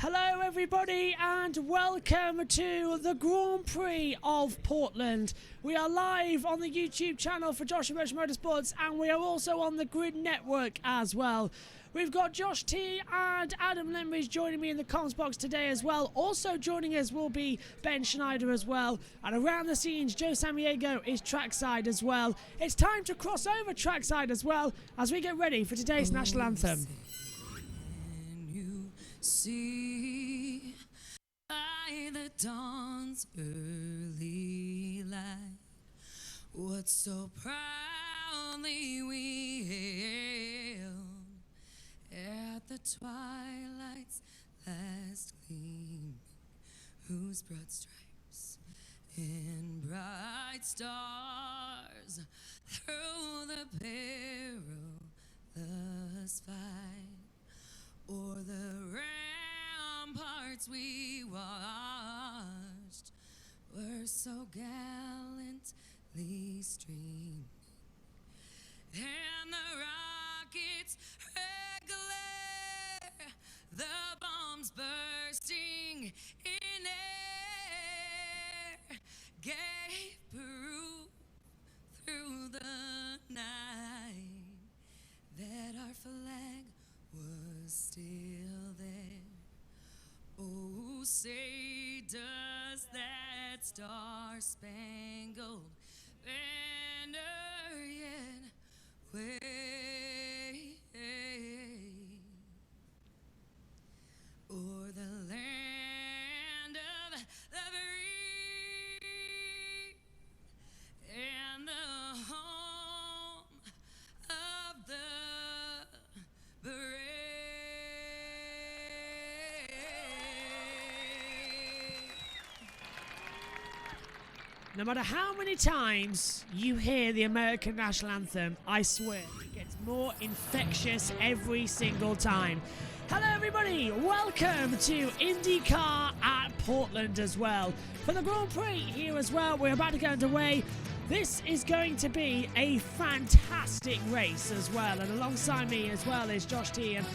Hello everybody and welcome to the Grand Prix of Portland. We are live on the YouTube channel for Josh and Burch Motorsports, and we are also on the Grid Network as well. We've got Josh T and Adam Lemridge joining me in the comms box today as well. Also joining us will be Ben Schneider as well. And around the scenes, Joe Samaniego is trackside as well. It's time to cross over trackside as well as we get ready for today's national anthem. See by the dawn's early light what so proudly we hailed at the twilight's last gleam, whose broad stripes and bright stars through the perilous fight o'er the ramparts we watched were so gallantly streaming, and the rockets' red glare, the bombs bursting in air, gave proof through the night that our flag was still there. Oh, say does that star-spangled banner yet wave o'er the land of the free and the home of the brave. No matter how many times you hear the American national anthem, I swear it gets more infectious every single time. Hello everybody, welcome to INDYCAR at Portland as well. For the Grand Prix here as well, we're about to get underway. This is going to be a fantastic race as well, and alongside me as well is Josh T and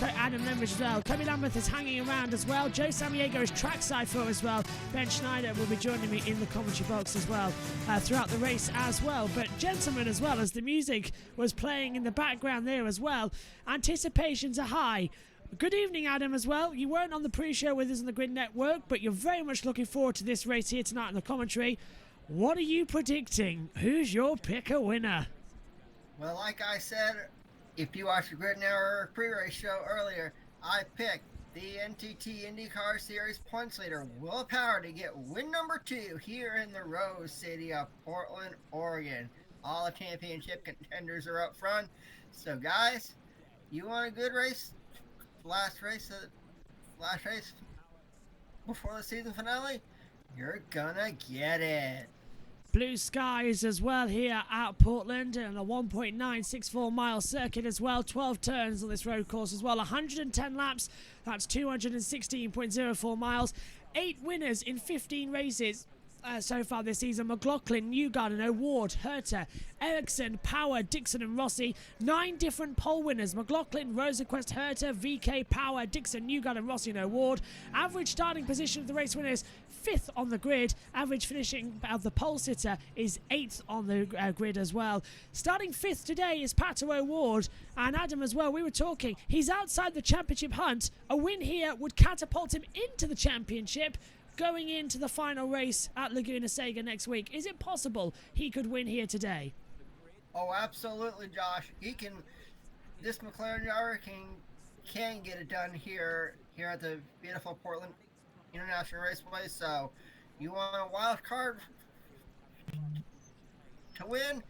Adam Lemridge as well. Kobe Lambeth is hanging around as well. Joe Samaniego is trackside for as well. Ben Schneider will be joining me in the commentary box as well throughout the race as well. But gentlemen, as well as the music was playing in the background there as well, anticipations are high. Good evening, Adam, as well. You weren't on the pre-show with us on the Grid Network, but you're very much looking forward to this race here tonight in the commentary. What are you predicting? Who's your pick a winner? Well, like I said, if you watched the Grid Network pre-race show earlier, I picked the NTT IndyCar Series points leader, Will Power, to get win number 2 here in the Rose City of Portland, Oregon. All the championship contenders are up front. So, guys, you want a good race? Last race before the season finale? You're gonna get it. Blue skies as well here at Portland, and a 1.964 mile circuit as well. 12 turns on this road course as well. 110 laps. That's 216.04 miles. 8 winners in 15 races so far this season. McLaughlin, Newgarden, O'Ward, Herter, Ericsson, Power, Dixon and Rossi. 9 different pole winners. McLaughlin, Rosenquist, Herter, VK, Power, Dixon, Newgarden, Rossi and O'Ward. Average starting position of the race winners, 5th on the grid. Average finishing of the pole sitter is 8th on the grid as well. Starting 5th today is Pato O'Ward, and Adam as well. We were talking, he's outside the championship hunt. A win here would catapult him into the championship, going into the final race at Laguna Seca next week. Is it possible he could win here today? Oh, absolutely, Josh. He can. This McLaren driver can get it done here at the beautiful Portland International Raceway. So, you want a wild card to win?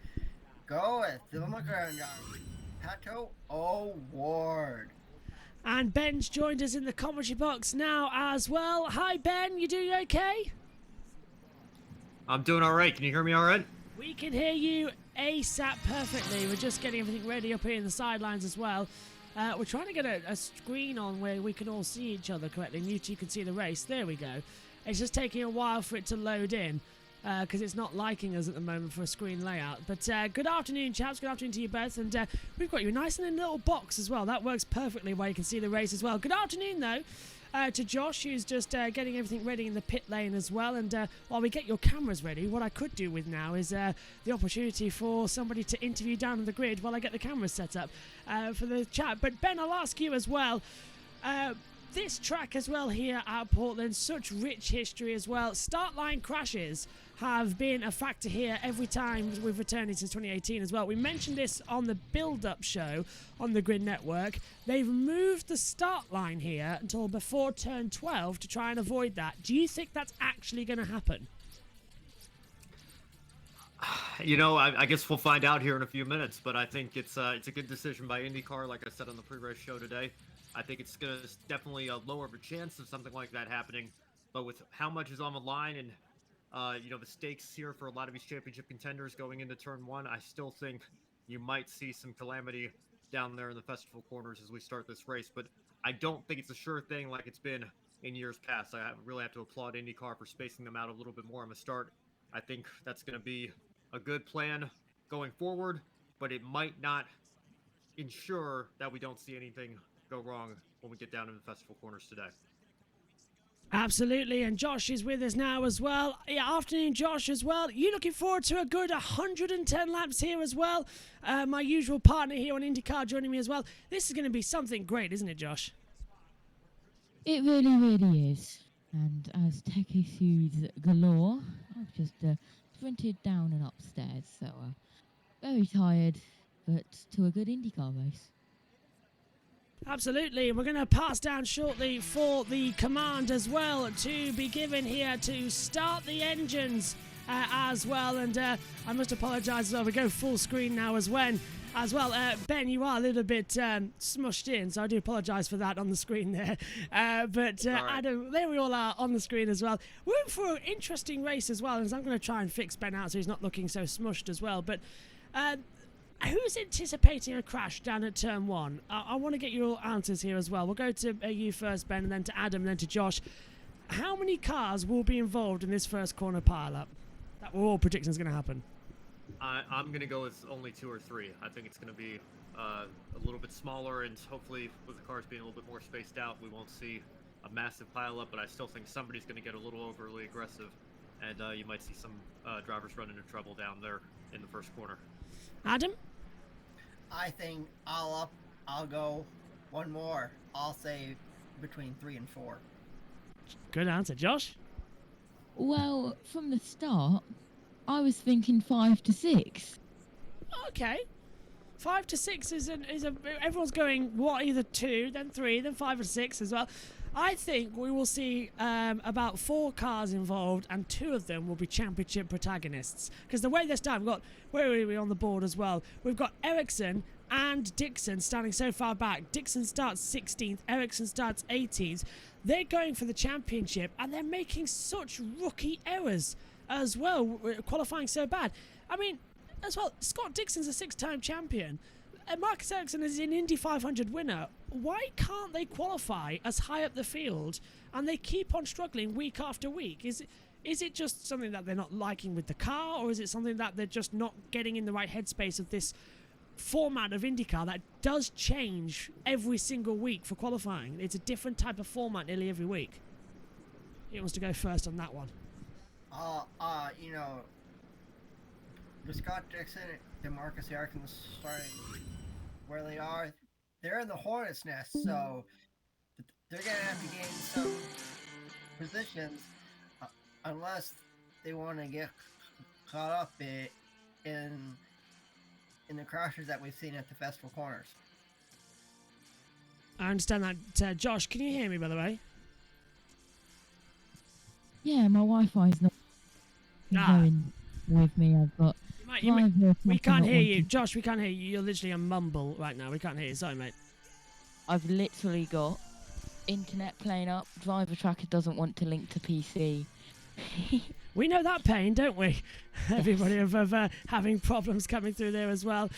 Go with the McLaren driver, Pato O'Ward. And Ben's joined us in the commentary box now as well. Hi Ben, you doing okay? I'm doing all right. Can you hear me all right? We can hear you ASAP perfectly. We're just getting everything ready up here in the sidelines as well. We're trying to get a screen on where we can all see each other correctly, and you two can see the race. There we go. It's just taking a while for it to load in. because it's not liking us at the moment for a screen layout. But good afternoon, chaps. Good afternoon to you both. And we've got you nice and in a little box as well. That works perfectly where you can see the race as well. Good afternoon, though. to Josh, who's just getting everything ready in the pit lane as well. And while we get your cameras ready, what I could do with now is the opportunity for somebody to interview down on the grid while I get the cameras set up for the chat. But Ben, I'll ask you as well. This track as well here at Portland, such rich history as well. Start line crashes have been a factor here every time we've returned since 2018 as well. We mentioned this on the build-up show on the Grid Network. They've moved the start line here until before turn 12 to try and avoid that. Do you think that's actually going to happen? You know, I guess we'll find out here in a few minutes, but I think it's a good decision by INDYCAR, like I said on the pre-race show today. I think it's going to definitely lower of a chance of something like that happening, but with how much is on the line and you know, the stakes here for a lot of these championship contenders going into turn 1, I still think you might see some calamity down there in the festival corners as we start this race. But I don't think it's a sure thing like it's been in years past. I really have to applaud INDYCAR for spacing them out a little bit more on the start. I think that's going to be a good plan going forward, but it might not ensure that we don't see anything go wrong when we get down in the festival corners today. Absolutely, and Josh is with us now as well. Yeah, afternoon, Josh, as well. You looking forward to a good 110 laps here as well? My usual partner here on INDYCAR joining me as well. This is going to be something great, isn't it, Josh? It really, really is. And as tech issues galore, I've just sprinted down and upstairs, so very tired, but to a good INDYCAR race. Absolutely, and we're going to pass down shortly for the command as well to be given here to start the engines as well. And I must apologise as well, we go full screen now as well. Ben, you are a little bit smushed in, so I do apologise for that on the screen there. But right. Adam, there we all are on the screen as well. We're in for an interesting race as well, and I'm going to try and fix Ben out so he's not looking so smushed as well. But who's anticipating a crash down at turn 1? I want to get your answers here as well. We'll go to you first, Ben, and then to Adam, and then to Josh. How many cars will be involved in this first corner pile-up? That we're all predicting is going to happen. I'm going to go with only 2 or 3. I think it's going to be a little bit smaller, and hopefully with the cars being a little bit more spaced out, we won't see a massive pile-up, but I still think somebody's going to get a little overly aggressive, and you might see some drivers run into trouble down there in the first corner. Adam? I think I'll go one more. I'll say between 3 and 4. Good answer. Josh? Well, from the start, I was thinking 5 to 6. Okay. 5 to 6 is everyone's going, what, either 2, then 3, then 5 or 6 as well. I think we will see about 4 cars involved, and 2 of them will be championship protagonists. Because the way they're starting, we've got, where are we on the board as well? We've got Ericsson and Dixon standing so far back. Dixon starts 16th, Ericsson starts 18th. They're going for the championship, and they're making such rookie errors as well, qualifying so bad. I mean, as well, Scott Dixon's a 6-time champion. Marcus Ericsson is an Indy 500 winner. Why can't they qualify as high up the field and they keep on struggling week after week? Is it just something that they're not liking with the car, or is it something that they're just not getting in the right headspace of this format of IndyCar that does change every single week for qualifying? It's a different type of format nearly every week. Who wants to go first on that one? You know, the Scott Dixon and Marcus Ericsson starting where they are, they're in the hornet's nest, so they're going to have to gain some positions unless they want to get caught up in the crashes that we've seen at the festival corners. I understand that. Josh, can you hear me, by the way? Yeah, my Wi-Fi's not going with me. I've got... we can't hear you. Josh, we can't hear you. You're literally a mumble right now. We can't hear you. Sorry, mate. I've literally got internet playing up. Driver Tracker doesn't want to link to PC. We know that pain, don't we? Everybody of having problems coming through there as well.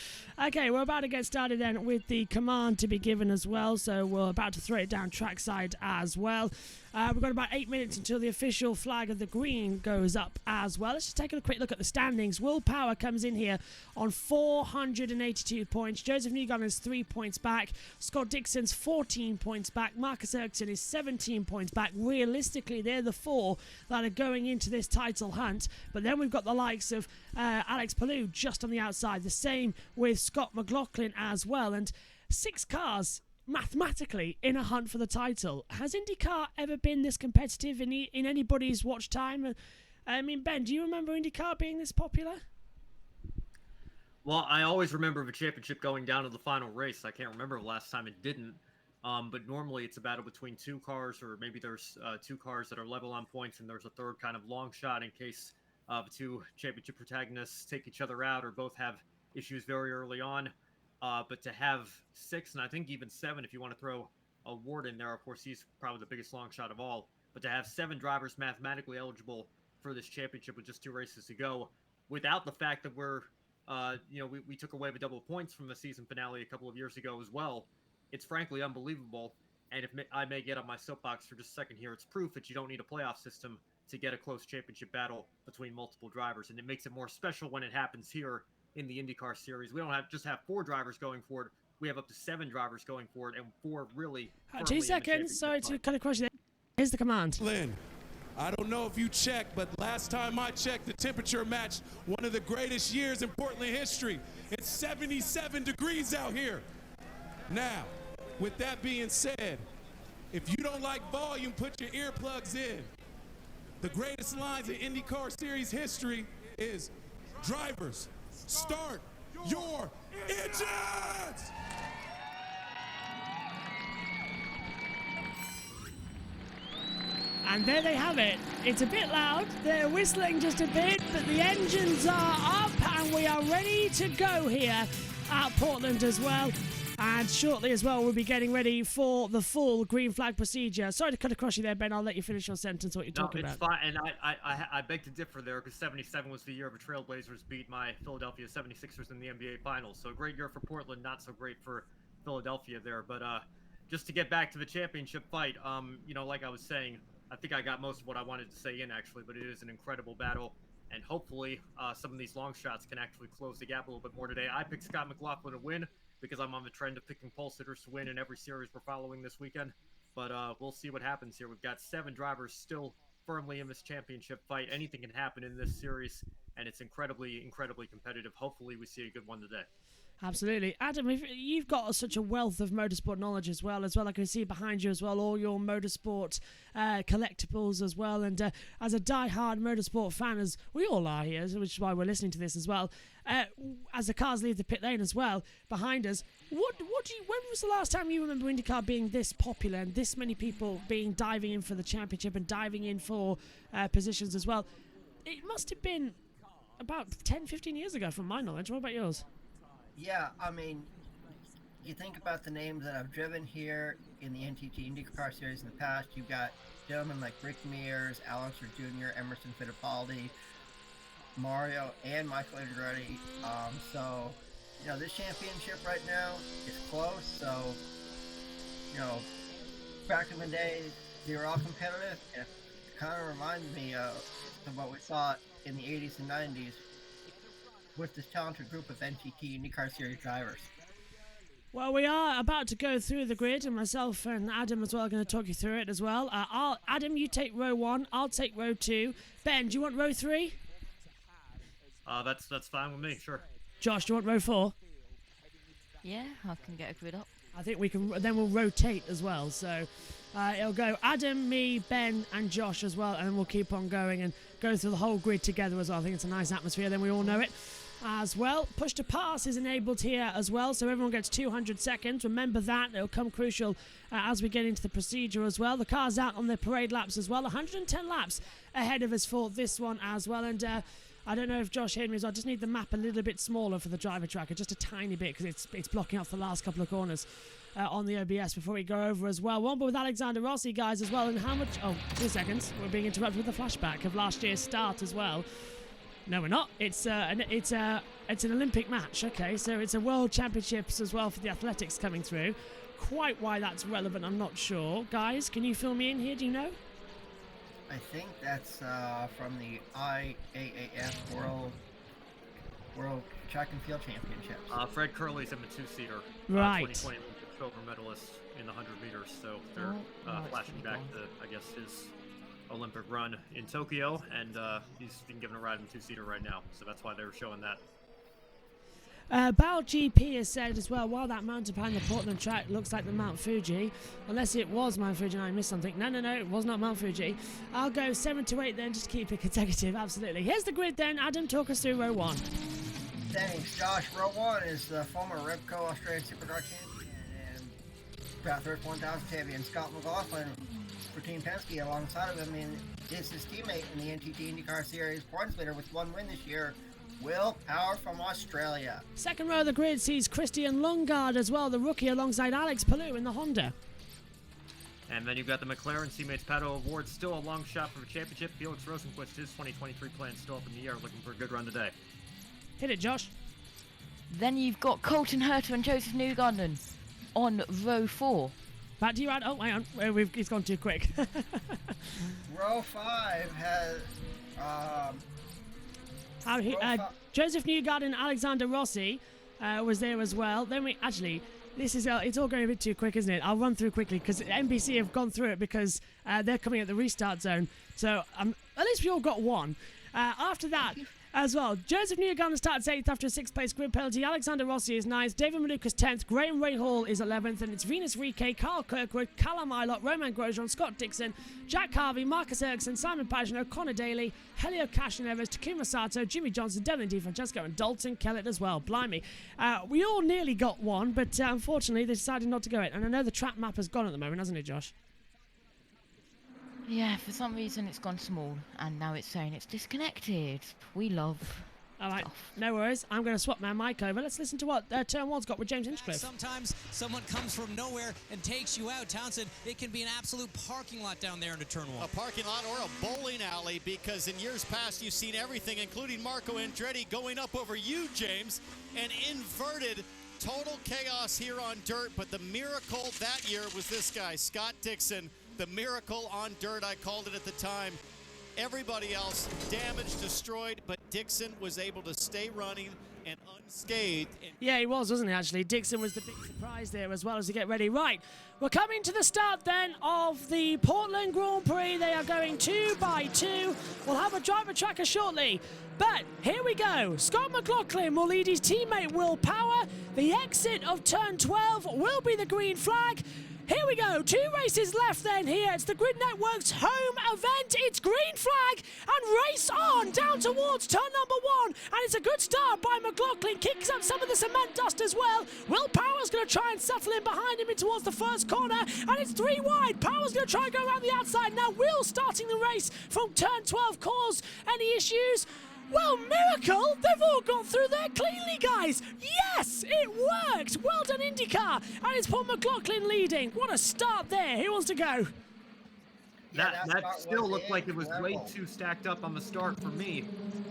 Okay, we're about to get started then with the command to be given as well. So we're about to throw it down trackside as well. We've got about 8 minutes until the official flag of the green goes up as well. Let's just take a quick look at the standings. Will Power comes in here on 482 points. Joseph Newgarden is 3 points back. Scott Dixon's 14 points back. Marcus Ericsson is 17 points back. Realistically, they're the 4 that are going into this title hunt. But then we've got the likes of Alex Palou just on the outside. The same with Scott McLaughlin as well. And 6 cars mathematically in a hunt for the title. Has IndyCar ever been this competitive in anybody's watch time? I mean, Ben, do you remember IndyCar being this popular? Well, I always remember the championship going down to the final race. I can't remember the last time it didn't. But normally it's a battle between 2 cars, or maybe there's 2 cars that are level on points, and there's a third kind of long shot in case the 2 championship protagonists take each other out or both have issues very early on. But to have 6, and I think even 7, if you want to throw a Ward in there, of course, he's probably the biggest long shot of all. But to have 7 drivers mathematically eligible for this championship with just 2 races to go, without the fact that we're, we took away the double points from the season finale a couple of years ago as well, it's frankly unbelievable. And if I may get on my soapbox for just a second here, it's proof that you don't need a playoff system to get a close championship battle between multiple drivers. And it makes it more special when it happens here in the IndyCar series. We don't just have 4 drivers going for it. We have up to 7 drivers going for it, and 4 really 2 seconds. Sorry to cut across you there. Here's the command. Lynn, I don't know if you checked, but last time I checked, the temperature matched one of the greatest years in Portland history. It's 77 degrees out here. Now, with that being said, if you don't like volume, put your earplugs in. The greatest lines in IndyCar series history is, drivers, start your engines! And there they have it. It's a bit loud. They're whistling just a bit, but the engines are up and we are ready to go here at Portland as well. And shortly as well, we'll be getting ready for the full green flag procedure. Sorry to cut across you there, Ben. I'll let you finish your sentence, what you're talking about. No, it's fine. And I beg to differ there, because 77 was the year the Trailblazers beat my Philadelphia 76ers in the NBA Finals. So a great year for Portland, not so great for Philadelphia there. But just to get back to the championship fight, like I was saying, I think I got most of what I wanted to say in, actually, but it is an incredible battle. And hopefully some of these long shots can actually close the gap a little bit more today. I picked Scott McLaughlin to win, because I'm on the trend of picking pole sitters to win in every series we're following this weekend. But we'll see what happens here. We've got 7 drivers still firmly in this championship fight. Anything can happen in this series, and it's incredibly, incredibly competitive. Hopefully we see a good one today. Absolutely. Adam, you've got such a wealth of motorsport knowledge as well. I can see behind you as well all your motorsport collectibles as well. And as a die-hard motorsport fan, as we all are here, which is why we're listening to this as well, as the cars leave the pit lane as well, behind us, when was the last time you remember IndyCar being this popular and this many people diving in for the championship and diving in for positions as well? It must have been about 10, 15 years ago from my knowledge. What about yours? Yeah, I mean, you think about the names that I've driven here in the NTT IndyCar Series in the past. You've got gentlemen like Rick Mears, Allister Jr., Emerson Fittipaldi, Mario, and Michael Andretti. This championship right now is close. So, back in the day, they were all competitive. And it kind of reminds me of what we saw in the 80s and 90s with this talented group of NTT IndyCar Series drivers. Well, we are about to go through the grid, and myself and Adam as well are going to talk you through it as well. Adam, you take row 1, I'll take row 2. Ben, do you want row 3? That's fine with me, sure. Josh, do you want row 4? Yeah, I can get a grid up. I think we can. Then we'll rotate as well. So it'll go Adam, me, Ben, and Josh as well, and we'll keep on going and go through the whole grid together as well. I think it's a nice atmosphere. Then we all know it as well. Push to pass is enabled here as well, so everyone gets 200 seconds. Remember that. It'll come crucial as we get into the procedure as well. The car's out on their parade laps as well. 110 laps ahead of us for this one as well. And I don't know if Josh heard me as well. I just need the map a little bit smaller for the driver tracker, just a tiny bit, because it's blocking off the last couple of corners on the OBS before we go over as well. One but with Alexander Rossi, guys, as well. And how much? Oh, 2 seconds. We're being interrupted with a flashback of last year's start as well. No, we're not. It's an Olympic match. Okay, so it's a World Championships as well for the athletics coming through. quite why that's relevant. I'm not sure. Guys, can you fill me in here? Do you know? I think that's from the IAAF World Track and Field Championships. Fred Curley's in the two-seater. Right. 2020 silver medalist in the 100 meters. So they're flashing back to, I guess, his Olympic run in Tokyo, and he's been given a ride in two-seater right now. So that's why they were showing that. Bal GP has said as well, while that mountain behind the Portland track looks like the Mount Fuji, unless it was Mount Fuji and I missed something. No, it was not Mount Fuji. I'll go 7 to 8 then, just to keep it consecutive, absolutely. Here's the grid then. Adam, talk us through row 1. Thanks, Josh. Row 1 is the former Revco Australian Supercar champion and Bathurst 1000 champion Scott McLaughlin for Team Penske. Alongside of him is his teammate in the NTT IndyCar Series points leader with 1 win this year, Will Power from Australia. Second row of the grid sees Christian Lundgaard as well, the rookie, alongside Alex Palou in the Honda. And then you've got the McLaren Teammates Pato Award, still a long shot for the championship. Felix Rosenquist, his 2023 plan still up in the air, looking for a good run today. Hit it, Josh. Then you've got Colton Herter and Joseph Newgarden on row 4. Back to you, Ad. Oh, hang on. It's gone too quick. Row 5 has... Joseph Newgarden and Alexander Rossi was there as well. Then this is it's all going a bit too quick, isn't it? I'll run through quickly because NBC have gone through it because they're coming at the restart zone. So at least we all got one. After that, as well, Joseph Newgarden starts 8th after a 6th place grid penalty. Alexander Rossi is 9th. David Malukas 10th. Graham Rahal is 11th. And it's Venus Rike, Carl Kirkwood, Callum Ilott, Roman Grosjean, Scott Dixon, Jack Harvey, Marcus Ericsson, Simon Pagino, Connor Daly, Helio Castroneves, Takuma Sato, Jimmy Johnson, Devlin DiFrancesco, and Dalton Kellett as well. Blimey. We all nearly got one, but unfortunately they decided not to go it. And I know the track map has gone at the moment, hasn't it, Josh? Yeah, for some reason it's gone small, and now it's saying it's disconnected. We love All right, stuff. no worries. I'm going to swap my mic over. Let's listen to what Turn 1's got with James Hinchcliffe. Sometimes someone comes from nowhere and takes you out. Townsend, it can be an absolute parking lot down there into Turn 1. A parking lot or a bowling alley, because in years past you've seen everything, including Marco Andretti going up over you, James, and inverted total chaos here on dirt. But the miracle that year was this guy, Scott Dixon. The miracle on dirt, I called it at the time. Everybody else damaged, destroyed, but Dixon was able to stay running and unscathed. Yeah, he was, wasn't he, actually? Dixon was the big surprise there as well as to get ready. Right, we're coming to the start then of the Portland Grand Prix. They are going 2 by 2. We'll have a driver tracker shortly. But here we go. Scott McLaughlin will lead his teammate Will Power. The exit of turn 12 will be the green flag. Here we go, 2 races left then here. It's the Grid Network's home event. It's green flag and race on down towards turn number 1. And it's a good start by McLaughlin. Kicks up some of the cement dust as well. Will Power's going to try and settle in behind him in towards the first corner. And it's 3 wide. Power's going to try and go around the outside. Now Will starting the race from turn 12 cause any issues? Well, miracle! They've all got through there cleanly, guys! Yes! It worked! Well done, IndyCar! And it's Paul McLaughlin leading. What a start there. Who wants to go? Yeah, That still looked like it was way too stacked up on the start for me.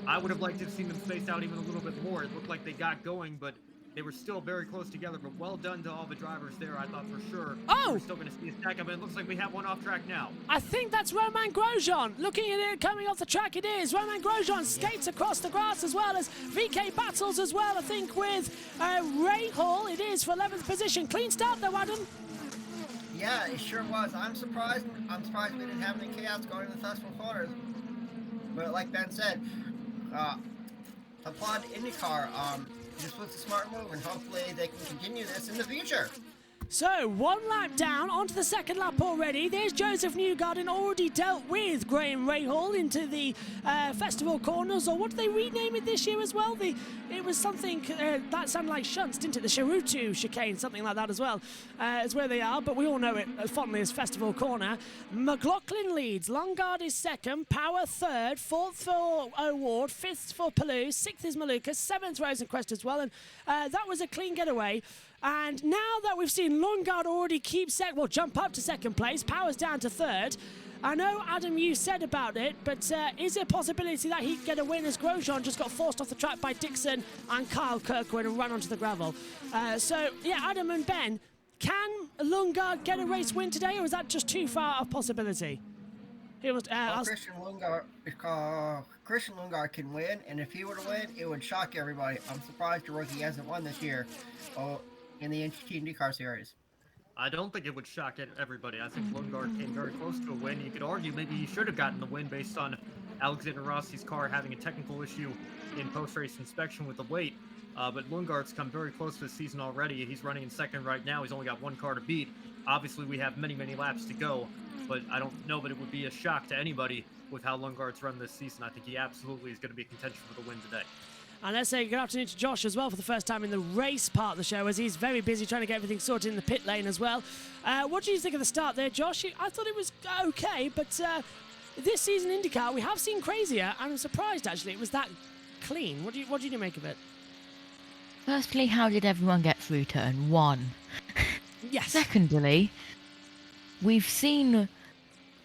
I would have liked to have seen them space out even a little bit more. It looked like they got going, but they were still very close together. But well done to all the drivers there. I thought for sure we're still going to see a stack up, and it looks like we have one off track now. I think that's Roman Grosjean. Looking at it coming off the track, it is. Roman Grosjean skates across the grass as well as VK battles as well, I think, with Rahal. It is for 11th position. Clean start though, Adam. Yeah, it sure was. I'm surprised we didn't have any chaos going in the first 4 corners. But like Ben said, applaud IndyCar. This was a smart move, and hopefully they can continue this in the future. So, 1 lap down, onto the 2nd lap already. There's Joseph Newgarden, already dealt with Graham Rahal into the festival corners, or what did they rename it this year as well? It was something that sounded like shunts, didn't it? The Charuto chicane, something like that as well, is where they are, but we all know it as fondly as Festival Corner. McLaughlin leads, Lundgaard is 2nd, Power 3rd, 4th for O'Ward, 5th for Palou, 6th is Malukas, 7th Rosenquist as well, and that was a clean getaway. And now that we've seen Lundgaard already jump up to 2nd place, Power's down to 3rd. I know, Adam, you said about it, but is there a possibility that he could get a win as Grosjean just got forced off the track by Dixon and Kyle Kirkwood and run onto the gravel? So, yeah, Adam and Ben, Can Lundgaard get a race win today, or is that just too far of possibility? He was, Christian Lundgaard can win, and if he were to win, it would shock everybody. I'm surprised the rookie hasn't won this year in the NTT IndyCar Series. I don't think it would shock everybody. I think Lundgaard came very close to a win. You could argue maybe he should have gotten the win based on Alexander Rossi's car having a technical issue in post-race inspection with the weight. But Lundgaard's come very close this season already. He's running in second right now. He's only got one car to beat. Obviously, we have many, many laps to go, but I don't know that it would be a shock to anybody with how Lundgaard's run this season. I think he absolutely is going to be in contention for the win today. And let's say good afternoon to Josh as well for the first time in the race part of the show, as he's very busy trying to get everything sorted in the pit lane as well. What do you think of the start there, Josh? I thought it was okay, but this season IndyCar, we have seen crazier, and I'm surprised actually it was that clean. What do you make of it? Firstly, how did everyone get through turn 1? Yes. Secondly, we've seen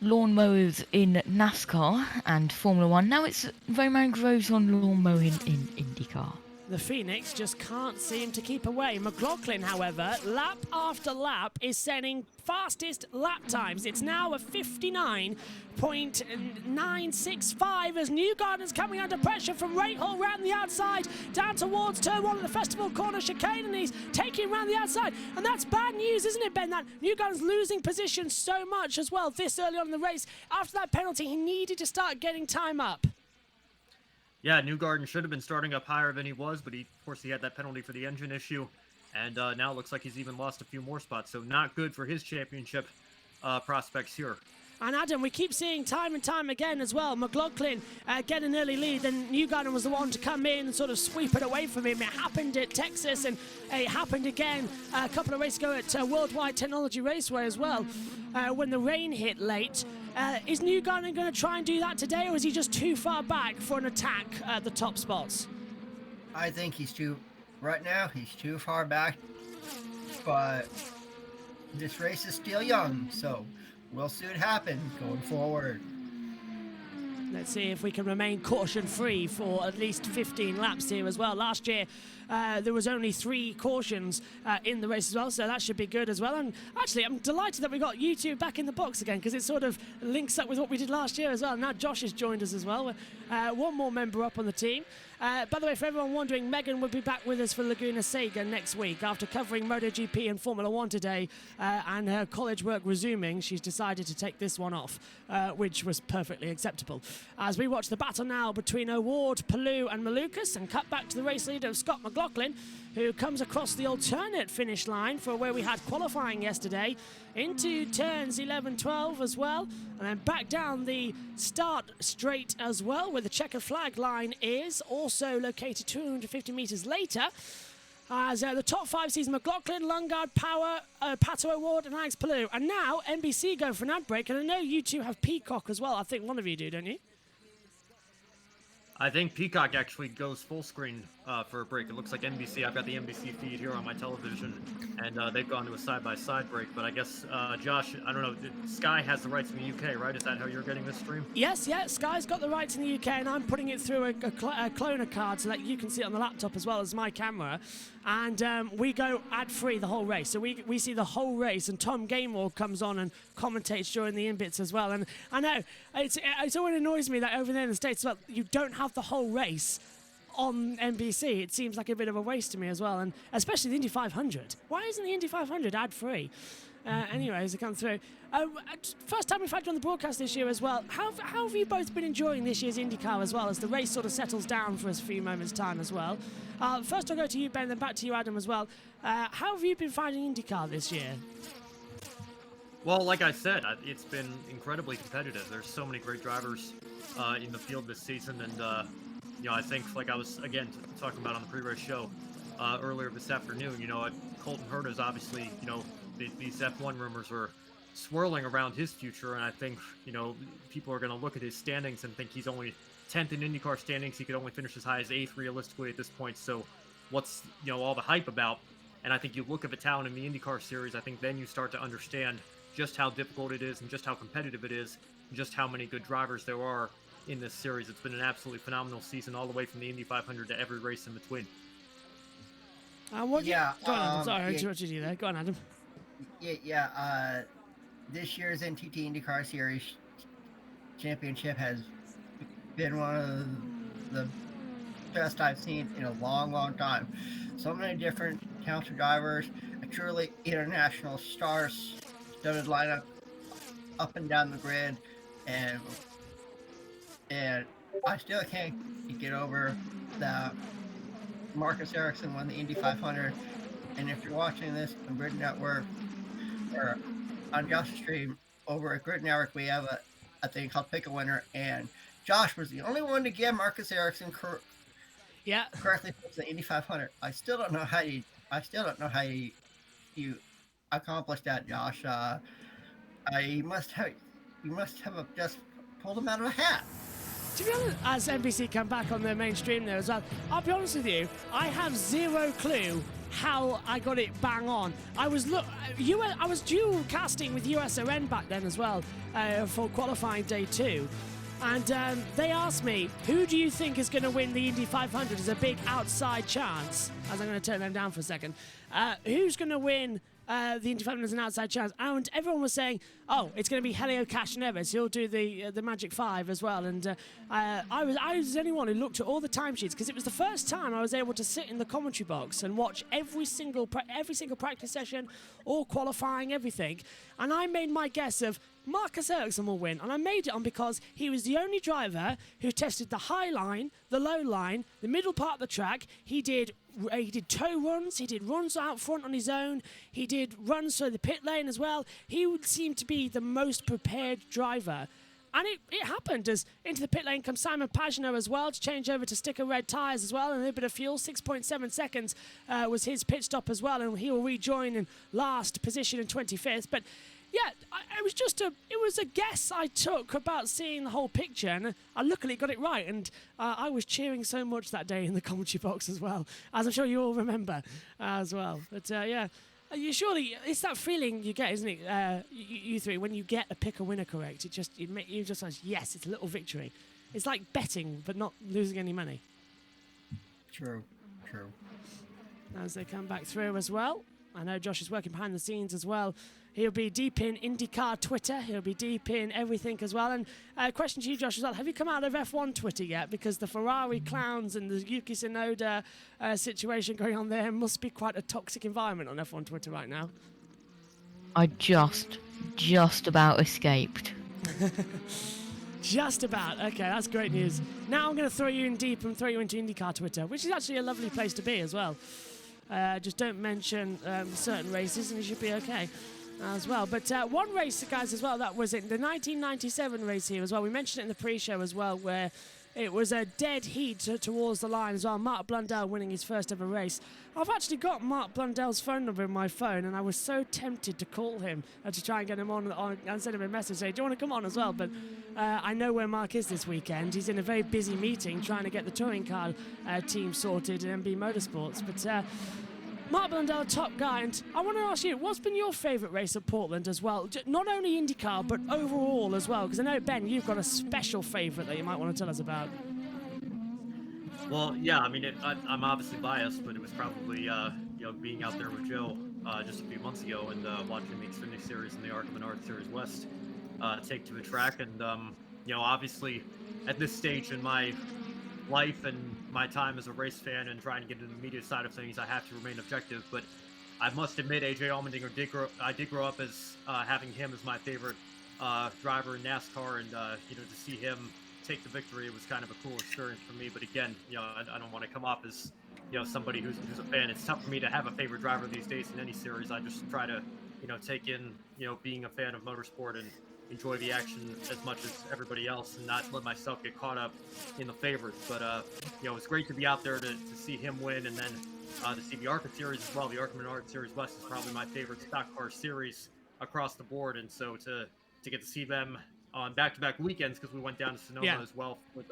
lawnmowers in NASCAR and Formula 1. Now it's Romain Grosjean lawn mowing in IndyCar. The Phoenix just can't seem to keep away. McLaughlin, however, lap after lap is setting fastest lap times. It's now a 59.965 as Newgarden's coming under pressure from Rahal round the outside down towards turn 1 of the Festival Corner chicane, and he's taking around the outside. And that's bad news, isn't it, Ben? That Newgarden's losing position so much as well this early on in the race. After that penalty, he needed to start getting time up. Yeah, Newgarden should have been starting up higher than he was, but of course he had that penalty for the engine issue, and now it looks like he's even lost a few more spots, so not good for his championship prospects here. And Adam, we keep seeing time and time again as well, McLaughlin get an early lead, then Newgarden was the one to come in and sort of sweep it away from him. It happened at Texas, and it happened again a couple of races ago at Worldwide Technology Raceway as well, when the rain hit late. Is Newgarden going to try and do that today, or is he just too far back for an attack at the top spots? I think right now he's too far back, but this race is still young, so we'll see what happens going forward. Let's see if we can remain caution-free for at least 15 laps here as well. Last year, there was only 3 cautions in the race as well, so that should be good as well. And actually, I'm delighted that we got you two back in the box again, because it sort of links up with what we did last year as well. Now Josh has joined us as well. One more member up on the team. By the way, for everyone wondering, Megan will be back with us for Laguna Seca next week. After covering MotoGP and Formula 1 today and her college work resuming, she's decided to take this one off, which was perfectly acceptable. As we watch the battle now between O'Ward, Palou and Malukas, and cut back to the race leader of Scott McLaughlin, who comes across the alternate finish line for where we had qualifying yesterday, into turns 11, 12 as well, and then back down the start straight as well, where the checkered flag line is, also located 250 metres later. As the top 5 sees McLaughlin, Lundgaard, Power, Pato O'Ward and Alex Palou. And now NBC go for an ad break, and I know you two have Peacock as well. I think one of you do, don't you? I think Peacock actually goes full screen for a break. It looks like NBC. I've got the NBC feed here on my television, and they've gone to a side-by-side break. But I guess, Josh, I don't know, Sky has the rights in the UK, right? Is that how you're getting this stream? Yes, Sky's got the rights in the UK, and I'm putting it through a cloner card so that you can see it on the laptop as well as my camera. And we go ad-free the whole race. So we see the whole race, and Tom Gaymore comes on and commentates during the in-bits as well. And I know, it always annoys me that over there in the States, well, you don't have the whole race on NBC. It seems like a bit of a waste to me as well, and especially the Indy 500. Why isn't the Indy 500 ad-free? Anyways, it comes through. First time we've had you on the broadcast this year as well. How have you both been enjoying this year's IndyCar as well, as the race sort of settles down for a few moments' time as well? First I'll go to you, Ben, then back to you, Adam, as well. How have you been finding IndyCar this year? Well, like I said, it's been incredibly competitive. There's so many great drivers in the field this season, and I think, like I was, again, talking about on the pre-race show earlier this afternoon, Colton Herta's obviously, these F1 rumors are swirling around his future, and I think, people are going to look at his standings and think he's only 10th in IndyCar standings. He could only finish as high as 8th realistically at this point, so what's, all the hype about? And I think you look at the talent in the IndyCar series, I think then you start to understand just how difficult it is and just how competitive it is, and just how many good drivers there are in this series. It's been an absolutely phenomenal season all the way from the Indy 500 to every race in between. Go on, Adam. Sorry, I interrupted you there. Go on, Adam. Yeah. This year's NTT IndyCar Series championship has been one of the best I've seen in a long, long time. So many different talented drivers, a truly international star-studded lineup up and down the grid, and I still can't get over that Marcus Ericsson won the Indy 500. And if you're watching this on Grid Network or on Josh's stream over at Grid Network, we have a thing called Pick a Winner, and Josh was the only one to get Marcus Ericsson correctly for the Indy 500. I still don't know how you accomplished that, Josh. You must have just pulled him out of a hat. To be honest, as NBC come back on their mainstream there as well, I'll be honest with you, I have zero clue how I got it bang on. I was dual casting with USON back then as well for qualifying day 2. And they asked me, who do you think is going to win the Indy 500? There's a big outside chance. As I'm going to turn them down for a second. Who's going to win the Indy 500 as an outside chance? And everyone was saying, oh, it's going to be Helio Castroneves. He'll do the Magic 5 as well. And I was the only one who looked at all the timesheets because it was the first time I was able to sit in the commentary box and watch every single practice session, all qualifying, everything. And I made my guess of Marcus Ericsson will win, and I made it on because he was the only driver who tested the high line, the low line, the middle part of the track. He did tow runs, he did runs out front on his own, he did runs through the pit lane as well. He would seem to be the most prepared driver. And it happened as into the pit lane comes Simon Pagenaud as well to change over to sticker red tyres as well and a little bit of fuel. 6.7 seconds was his pit stop as well, and he will rejoin in last position in 25th. But yeah, it was a guess I took about seeing the whole picture, and I luckily got it right, and I was cheering so much that day in the commentary box as well, as I'm sure you all remember as well. But yeah, surely it's that feeling you get, isn't it, you three, when you get a pick a winner correct, you just like, yes, it's a little victory. It's like betting, but not losing any money. True. As they come back through as well. I know Josh is working behind the scenes as well. He'll be deep in IndyCar Twitter. He'll be deep in everything as well. And question to you, Josh, as well. Have you come out of F1 Twitter yet? Because the Ferrari clowns and the Yuki Tsunoda situation going on there must be quite a toxic environment on F1 Twitter right now. I just about escaped. Just about. Okay, that's great news. Now I'm going to throw you in deep and throw you into IndyCar Twitter, which is actually a lovely place to be as well. Just don't mention certain races and you should be okay as well. But one race, guys, as well, that was in the 1997 race here as well. We mentioned it in the pre-show as well, where it was a dead heat towards the line as well. Mark Blundell winning his first ever race. I've actually got Mark Blundell's phone number in my phone, and I was so tempted to call him to try and get him on and send him a message saying, do you want to come on as well? But I know where Mark is this weekend. He's in a very busy meeting trying to get the touring car team sorted in MB Motorsports. But Mark Blundell, top guy, and I want to ask you, what's been your favourite race at Portland as well? Not only IndyCar, but overall as well, because I know, Ben, you've got a special favourite that you might want to tell us about. Well, yeah, I mean, I'm obviously biased, but it was probably, being out there with Joe just a few months ago and watching the Xfinity Series and the ARCA Menard Series West take to the track. And, obviously, at this stage in my life and my time as a race fan and trying to get into the media side of things, I have to remain objective. But I must admit, AJ Allmendinger I did grow up as having him as my favorite driver in NASCAR, and to see him take the victory, it was kind of a cool experience for me. But again, I don't want to come off as somebody who's a fan. It's tough for me to have a favorite driver these days in any series. I just try to take in being a fan of motorsport and enjoy the action as much as everybody else and not let myself get caught up in the favorites. But it's great to be out there to see him win, and then to see the ARCA Series as well. The ARCA Menard Series West is probably my favorite stock car series across the board, and so to get to see them on back-to-back weekends, because we went down to Sonoma as well with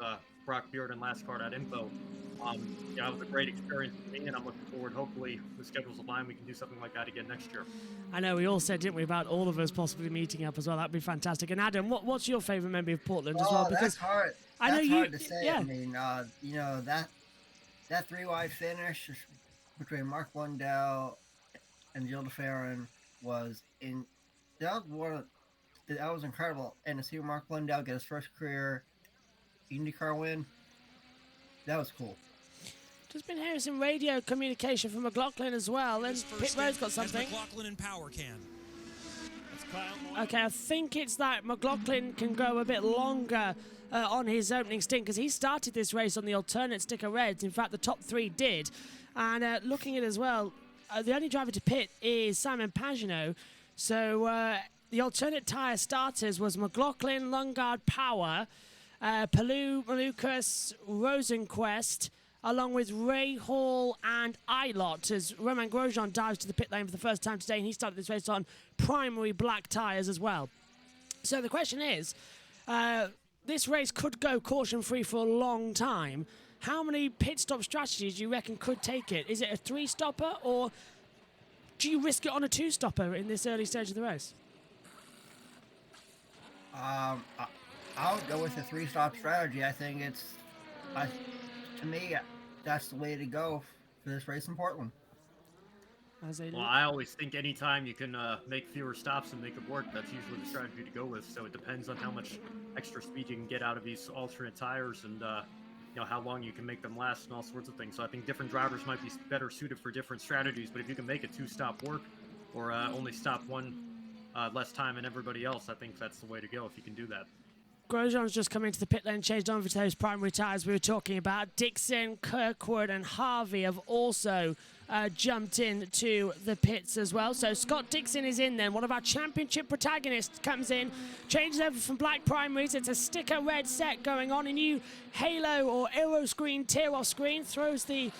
Brock Beard and LastCar.info. It was a great experience for me, and I'm looking forward, hopefully, with schedules aligned, we can do something like that again next year. I know, we all said, didn't we, about all of us possibly meeting up as well. That'd be fantastic. And Adam, what's your favourite memory of Portland as well? Because that's hard. I know that's you, hard to say. Yeah. I mean, that three-wide finish between Mark Blundell and Gilles de Ferran was that was incredible. And to see Mark Lindell get his first career IndyCar win, that was cool. Just been hearing some radio communication from McLaughlin as well. And Pit Road's got something. McLaughlin and Power can. Okay, I think it's that McLaughlin can go a bit longer on his opening stint because he started this race on the alternate sticker reds. In fact, the top 3 did. And looking at it as well, the only driver to pit is Simon Pagenaud. So the alternate tyre starters was McLaughlin, Lundgaard, Power, Palou, Malukas, Rosenquist, along with Ray Hall and Ilott, as Romain Grosjean dives to the pit lane for the first time today, and he started this race on primary black tyres as well. So the question is, this race could go caution-free for a long time. How many pit stop strategies do you reckon could take it? Is it a 3-stopper, or do you risk it on a 2-stopper in this early stage of the race? I would go with the 3-stop strategy. I think to me, that's the way to go for this race in Portland. Well, I always think anytime you can make fewer stops and make it work, that's usually the strategy to go with. So it depends on how much extra speed you can get out of these alternate tires and how long you can make them last and all sorts of things. So I think different drivers might be better suited for different strategies. But if you can make a 2-stop work or only stop one less time than everybody else, I think that's the way to go if you can do that. Grosjean's just come into the pit lane, changed on for those primary tyres we were talking about. Dixon, Kirkwood and Harvey have also jumped into the pits as well. So Scott Dixon is in then. One of our championship protagonists comes in, changes over from black primaries. It's a sticker red set going on. A new halo or aero screen, tear-off screen, throws the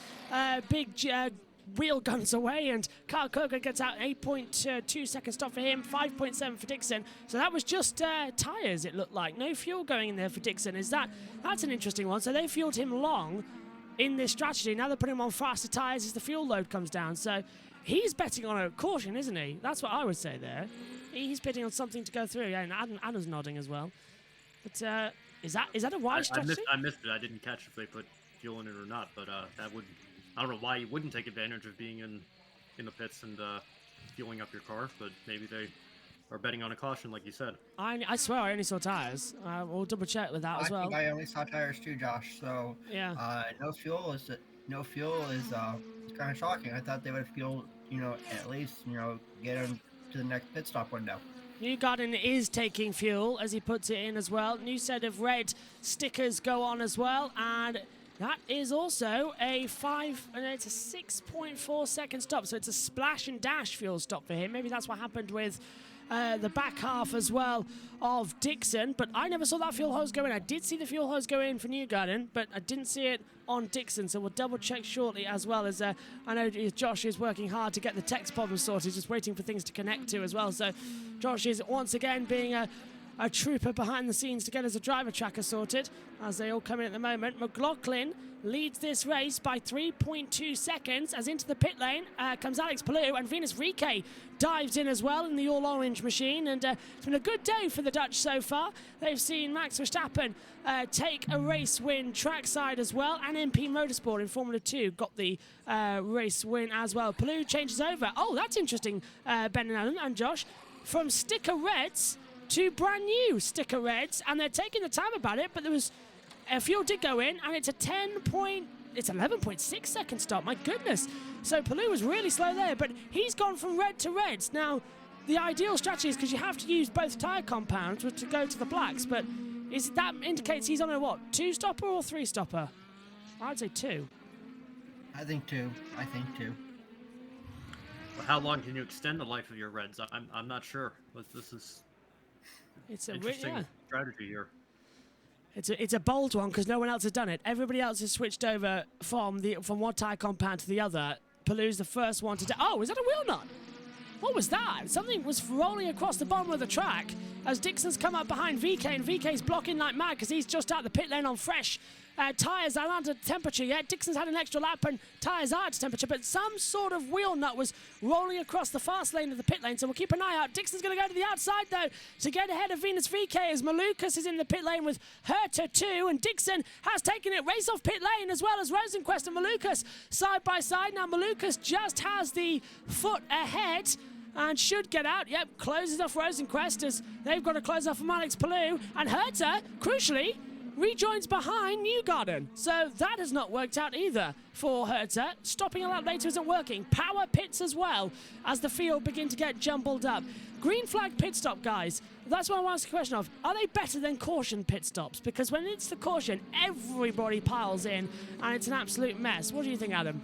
big wheel guns away, and Carl Koga gets out 8.2 second stop for him, 5.7 for Dixon. So that was just tyres, it looked like. No fuel going in there for Dixon. That's an interesting one. So they fueled him long in this strategy. Now they're putting him on faster tyres as the fuel load comes down. So he's betting on a caution, isn't he? That's what I would say there. He's betting on something to go through. Yeah, and Adam's nodding as well. But is that a wise strategy? I missed it. I didn't catch if they put fuel in it or not, but that would... I don't know why you wouldn't take advantage of being in the pits and fueling up your car, but maybe they are betting on a caution, like you said. I swear I only saw tyres. We'll double check with that as well. I think I only saw tires too, Josh. So yeah, no fuel is kind of shocking. I thought they would have fueled, at least get them to the next pit stop window. Newgarden is taking fuel as he puts it in as well. New set of red stickers go on as well, and that is also it's a 6.4 second stop, so it's a splash and dash fuel stop for him. Maybe that's what happened with the back half as well of Dixon, but I never saw that fuel hose go in. I did see the fuel hose go in for Newgarden, but I didn't see it on Dixon, so we'll double check shortly, as well as I know Josh is working hard to get the text problem sorted, just waiting for things to connect to as well. So Josh is once again being a trooper behind the scenes to get us a driver tracker sorted as they all come in at the moment. McLaughlin leads this race by 3.2 seconds as into the pit lane comes Alex Palou, and Venus Rique dives in as well in the all-orange machine, and it's been a good day for the Dutch so far. They've seen Max Verstappen take a race win trackside as well, and MP Motorsport in Formula 2 got the race win as well. Palou changes over. Oh, that's interesting, Ben and Alan and Josh. From sticker reds to brand new sticker reds, and they're taking the time about it, but there was fuel did go in, and it's 11.6 second stop. My goodness. So Palou was really slow there, but he's gone from red to reds. Now, the ideal strategy is because you have to use both tyre compounds to go to the blacks, but that indicates he's on a 2-stopper or 3-stopper? I'd say 2. I think two. Well, how long can you extend the life of your reds? I'm not sure. This is interesting strategy here. It's a bold one because no one else has done it. Everybody else has switched over from one tyre compound to the other. Palou's the first one to do. Oh, is that a wheel nut? What was that? Something was rolling across the bottom of the track as Dixon's come up behind VK, and VK's blocking like mad because he's just out the pit lane on fresh tyres. Are not at temperature yet. Dixon's had an extra lap and tyres are at temperature, but some sort of wheel nut was rolling across the fast lane of the pit lane, so we'll keep an eye out. Dixon's going to go to the outside, though, to get ahead of Venus VK as Malukas is in the pit lane with Herta 2, and Dixon has taken it. Race off pit lane as well as Rosenquist and Malukas side by side. Now Malukas just has the foot ahead and should get out. Yep, closes off Rosenquist as they've got to close off from Alex Palou. And Herta, crucially, rejoins behind Newgarden. So that has not worked out either for Herta. Stopping a lap later isn't working. Power pits as well as the field begin to get jumbled up. Green flag pit stop, guys. That's what I want to ask a question of. Are they better than caution pit stops? Because when it's the caution, everybody piles in and it's an absolute mess. What do you think, Adam?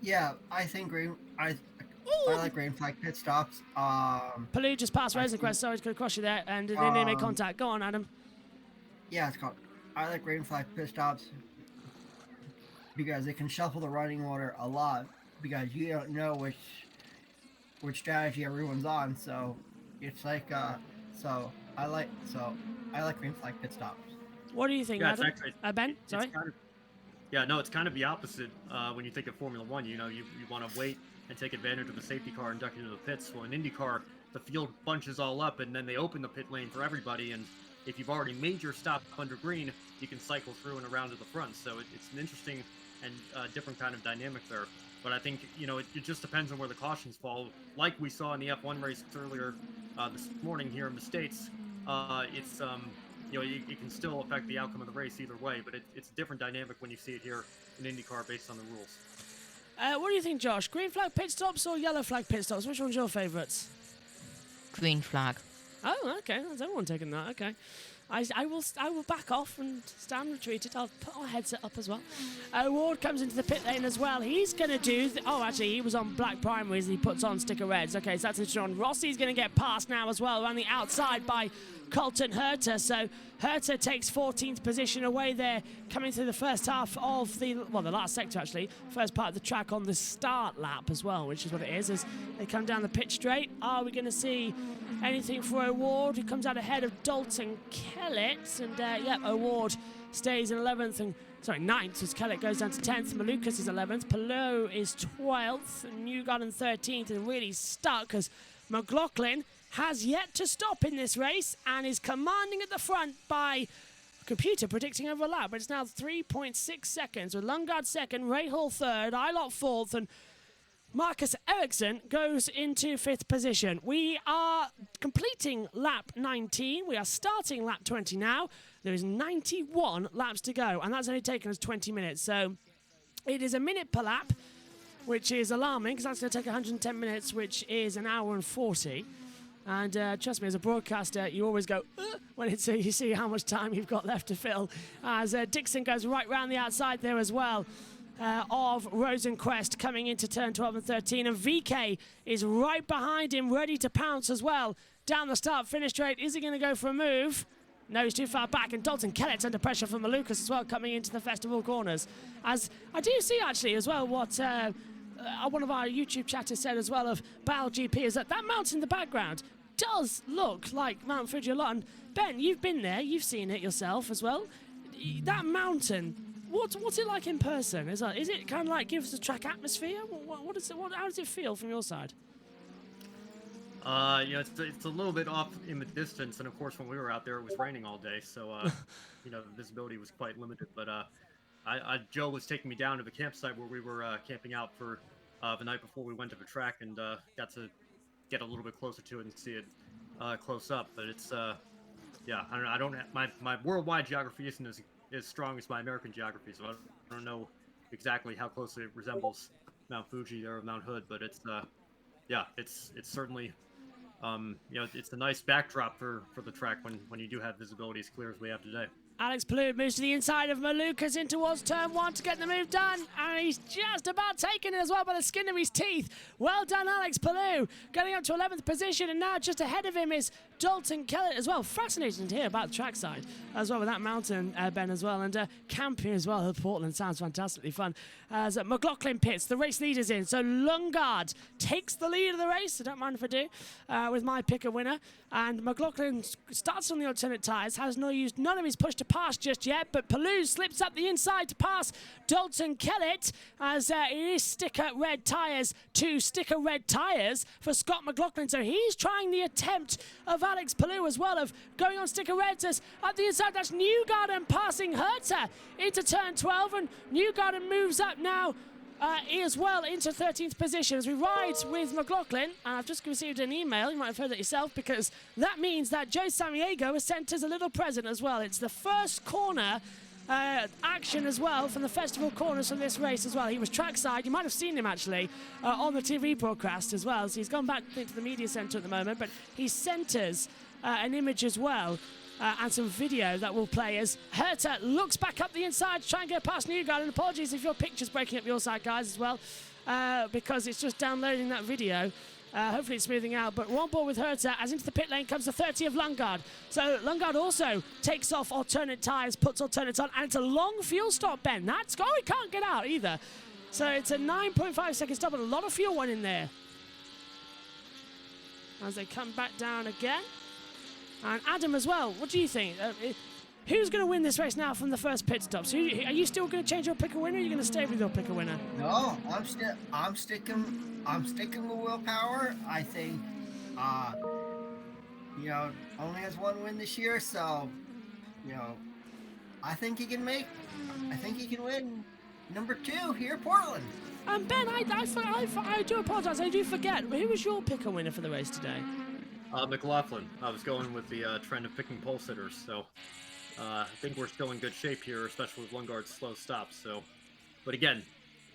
Yeah, I think I like green flag pit stops. Palou just passed Rosenquist. Sorry to cross you there, and they didn't make contact. Go on, Adam. Yeah, I like green flag pit stops because it can shuffle the running order a lot because you don't know which strategy everyone's on. So it's like I like green flag pit stops. What do you think, Adam? Ben? Sorry. It's kind of the opposite when you think of Formula One. You know, you want to wait and take advantage of the safety car inducted into the pits. Well, in IndyCar, the field bunches all up, and then they open the pit lane for everybody. And if you've already made your stop under green, you can cycle through and around to the front. So it's an interesting and different kind of dynamic there. But I think, it just depends on where the cautions fall. Like we saw in the F1 race earlier this morning here in the States, it can still affect the outcome of the race either way. But it's a different dynamic when you see it here in IndyCar based on the rules. What do you think, Josh? Green flag pit stops or yellow flag pit stops? Which one's your favourites? Green flag. Oh, okay. That's everyone taking that. Okay. I will back off and stand retreated. I'll put our headset up as well. Ward comes into the pit lane as well. He's going to do... actually, he was on black primaries. He puts on sticker reds. Okay, so that's interesting. Rossi's going to get past now as well around the outside by Colton Herta. So Herta takes 14th position away there, coming through the first half of the last sector, actually. First part of the track on the start lap as well, which is what it is, as they come down the pit straight. Are we going to see anything for O'Ward, who comes out ahead of Dalton Kellett? And, O'Ward stays in 11th and... 9th, as Kellett goes down to 10th. Malukas is 11th. Palou is 12th. And Newgarden 13th, and really stuck as McLaughlin has yet to stop in this race and is commanding at the front by computer predicting over a lap. But it's now 3.6 seconds with Lundgaard second, Rahal third, Eilert fourth, and Marcus Ericsson goes into 5th position. We are completing lap 19. We are starting lap 20 now. There is 91 laps to go, and that's only taken us 20 minutes. So it is a minute per lap, which is alarming because that's going to take 110 minutes, which is an hour and 40. And trust me, as a broadcaster, you always go, when you see how much time you've got left to fill. As Dixon goes right round the outside there as well. Of Rosenquist coming into turn 12 and 13, and VK is right behind him, ready to pounce as well down the start-finish straight. Is he going to go for a move? No, he's too far back, and Dalton Kellett's under pressure from Malukas as well, coming into the festival corners. As I do see actually as well what one of our YouTube chatters said as well of Bal GP is that mountain in the background does look like Mount Fuji a lot. And Ben, you've been there, you've seen it yourself as well. That mountain. What's it like in person? Is it kind of like gives the track atmosphere? How does it feel from your side? It's a little bit off in the distance, and of course when we were out there it was raining all day, so the visibility was quite limited. But Joe was taking me down to the campsite where we were camping out for the night before we went to the track, and got to get a little bit closer to it and see it close up. But it's I don't my worldwide geography isn't as strong as my American geography, so I don't know exactly how closely it resembles Mount Fuji or Mount Hood, but it's certainly it's a nice backdrop for the track when you do have visibility as clear as we have today. Alex Palou moves to the inside of Malukas in towards turn 1 to get the move done, and he's just about taken it as well by the skin of his teeth. Well done, Alex Palou, getting up to 11th position, and now just ahead of him is Dalton Kellett as well. Fascinating to hear about the trackside as well with that mountain, Ben, as well, and camping as well at Portland sounds fantastically fun. As McLaughlin pits, the race leader's in, so Lundgaard takes the lead of the race, I don't mind if I do, with my pick a winner, and McLaughlin starts on the alternate tyres, has used none of his push to pass just yet, but Palou slips up the inside to pass Dalton Kellett as it is sticker red tyres to sticker red tyres for Scott McLaughlin, so he's trying the attempt of Alex Palou as well of going on sticker reds as at the inside that's Newgarden passing Herta into turn 12, and Newgarden moves up now as well into 13th position as we ride with McLaughlin. And I've just received an email, you might have heard it yourself, because that means that Joe Samaniego has sent us a little present as well. It's the first corner action as well from the festival corners from this race as well. He was trackside. You might have seen him actually on the TV broadcast as well. So he's gone back into the media centre at the moment, but he sent us an image as well and some video that will play as Herta looks back up the inside to try and get past Newgarden. And apologies if your picture's breaking up your side, guys, as well, because it's just downloading that video. Hopefully it's smoothing out, but one ball with Herta as into the pit lane comes the 30 of Lundgaard. So Lundgaard also takes off alternate tyres, puts alternates on, and it's a long fuel stop, Ben. That's he can't get out either. So it's a 9.5 second stop, and a lot of fuel went in there. As they come back down again. And Adam as well, what do you think? Who's going to win this race now from the first pit stops? Are you still going to change your pick a winner, or are you going to stay with your pick a winner? No, I'm sticking with willpower. I think, only has one win this year, so, I think he can win number 2 here at Portland. Ben, I do apologise. I do forget. Who was your pick a winner for the race today? McLaughlin. I was going with the trend of picking pole sitters, so I think we're still in good shape here, especially with Lundgaard's slow stops. So, but again,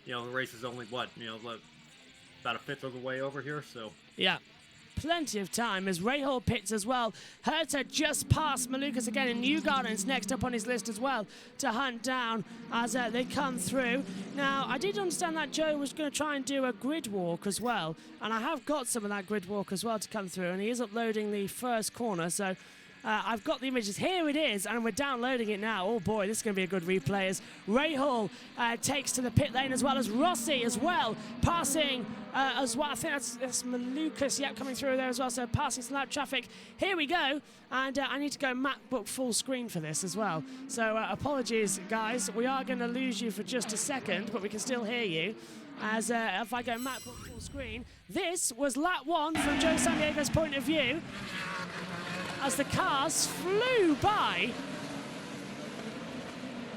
the race is only about a fifth of the way over here, so yeah. Plenty of time as Rahal pits as well. Herta just past Malukas again, and Newgarden's next up on his list as well to hunt down as they come through. Now, I did understand that Joe was going to try and do a grid walk as well, and I have got some of that grid walk as well to come through, and he is uploading the first corner, so I've got the images. Here it is, and we're downloading it now. Oh boy, this is going to be a good replay as Rahal takes to the pit lane, as well as Rossi as well, passing as well. I think that's Malukas, yep, coming through there as well, so passing some loud traffic. Here we go, and I need to go MacBook full screen for this as well. So apologies, guys. We are going to lose you for just a second, but we can still hear you. As if I go MacBook full screen, this was lap 1 from Joe Saniego's point of view, as the cars flew by.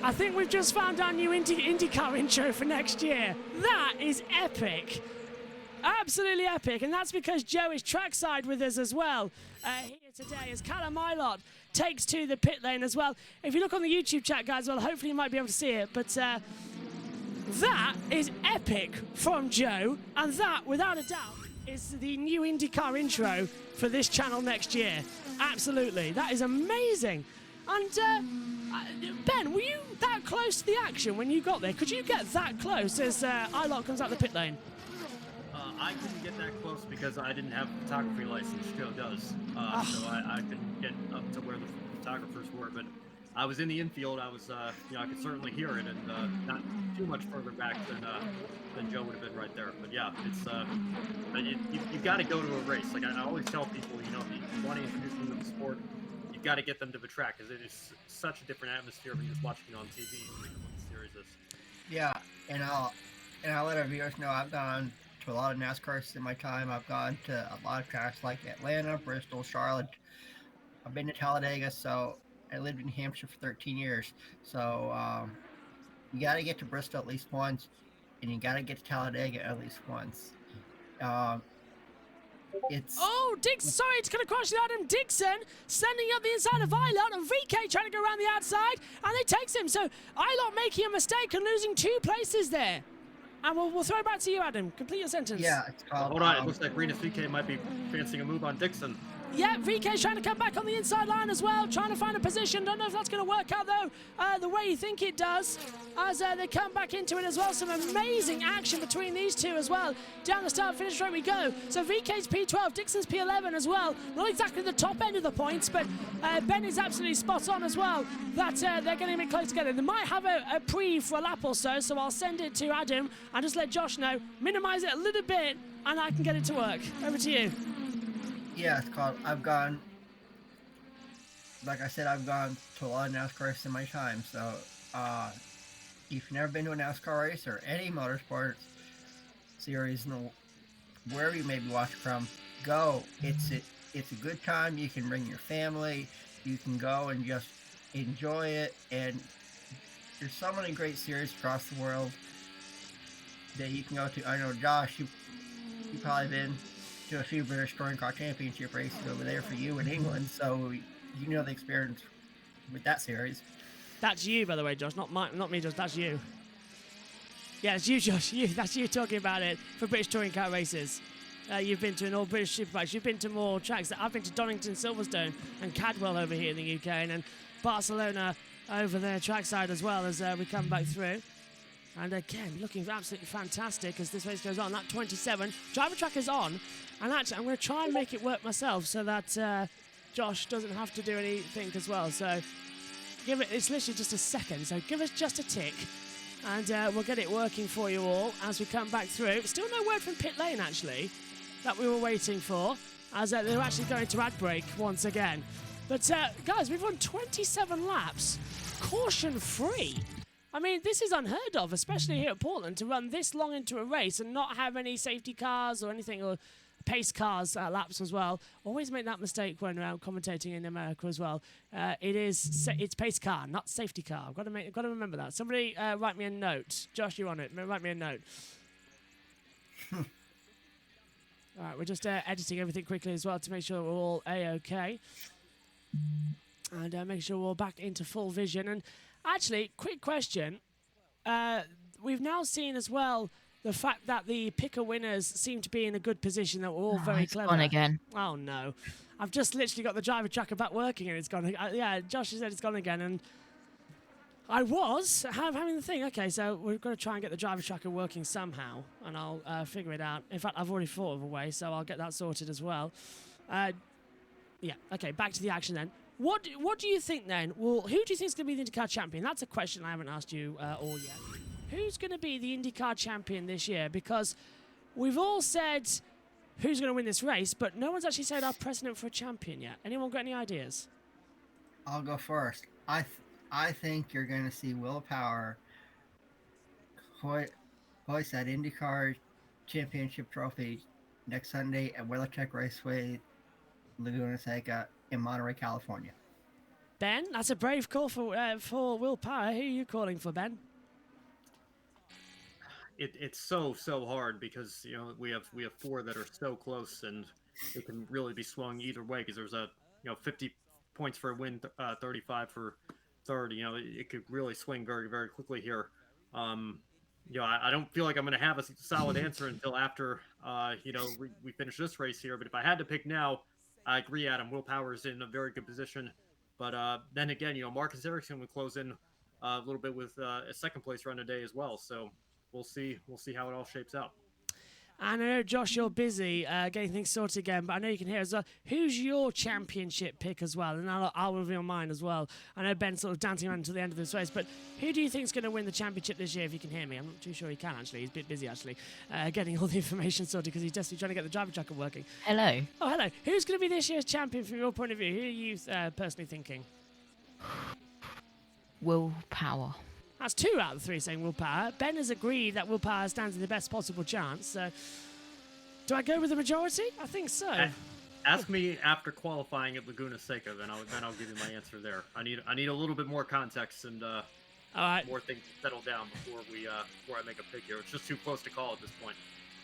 I think we've just found our new INDYCAR intro for next year. That is epic. Absolutely epic. And that's because Joe is trackside with us as well here today, as Callum Milot takes to the pit lane as well. If you look on the YouTube chat, guys, well, hopefully you might be able to see it. But that is epic from Joe. And that, without a doubt, is the new INDYCAR intro for this channel next year. Absolutely. That is amazing. And Ben, were you that close to the action when you got there? Could you get that close as Ilott comes out the pit lane? I couldn't get that close because I didn't have a photography license. Joe does. So I couldn't get up to where the photographers were. But I was in the infield. I was, I could certainly hear it, and not too much further back than Joe would have been right there. But yeah, it's you got to go to a race. Like I always tell people, if you want to introduce them to the sport, you've got to get them to the track, because it is such a different atmosphere when just watching it on TV. What the series is. Yeah, and I'll let our viewers know I've gone to a lot of NASCAR races in my time. I've gone to a lot of tracks like Atlanta, Bristol, Charlotte. I've been to Talladega, so I lived in New Hampshire for 13 years. So you got to get to Bristol at least once, and you got to get to Talladega at least once. Dixon, sorry, it's going to cross Adam. Dixon sending up the inside of Ilott, and VK trying to go around the outside, and they takes him. So Ilott making a mistake and losing 2 places there. And we'll throw it back to you, Adam. Complete your sentence. Yeah, it's called, hold on, it looks like Renus VK might be fancying a move on Dixon. Yeah, VK's trying to come back on the inside line as well, trying to find a position. Don't know if that's going to work out, though, the way you think it does, as they come back into it as well. Some amazing action between these two as well. Down the start-finish straight we go. So VK's P12, Dixon's P11 as well. Not exactly the top end of the points, but Ben is absolutely spot on as well. That they're getting a bit close together. They might have a pre for a lap or so I'll send it to Adam and just let Josh know. Minimise it a little bit, and I can get it to work. Over to you. Yeah, it's called, like I said, I've gone to a lot of NASCAR races in my time. So if you've never been to a NASCAR race or any motorsports series, wherever you may be watching from, go. It's a good time. You can bring your family. You can go and just enjoy it. And there's so many great series across the world. that you can go to. I know, Josh, you probably been to a few British Touring Car Championship races over there for you in England, so you know the experience with that series. That's you, by the way, Josh. Not me, Josh. That's you. Yeah, it's you, Josh. That's you talking about it for British Touring Car races. You've been to an all British Superbikes. You've been to more tracks. I've been to Donington, Silverstone, and Cadwell over here in the UK, and then Barcelona over there trackside as well as we come back through. And again, looking absolutely fantastic as this race goes on. That 27 driver track is on, and actually I'm going to try and make it work myself so that Josh doesn't have to do anything as well. So it's literally just a second. So give us just a tick, and we'll get it working for you all as we come back through. Still no word from pit lane actually that we were waiting for, as they're actually going to ad break once again. But guys, we've run 27 laps, caution free. I mean, this is unheard of, especially here at Portland, to run this long into a race and not have any safety cars or anything, or pace cars laps as well. Always make that mistake when commentating in America as well. It's pace car, not safety car. I've got to remember that. Somebody write me a note. Josh, you're on it. Write me a note. All right, we're just editing everything quickly as well to make sure we're all A-OK. And make sure we're all back into full vision. And actually, quick question. We've now seen as well the fact that the picker winners seem to be in a good position, that we're all very clever. Gone again. Oh, no. I've just literally got the driver tracker back working and it's gone. Yeah, Josh said it's gone again. And I was having the thing. Okay, so we've got to try and get the driver tracker working somehow, and I'll figure it out. In fact, I've already thought of a way, so I'll get that sorted as well. Yeah, okay, back to the action then. What do you think then? Well, who do you think is going to be the IndyCar champion? That's a question I haven't asked you all yet. Who's going to be the IndyCar champion this year? Because we've all said who's going to win this race, but no one's actually said our precedent for a champion yet. Anyone got any ideas? I'll go first. I think you're going to see Will Power hoist that IndyCar championship trophy next Sunday at WeatherTech Raceway, Laguna Seca in Monterey, California. Ben, that's a brave call for Will Power. Who are you calling for, Ben? It's so hard because we have four that are so close, and it can really be swung either way because there's 50 points for a win, 35 for third. It could really swing very, very quickly here. I don't feel like I'm going to have a solid answer until after we finish this race here. But if I had to pick now, I agree, Adam. Will Power is in a very good position, but then again, Marcus Ericsson would close in a little bit with a second place run today as well. So we'll see how it all shapes out. And I know, Josh, you're busy getting things sorted again, but I know you can hear as well. Who's your championship pick as well? And I'll reveal mine as well. I know Ben's sort of dancing around until the end of this race, but who do you think is going to win the championship this year, if you can hear me? I'm not too sure he can, actually. He's a bit busy, actually, getting all the information sorted because he's desperately trying to get the driver tracker working. Hello. Oh, hello. Who's going to be this year's champion from your point of view? Who are you personally thinking? Will Power. That's 2 out of 3 saying Will Power. Ben has agreed that Will Power stands in the best possible chance. So, do I go with the majority? I think so. Ask me after qualifying at Laguna Seca, then I'll give you my answer there. I need a little bit more context and all right, more things to settle down before I make a pick here. It's just too close to call at this point.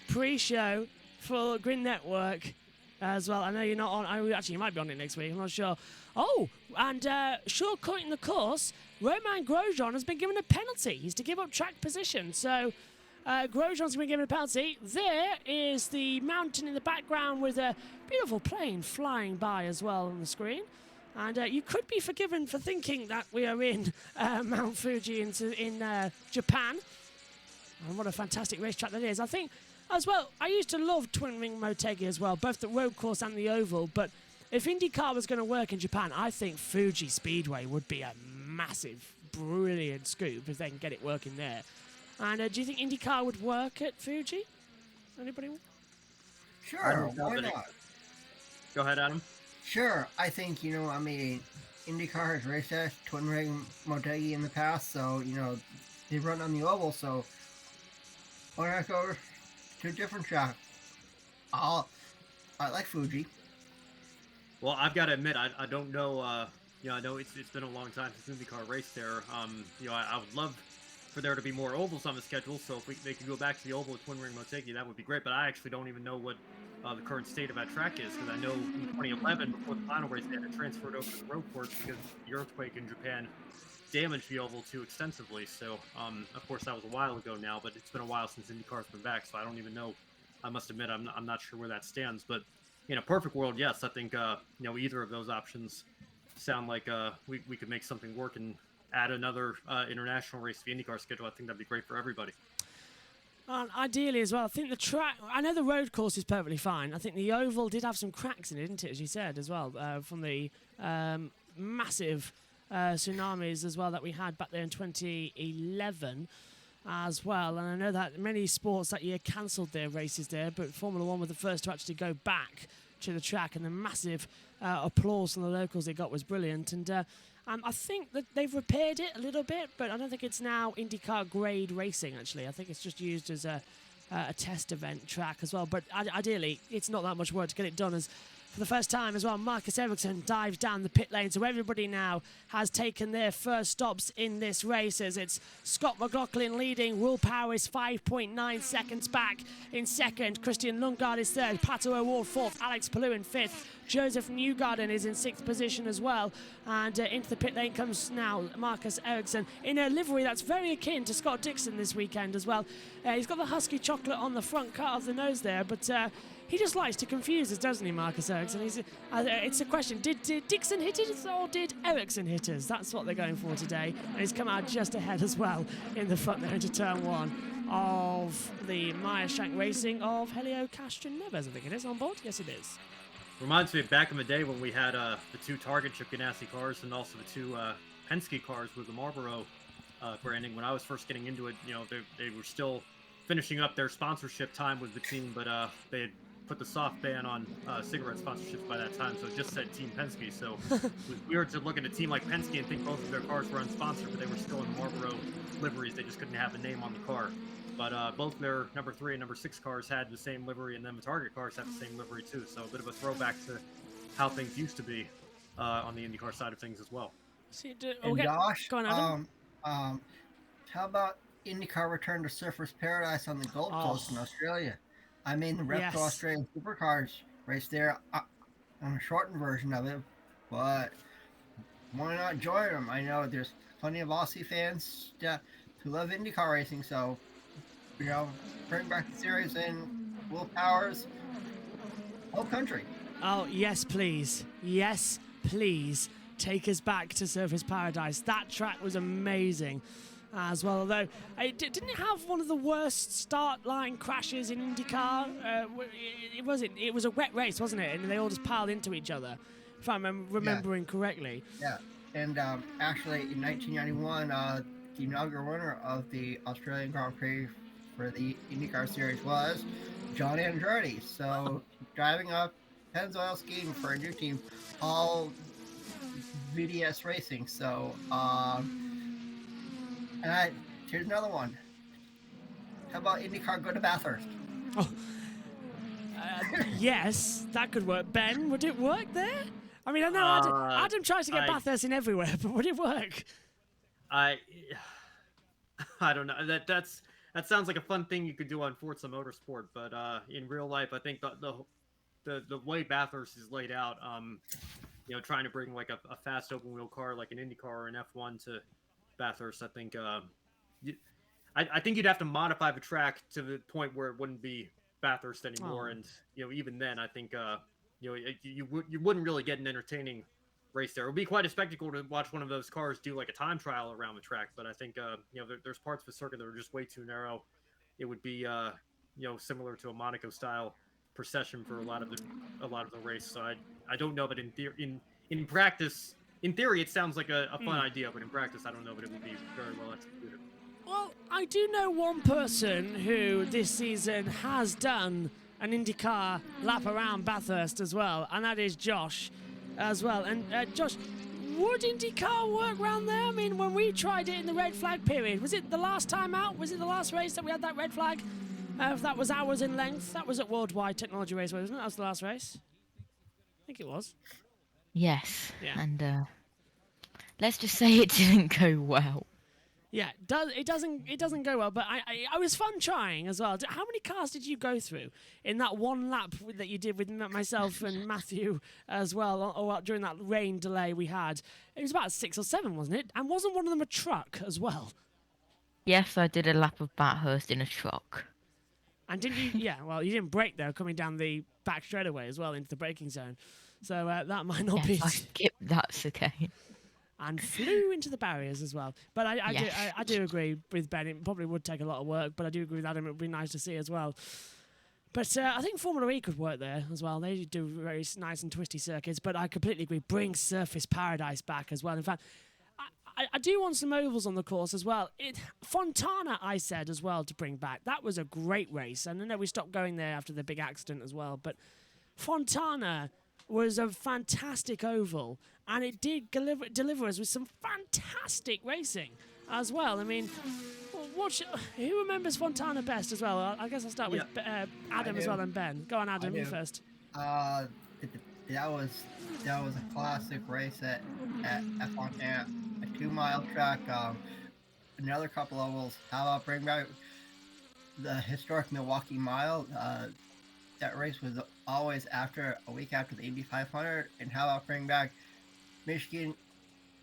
Pre-show for Grin Network as well. I know you're not on. Actually, you might be on it next week. I'm not sure. Oh, and short-cutting the course, Romain Grosjean has been given a penalty. He's to give up track position. So Grosjean's been given a penalty. There is the mountain in the background with a beautiful plane flying by as well on the screen. And you could be forgiven for thinking that we are in Mount Fuji in Japan. And what a fantastic racetrack that is. I think, as well, I used to love Twin Ring Motegi as well, both the road course and the oval. But if IndyCar was going to work in Japan, I think Fuji Speedway would be a massive, brilliant scoop if they can get it working there. And do you think IndyCar would work at Fuji? Anybody? Sure, why not? Go ahead, Adam. Sure, I think, IndyCar has raced at Twin Ring Motegi in the past, so, they run on the oval, so why not go to a different track? I like Fuji. Well, I've got to admit, I don't know. I know it's been a long time since IndyCar raced there. I would love for there to be more ovals on the schedule. So if they could go back to the oval with Twin Ring Motegi, that would be great. But I actually don't even know what the current state of that track is, because I know in 2011, before the final race, they had to transfer it over to the road course because the earthquake in Japan damaged the oval too extensively. So, of course, that was a while ago now, but it's been a while since IndyCar's been back, so I don't even know. I must admit, I'm not sure where that stands. But in a perfect world, yes, I think either of those options sound like we could make something work and add another international race to the IndyCar schedule. I think that'd be great for everybody. Ideally as well, I think the track, I know the road course is perfectly fine. I think the oval did have some cracks in it, didn't it, as you said, as well, from the massive tsunamis as well that we had back there in 2011 as well. And I know that many sports that year cancelled their races there, but Formula One were the first to actually go back to the track, and the massive applause from the locals they got was brilliant. And I think that they've repaired it a little bit, but I don't think it's now IndyCar grade racing, actually. I think it's just used as a test event track as well. But ideally, it's not that much work to get it done, as for the first time as well, Marcus Ericsson dives down the pit lane. So everybody now has taken their first stops in this race, as it's Scott McLaughlin leading. Will Power is 5.9 seconds back in second. Christian Lundgaard is third. Pato O'Ward fourth. Alex Palou in fifth. Joseph Newgarden is in sixth position as well. And into the pit lane comes now Marcus Ericsson in a livery that's very akin to Scott Dixon this weekend as well. He's got the husky chocolate on the front cut of the nose there, but he just likes to confuse us, doesn't he, Marcus Ericsson? It's a question. Did Dixon hit us or did Ericsson hit us? That's what they're going for today. And he's come out just ahead as well in the front there into turn one of the Meyer Shank Racing of Helio Castroneves, I think it is, on board. Yes, it is. Reminds me of back in the day when we had the two Target Chip Ganassi cars and also the two Penske cars with the Marlboro branding. When I was first getting into it, they were still finishing up their sponsorship time with the team, but they had put the soft ban on cigarette sponsorships by that time, so it just said Team Penske. So it was weird to look at a team like Penske and think both of their cars were unsponsored, but they were still in Marlboro liveries. They just couldn't have the name on the car. But both their number 3 and number 6 cars had the same livery, and then the Target cars had the same livery too. So a bit of a throwback to how things used to be on the IndyCar side of things as well. Josh, go on, Adam. How about IndyCar return to Surfers Paradise on the Gold Coast in Australia? I mean, the Repco Australian Supercars race there on a shortened version of it, but why not join them? I know there's plenty of Aussie fans who love IndyCar racing, so bring back the series in Will Power's whole country. Oh, yes, please. Yes, please. Take us back to Surfers Paradise. That track was amazing as well, although didn't it have one of the worst start line crashes in IndyCar? It was a wet race, wasn't it? And they all just piled into each other, if I'm remembering correctly. Yeah, and actually in 1991, the inaugural winner of the Australian Grand Prix for the IndyCar series was John Andretti. So driving up Pennzoil skiing for a new team, all VDS Racing. So and here's another one. How about IndyCar go to Bathurst? Oh, yes, that could work. Ben, would it work there? I mean, I know Adam tries to get Bathurst in everywhere, but would it work? I don't know. That sounds like a fun thing you could do on Forza Motorsport, but in real life, I think the way Bathurst is laid out, trying to bring like a fast open wheel car like an IndyCar or an F1 to Bathurst, I think I think you'd have to modify the track to the point where it wouldn't be Bathurst anymore, and even then, I think you wouldn't really get an entertaining race there. It would be quite a spectacle to watch one of those cars do like a time trial around the track, but I think there's parts of the circuit that are just way too narrow. It would be similar to a Monaco style procession for a lot of the race. So I don't know, but in practice, in theory, it sounds like a fun idea, but in practice, I don't know that it would be very well executed. Well, I do know one person who this season has done an IndyCar lap around Bathurst as well, and that is Josh as well. And Josh, would IndyCar work around there? I mean, when we tried it in the red flag period, was it the last time out? Was it the last race that we had that red flag? If that was hours in length, that was at Worldwide Technology Raceway, wasn't it? That was the last race. I think it was. Yes. Yeah. And let's just say it didn't go well. Yeah, it doesn't go well, but I was fun trying as well. How many cars did you go through in that one lap that you did with myself and Matthew as well, or during that rain delay we had? It was about 6 or 7, wasn't it? And wasn't one of them a truck as well? Yes, I did a lap of Bathurst in a truck. And didn't you? Yeah, well, you didn't brake though, coming down the back straightaway as well into the braking zone. So that might not be. Yes, I skipped that chicane. And flew into the barriers as well. But Yes. I do agree with Ben. It probably would take a lot of work, but I do agree with Adam. It would be nice to see as well. But I think Formula E could work there as well. They do very nice and twisty circuits, but I completely agree. Bring Surface Paradise back as well. In fact, I do want some ovals on the course as well. Fontana, I said as well, to bring back. That was a great race. And I know we stopped going there after the big accident as well. But Fontana was a fantastic oval, and it did deliver us with some fantastic racing as well. I mean, who remembers Fontana best as well? I guess I'll start with Adam as well and Ben. Go on, Adam, you first. That was a classic race at Fontana, a 2-mile track. Another couple ovals. How about bring back the historic Milwaukee Mile? That race was always a week after the Indy 500. And how about bring back Michigan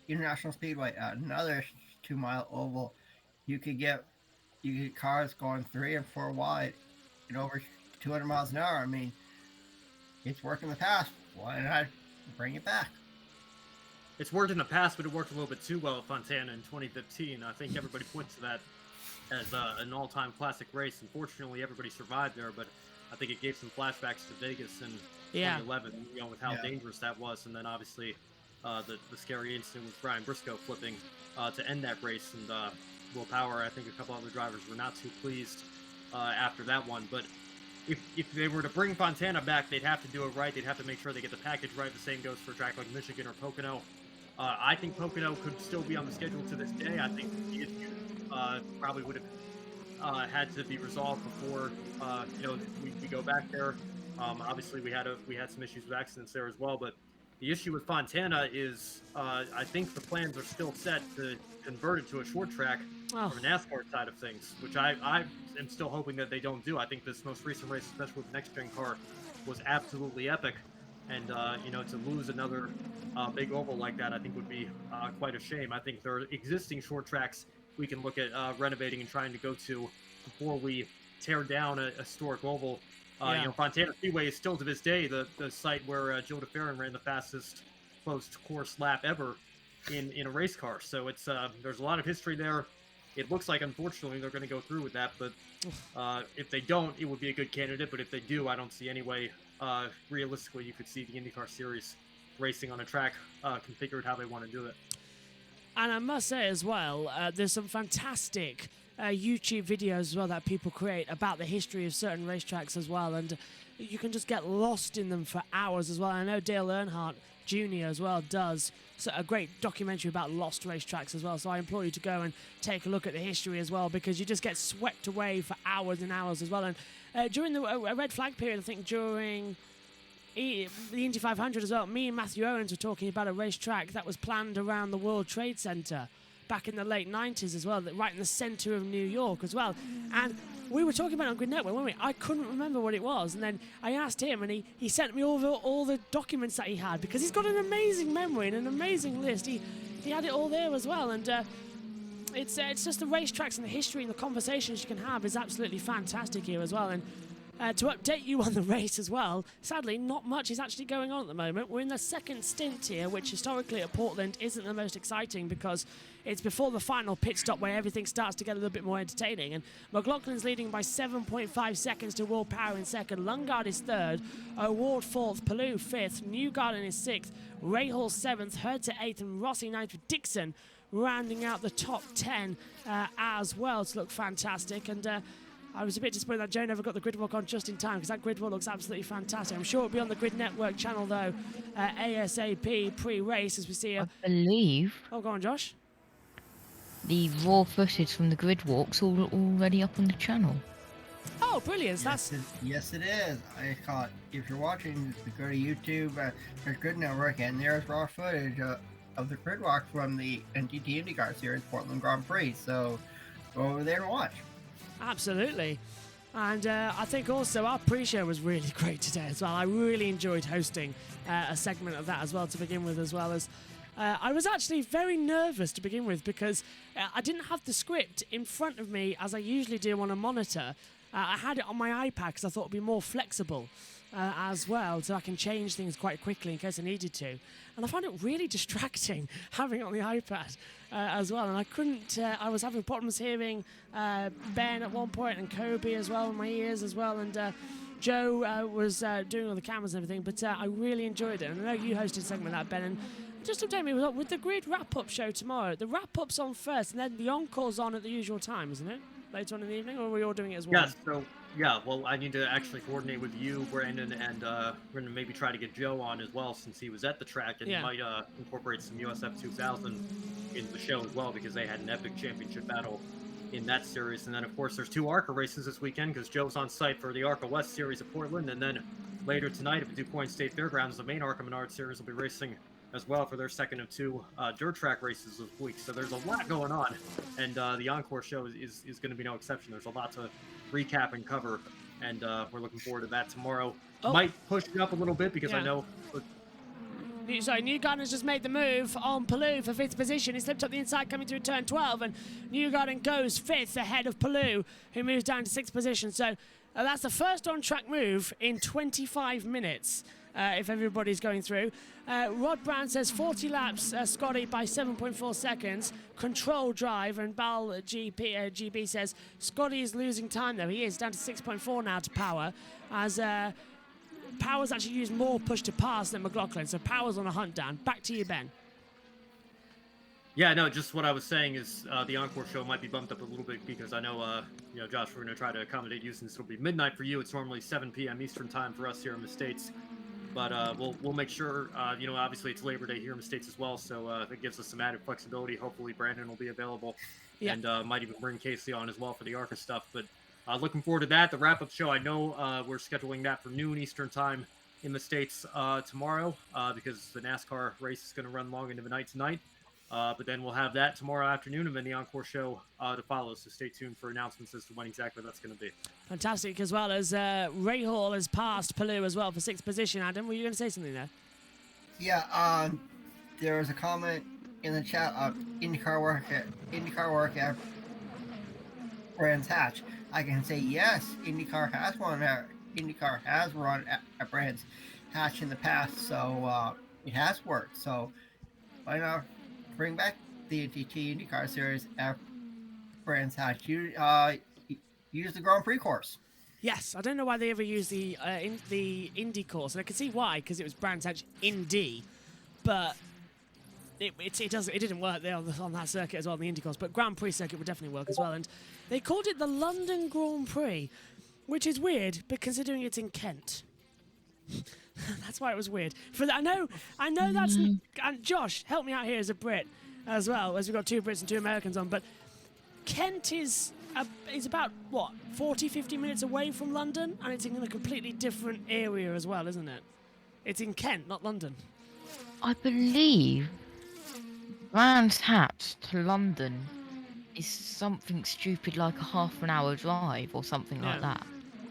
International Speedway, another 2-mile oval? You could get cars going 3 and 4 wide and over 200 miles an hour. I mean, it's worked in the past. Why not bring it back? It's worked in the past, but it worked a little bit too well at Fontana in 2015. I think everybody points to that as an all-time classic race. Unfortunately, everybody survived there, but I think it gave some flashbacks to Vegas in 2011, with how dangerous that was. And then obviously the scary incident with Brian Briscoe flipping to end that race. And Will Power, I think a couple other drivers were not too pleased after that one. But if they were to bring Fontana back, they'd have to do it right. They'd have to make sure they get the package right. The same goes for a track like Michigan or Pocono. I think Pocono could still be on the schedule to this day. I think the issue probably would have had to be resolved before we go back there. Obviously, we had some issues with accidents there as well. But the issue with Fontana is I think the plans are still set to convert it to a short track from a NASCAR side of things, which I am still hoping that they don't do. I think this most recent race, especially with the next-gen car, was absolutely epic. And, to lose another big oval like that, I think would be quite a shame. I think there are existing short tracks we can look at renovating and trying to go to before we tear down a historic oval. Fontana Speedway is still to this day the site where Joe DeFerrin ran the fastest closed course lap ever in a race car. So it's there's a lot of history there. It looks like, unfortunately, they're going to go through with that. But if they don't, it would be a good candidate. But if they do, I don't see any way realistically you could see the IndyCar Series racing on a track configured how they want to do it. And I must say as well, there's some fantastic YouTube videos as well that people create about the history of certain racetracks as well, and you can just get lost in them for hours as well. I know Dale Earnhardt Jr. as well does a great documentary about lost racetracks as well, so I implore you to go and take a look at the history as well, because you just get swept away for hours and hours as well. And during the red flag period, I think during the Indy 500 as well, me and Matthew Owens were talking about a racetrack that was planned around the World Trade Center back in the late 90s as well, right in the center of New York as well. And we were talking about it on Grid Network, weren't we? I couldn't remember what it was, and then I asked him, and he sent me all the documents that he had, because he's got an amazing memory and an amazing list. He had it all there as well, and it's just the racetracks and the history and the conversations you can have is absolutely fantastic here as well. And to update you on the race as well, sadly, not much is actually going on at the moment. We're in the second stint here, which historically at Portland isn't the most exciting, because it's before the final pit stop where everything starts to get a little bit more entertaining. And McLaughlin's leading by 7.5 seconds to Will Power in second. Lundgaard is third. O'Ward fourth. Palou fifth. Newgarden is sixth. Rahal seventh. Herta eighth. And Rossi ninth, with Dixon rounding out the top 10 as well to look fantastic. And I was a bit disappointed that Joe never got the grid walk on just in time, because that grid walk looks absolutely fantastic. I'm sure it'll be on the Grid Network channel, though, ASAP pre-race, as we see I believe Oh, go on, Josh. the raw footage from the grid walks already up on the channel. Oh, brilliant. Yes, it is. I caught. If you're watching, go to YouTube. There's Grid Network, and there's raw footage of the grid walk from the NTT IndyCar Series Portland Grand Prix. So go over there and watch. Absolutely. And I think also our pre-show was really great today as well. I really enjoyed hosting a segment of that as well to begin with, as well as I was actually very nervous to begin with because I didn't have the script in front of me as I usually do on a monitor. I had it on my iPad because I thought it would be more flexible as well, so I can change things quite quickly in case I needed to. And I found it really distracting having it on the iPad as well. And I couldn't, I was having problems hearing Ben at one point and Kobe as well in my ears as well. And Joe was doing all the cameras and everything, but I really enjoyed it. And I know you hosted a segment like that, Ben. And just update me with the grid wrap-up show tomorrow. The wrap-up's on first, and then the encore's on at the usual time, isn't it? Later on in the evening, or are we all doing it as well? Yes, so, yeah, well, I need to actually coordinate with you, Brandon, and we're going to maybe try to get Joe on as well, since he was at the track, and he might incorporate some USF 2000 into the show as well, because they had an epic championship battle in that series. And then, of course, there's 2 ARCA races this weekend, because Joe's on site for the ARCA West Series at Portland, and then later tonight at the DuPoint State Fairgrounds, the main ARCA Menard Series will be racing as well for their second of 2 dirt track races this week. So there's a lot going on, and the Encore show is going to be no exception. There's a lot to recap and cover, and we're looking forward to that tomorrow. Might push it up a little bit because I know... Sorry, Newgarden's just made the move on Palou for 5th position. He slipped up the inside coming through turn 12, and Newgarden goes 5th ahead of Palou, who moves down to 6th position. So that's the first on-track move in 25 minutes. If everybody's going through. Rod Brown says 40 laps, Scotty, by 7.4 seconds. Control drive, and Bal GB says Scotty is losing time, though. He is down to 6.4 now to Power, as Power's actually used more push to pass than McLaughlin, so Power's on a hunt down. Back to you, Ben. Yeah, no, just what I was saying is the Encore show might be bumped up a little bit because I know, Josh, we're going to try to accommodate you since it'll be midnight for you. It's normally 7 p.m. Eastern time for us here in the States. But we'll make sure, obviously it's Labor Day here in the States as well, so that gives us some added flexibility. Hopefully Brandon will be available, and might even bring Casey on as well for the ARCA stuff. But looking forward to that. The wrap-up show, I know we're scheduling that for noon Eastern time in the States tomorrow because the NASCAR race is going to run long into the night tonight. But then we'll have that tomorrow afternoon, and then the Encore show to follow. So stay tuned for announcements as to when exactly that's going to be. Fantastic, as well as Ray Hall has passed Palou as well for 6th position. Adam, were you going to say something there? Yeah, there was a comment in the chat of IndyCar work at Brands Hatch. I can say yes, IndyCar has run at Brands Hatch in the past, so it has worked. So why not bring back the NTT IndyCar Series at Brands Hatch? Use the Grand Prix course. Yes, I don't know why they ever used the Indy course, and I can see why, because it was Brands Hatch Indy, but it didn't work there on that circuit as well, the Indy course. But Grand Prix circuit would definitely work as well, and they called it the London Grand Prix, which is weird, but considering it's in Kent. That's why it was weird. I know that's... And Josh, help me out here as a Brit as well, as we've got 2 Brits and 2 Americans on, but Kent is about, 40, 50 minutes away from London, and it's in a completely different area as well, isn't it? It's in Kent, not London. I believe Brands Hatch to London is something stupid like a half an hour drive or something like that.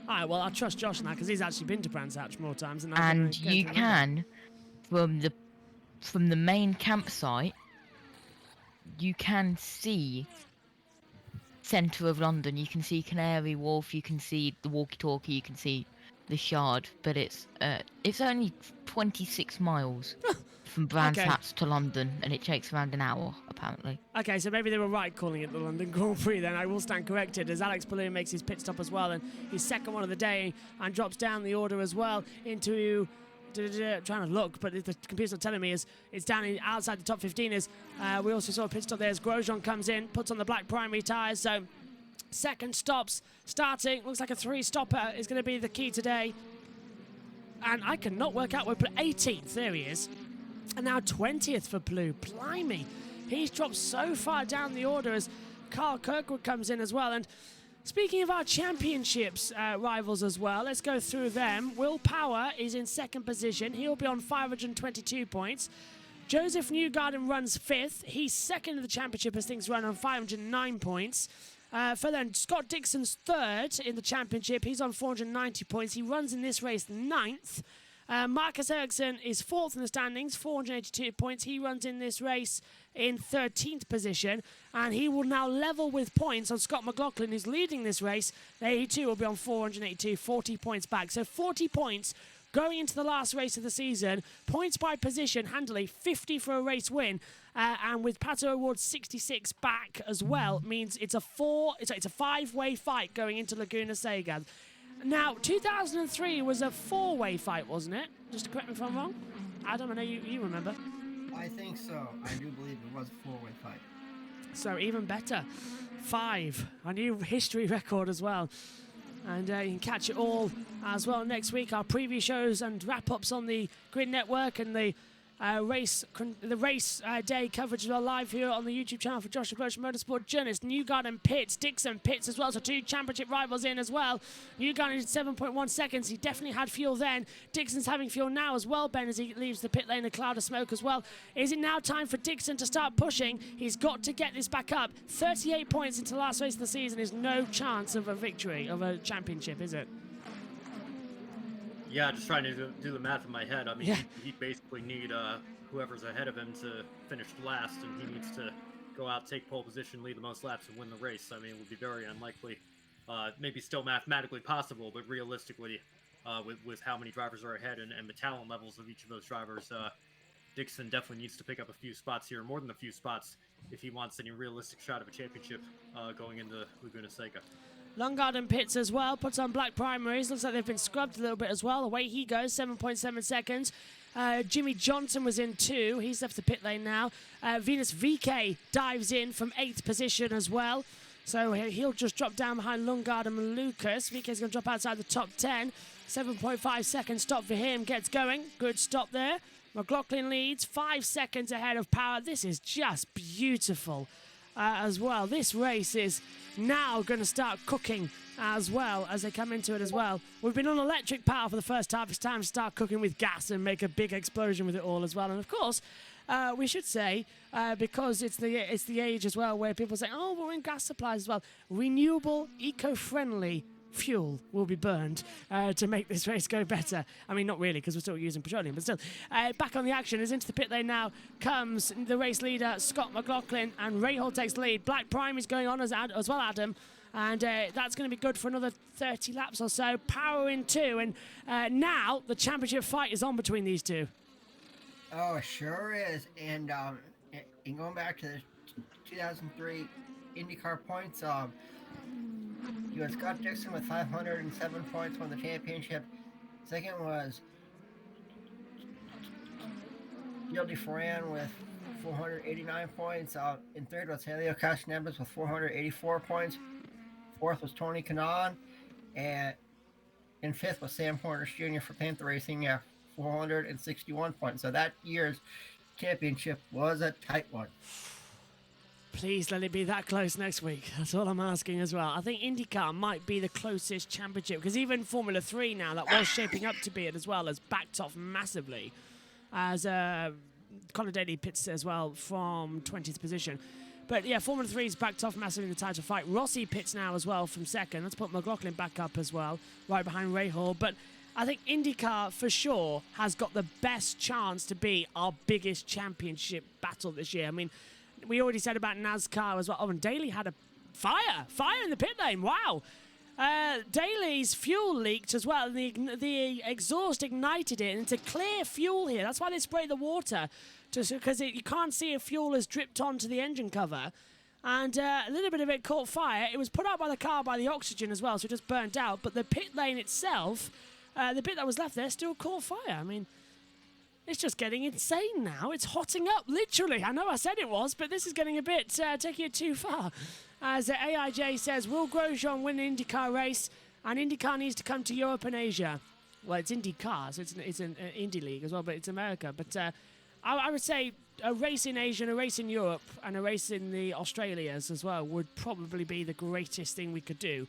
All right, well, I trust Josh on that because he's actually been to Brands Hatch more times than and you can, from the main campsite, you can see centre of London. You can see Canary Wharf, you can see the walkie-talkie, you can see the Shard, but it's only 26 miles from Brands Hatch to London, and it takes around an hour, apparently. Okay, so maybe they were right calling it the London Grand Prix then. I will stand corrected as Alex Palou makes his pit stop as well, and his second one of the day, and drops down the order as well into... trying to look, but the computer's not telling me. It's down outside the top 15. We also saw a pit stop there as Grosjean comes in, puts on the black primary tyres. So second stops starting. Looks like a 3-stopper is going to be the key today. And I cannot work out where 18th. There he is. And now 20th for Palou. Blimey. He's dropped so far down the order as Carl Kirkwood comes in as well. And speaking of our championships rivals as well, let's go through them. Will Power is in 2nd position. He'll be on 522 points. Joseph Newgarden runs 5th. He's 2nd in the championship as things run on 509 points. For then, Scott Dixon's 3rd in the championship. He's on 490 points. He runs in this race 9th. Marcus Ericsson is 4th in the standings, 482 points. He runs in this race in 13th position, and he will now level with points on Scott McLaughlin, who's leading this race. He too will be on 482, 40 points back. So 40 points going into the last race of the season. Points by position, handily 50 for a race win. And with Pato Award's 66 back as well, means it's a 5-way fight going into Laguna Seca. Now, 2003 was a 4-way fight, wasn't it? Just to correct me if I'm wrong. Adam, I know you remember. I think so. I do believe it was a 4-way fight. So even better. 5. A new history record as well. And you can catch it all as well next week. Our preview shows and wrap-ups on the Grid Network and the race day coverage as well, live here on the YouTube channel for Joshua Burch Motorsport Journalist. Newgarden pits, Dixon pits as well, so 2 championship rivals in as well. Newgarden is 7.1 seconds. He definitely had fuel then. Dixon's having fuel now as well, Ben, as he leaves the pit lane, a cloud of smoke as well. Is it now time for Dixon to start pushing? He's got to get this back up. 38 points into the last race of the season is no chance of a victory, of a championship, is it? Yeah, just trying to do the math in my head. I mean, Yeah. he basically need whoever's ahead of him to finish last, and he needs to go out, take pole position, lead the most laps, and win the race. I mean, it would be very unlikely. Maybe still mathematically possible, but realistically, with how many drivers are ahead and the talent levels of each of those drivers, Dixon definitely needs to pick up a few spots here, more than a few spots, if he wants any realistic shot of a championship going into Laguna Seca. Longgarden pits as well, puts on black primaries. Looks like they've been scrubbed a little bit as well. Away he goes, 7.7 seconds. Jimmy Johnson was in 2. He's left the pit lane now. Venus VK dives in from 8th position as well. So he'll just drop down behind Lundgaard and Lucas. VK's going to drop outside the top 10. 7.5 second stop for him. Gets going. Good stop there. McLaughlin leads 5 seconds ahead of Power. This is just beautiful as well. This race is now going to start cooking as well as they come into it as well. We've been on electric power for the first half. It's time to start cooking with gas and make a big explosion with it all as well. And of course, we should say, because it's the age as well where people say, oh, we're in gas supplies as well. Renewable, eco-friendly fuel will be burned to make this race go better. I mean, not really, because we're still using petroleum, but still. Back on the action, as into the pit lane now comes the race leader, Scott McLaughlin, and Rahal takes the lead. Black Prime is going on as well, Adam, and that's going to be good for another 30 laps or so. Power in 2, and now the championship fight is on between these two. Oh, it sure is. And in going back to the 2003 IndyCar points, you had Scott Dixon with 507 points, won the championship. Second was Gildy Ferran with 489 points. In third was Helio Castroneves with 484 points. Fourth was Tony Kanaan. And in fifth was Sam Hornish Jr. for Panther Racing at 461 points. So that year's championship was a tight one. Please let it be that close next week. That's all I'm asking as well. I think IndyCar might be the closest championship, because even Formula 3 now, that was shaping up to be it as well, has backed off massively. As Conor Daly pits as well from 20th position. But yeah, Formula 3's backed off massively in the title fight. Rossi pits now as well from 2nd. Let's put McLaughlin back up as well, right behind Rahal. But I think IndyCar, for sure, has got the best chance to be our biggest championship battle this year. I mean, we already said about NASCAR as well. Oh, and Daly had a fire in the pit lane. Wow. Daly's fuel leaked as well. The exhaust ignited it, and it's a clear fuel here. That's why they spray the water, because you can't see if fuel has dripped onto the engine cover. And a little bit of it caught fire. It was put out by the car by the oxygen as well, so it just burnt out. But the pit lane itself, the bit that was left there, still caught fire. I mean, it's just getting insane now. It's hotting up, literally. I know I said it was, but this is getting a bit, taking it too far. As AIJ says, will Grosjean win an IndyCar race? And IndyCar needs to come to Europe and Asia. Well, it's IndyCar, so it's an Indy League as well, but it's America. But I would say a race in Asia, and a race in Europe, and a race in the Australias as well would probably be the greatest thing we could do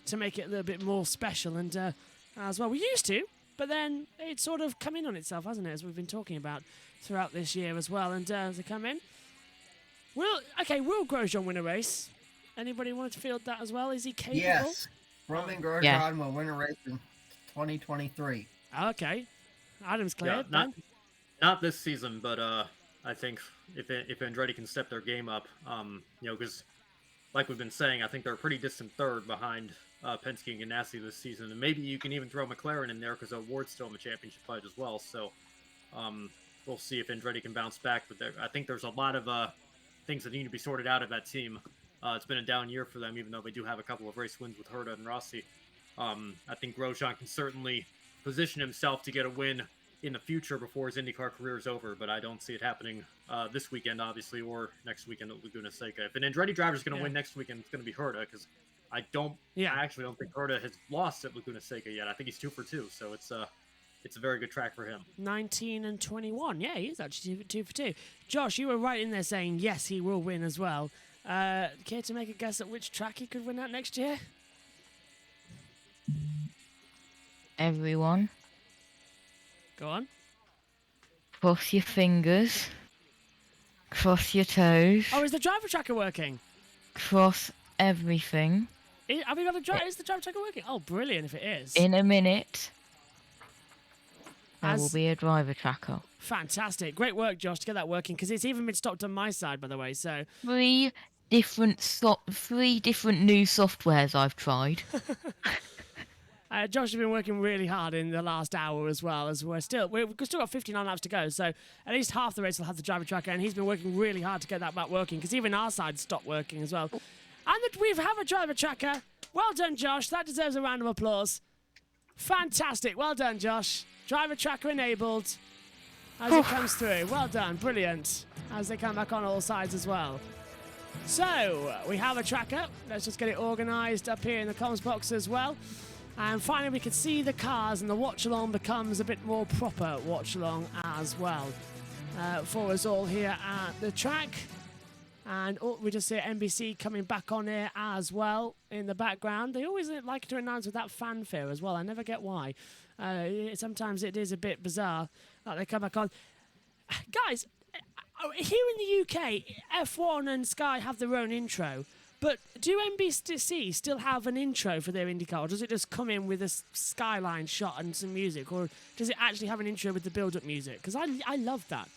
to make it a little bit more special. And as well, we used to. but then it's sort of come in on itself, hasn't it, as we've been talking about throughout this year as well. And as they come in, will Grosjean win a race? Anybody want to field that as well? Is he capable? Yes. Roman Grosjean will win a race in 2023. Okay. Adam's clear. Yeah, not this season, but I think if Andretti can step their game up, because like we've been saying, I think they're a pretty distant third behind Penske and Ganassi this season, and maybe you can even throw McLaren in there because Ward's still in the championship fight as well. So we'll see if Andretti can bounce back. But I think there's a lot of things that need to be sorted out of that team. It's been a down year for them, even though they do have a couple of race wins with Herta and Rossi. I think Grosjean can certainly position himself to get a win in the future before his IndyCar career is over, but I don't see it happening this weekend, obviously, or next weekend at Laguna Seca. If an Andretti driver is going to win next weekend, it's going to be Herta, because I actually don't think Herta has lost at Laguna Seca yet. I think he's 2 for 2, so it's a very good track for him. 19 and 21. Yeah, he is actually 2 for 2. Josh, you were right in there saying yes, he will win as well. Care to make a guess at which track he could win at next year? Everyone, Go on. cross your fingers, cross your toes, Oh, is the driver tracker working? cross everything. Have we got is the driver tracker working? Oh, brilliant if it is. In a minute, there As- will be a driver tracker. Fantastic. Great work, Josh, to get that working, because it's even been stopped on my side, by the way, so... Three different new softwares I've tried. Josh has been working really hard in the last hour as well, as we've still got 59 laps to go, so at least half the race will have the driver tracker, and he's been working really hard to get that back working, because even our side stopped working as well. And we have a driver tracker. Well done, Josh. That deserves a round of applause. Fantastic. Well done, Josh. Driver tracker enabled as it comes through. Well done. Brilliant. As they come back on all sides as well. So, we have a tracker. Let's just get it organised up here in the comms box as well. And finally, we can see the cars, and the watch-along becomes a bit more proper watch-along as well for us all here at the track. And we just see NBC coming back on here as well in the background. They always like to announce with that fanfare as well. I never get why. Sometimes it is a bit bizarre that they come back on. Guys, here in the UK, F1 and Sky have their own intro. But do NBC still have an intro for their IndyCar, or does it just come in with a skyline shot and some music, or does it actually have an intro with the build-up music? Because I love that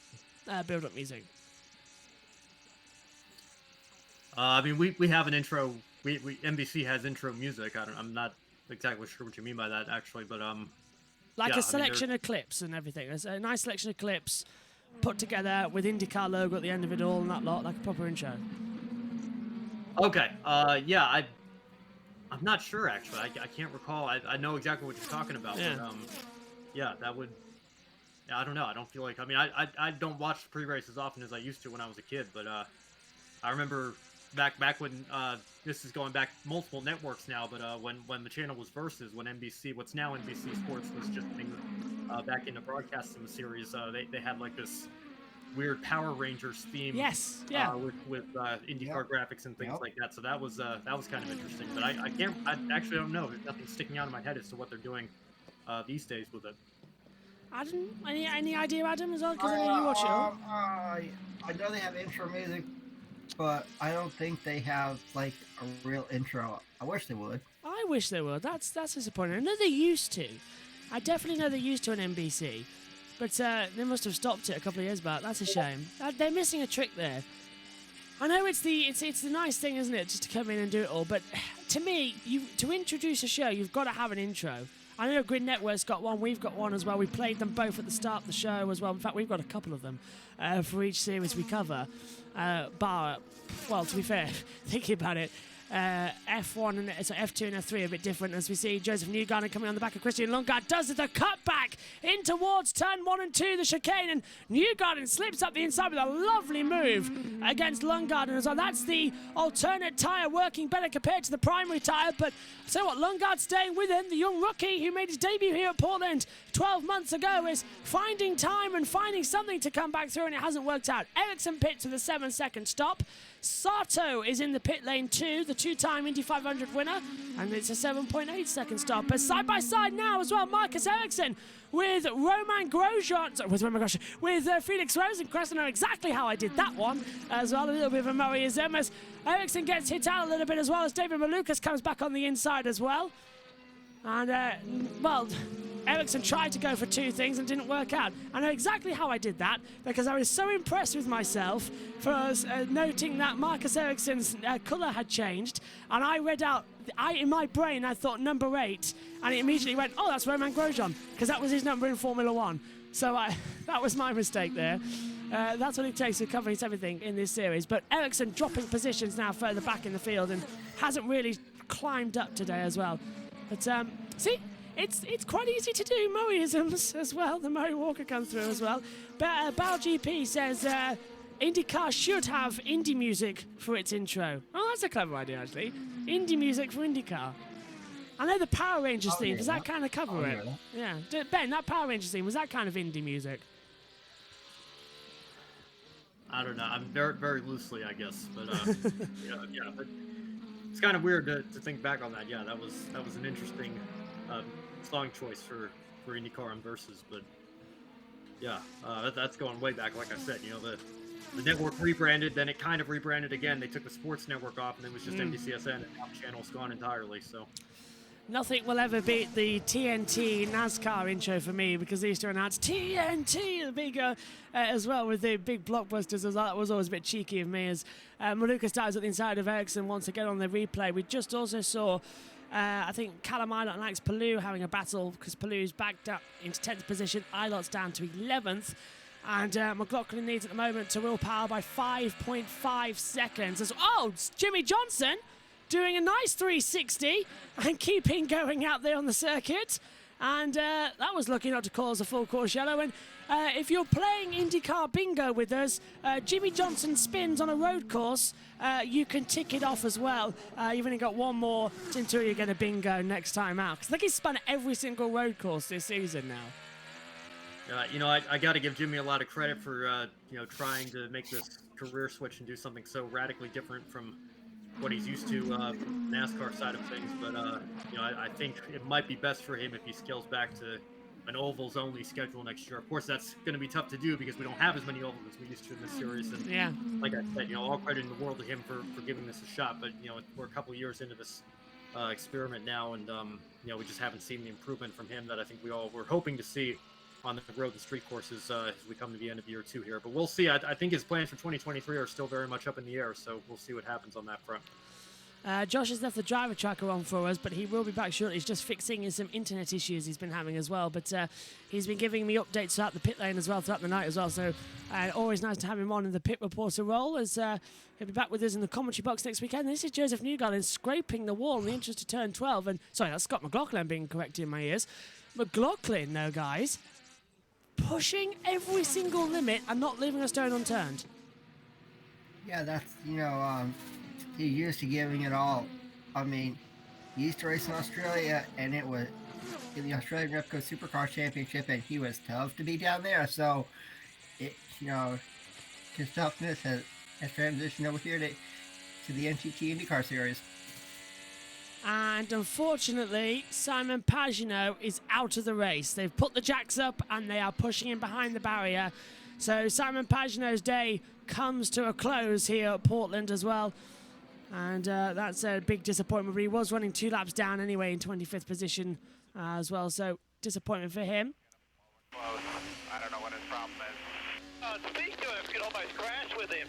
build-up music. I mean, we have an intro. NBC has intro music. I'm not exactly sure what you mean by that, actually, but like a selection of clips and everything. There's a nice selection of clips put together with IndyCar logo at the end of it all and that lot, like a proper intro. Okay. Yeah, I'm not sure, actually. I can't recall. I know exactly what you're talking about. Yeah. But, yeah, that would... Yeah, I don't know. I don't feel like... I mean, I don't watch pre-race as often as I used to when I was a kid, but I remember back when... this is going back multiple networks now, but when the channel was Versus, when NBC, what's now NBC Sports, was just back into broadcasting the series, they had like this weird Power Rangers theme. Yes, yeah. With IndyCar graphics and things like that. So that was kind of interesting. But I actually don't know. There's nothing sticking out in my head as to what they're doing these days with it. Adam, any idea, Adam, as well? Because I know you watch it all. I know they have intro music, but I don't think they have like a real intro. I wish they would. I wish they would. That's disappointing. I know they used to. I definitely know they used to on NBC. But they must have stopped it a couple of years back. That's a shame. They're missing a trick there. I know it's the nice thing, isn't it, just to come in and do it all. But to me, to introduce a show, you've got to have an intro. I know Grid Network's got one. We've got one as well. We played them both at the start of the show as well. In fact, we've got a couple of them for each series we cover. Well, to be fair, thinking about it, F1 and F2 and F3 are a bit different, as we see Joseph Newgarden coming on the back of Christian Lundgaard does the cutback in towards turn 1 and 2, the chicane, and Newgarden slips up the inside with a lovely move against Lundgaard as well. That's the alternate tyre working better compared to the primary tyre, but so what, Lundgaard staying with him. The young rookie who made his debut here at Portland 12 months ago is finding time and finding something to come back through, and it hasn't worked out. Ericsson pits with a 7-second stop. Sato is in the pit lane too, the two-time Indy 500 winner, and it's a 7.8 second stop. But side by side now as well, Marcus Ericsson with Roman Grosjean, with Felix Rosenkrantz. I know exactly how I did that one as well. A little bit of a Murray-ism as Ericsson gets hit out a little bit as well as David Malukas comes back on the inside as well. And, well, Ericsson tried to go for two things and didn't work out. I know exactly how I did that because I was so impressed with myself for noting that Marcus Ericsson's colour had changed. And I read out, in my brain, I thought number 8. And it immediately went, oh, that's Roman Grosjean, because that was his number in Formula 1. So that was my mistake there. That's what it takes to cover everything in this series. But Ericsson dropping positions now further back in the field and hasn't really climbed up today as well. But, see, it's quite easy to do Murray-isms as well. The Murray Walker comes through as well. But Bal GP says IndyCar should have indie music for its intro. Oh, that's a clever idea, actually. Indie music for IndyCar. I know the Power Rangers theme. Does that kind of cover it? Yeah. Ben, that Power Rangers theme, was that kind of indie music? I don't know. I'm very, very loosely, I guess. But, yeah, but it's kind of weird to think back on that. Yeah, that was an interesting song choice for IndyCar and Versus. But, yeah, that's going way back. Like I said, the network rebranded, then it kind of rebranded again. They took the sports network off, and it was just NBCSN, and now the channel's gone entirely, so... Nothing will ever beat the TNT NASCAR intro for me because they used to announce TNT, the big, as well with the big blockbusters. That was always a bit cheeky of me as Maluka starts at the inside of Ericsson once again on the replay. We just also saw, I think, Callum Ilott and Alex Palou having a battle because Palou's backed up into 10th position. Ilott's down to 11th. And McLaughlin needs at the moment to willpower by 5.5 seconds. It's Jimmy Johnson doing a nice 360 and keeping going out there on the circuit. And that was lucky not to cause a full course yellow. And if you're playing IndyCar Bingo with us, Jimmy Johnson spins on a road course. You can tick it off as well. You've only got one more until you get a bingo next time out. Because I think he's spun every single road course this season now. I got to give Jimmy a lot of credit for, trying to make this career switch and do something so radically different from what he's used to from the NASCAR side of things. But, I think it might be best for him if he scales back to an ovals only schedule next year. Of course, that's going to be tough to do because we don't have as many ovals as we used to in this series. And yeah, like I said, all credit in the world to him for giving this a shot. But, we're a couple years into this experiment now, and, we just haven't seen the improvement from him that I think we all were hoping to see on the road and street courses as we come to the end of year 2 here. But we'll see. I think his plans for 2023 are still very much up in the air, so we'll see what happens on that front. Josh has left the driver tracker on for us, but he will be back shortly. He's just fixing some internet issues he's been having as well. But he's been giving me updates throughout the pit lane as well, throughout the night as well. So always nice to have him on in the pit reporter role as he'll be back with us in the commentary box next weekend. This is Joseph Newgarden scraping the wall in the interest to turn 12. And sorry, that's Scott McLaughlin being corrected in my ears. McLaughlin, though, guys, pushing every single limit and not leaving a stone unturned. Yeah, that's, he's used to giving it all. I mean, he used to race in Australia, and it was in the Australian Repco Supercar Championship, and he was tough to be down there. So, his toughness has transitioned over here to the NTT IndyCar Series. And unfortunately, Simon Pagenaud is out of the race. They've put the jacks up and they are pushing him behind the barrier. So Simon Pagenaud's day comes to a close here at Portland as well. And that's a big disappointment. But he was running 2 laps down anyway in 25th position as well. So disappointment for him. I don't know what his problem is. Speak to him. You could almost crash with him.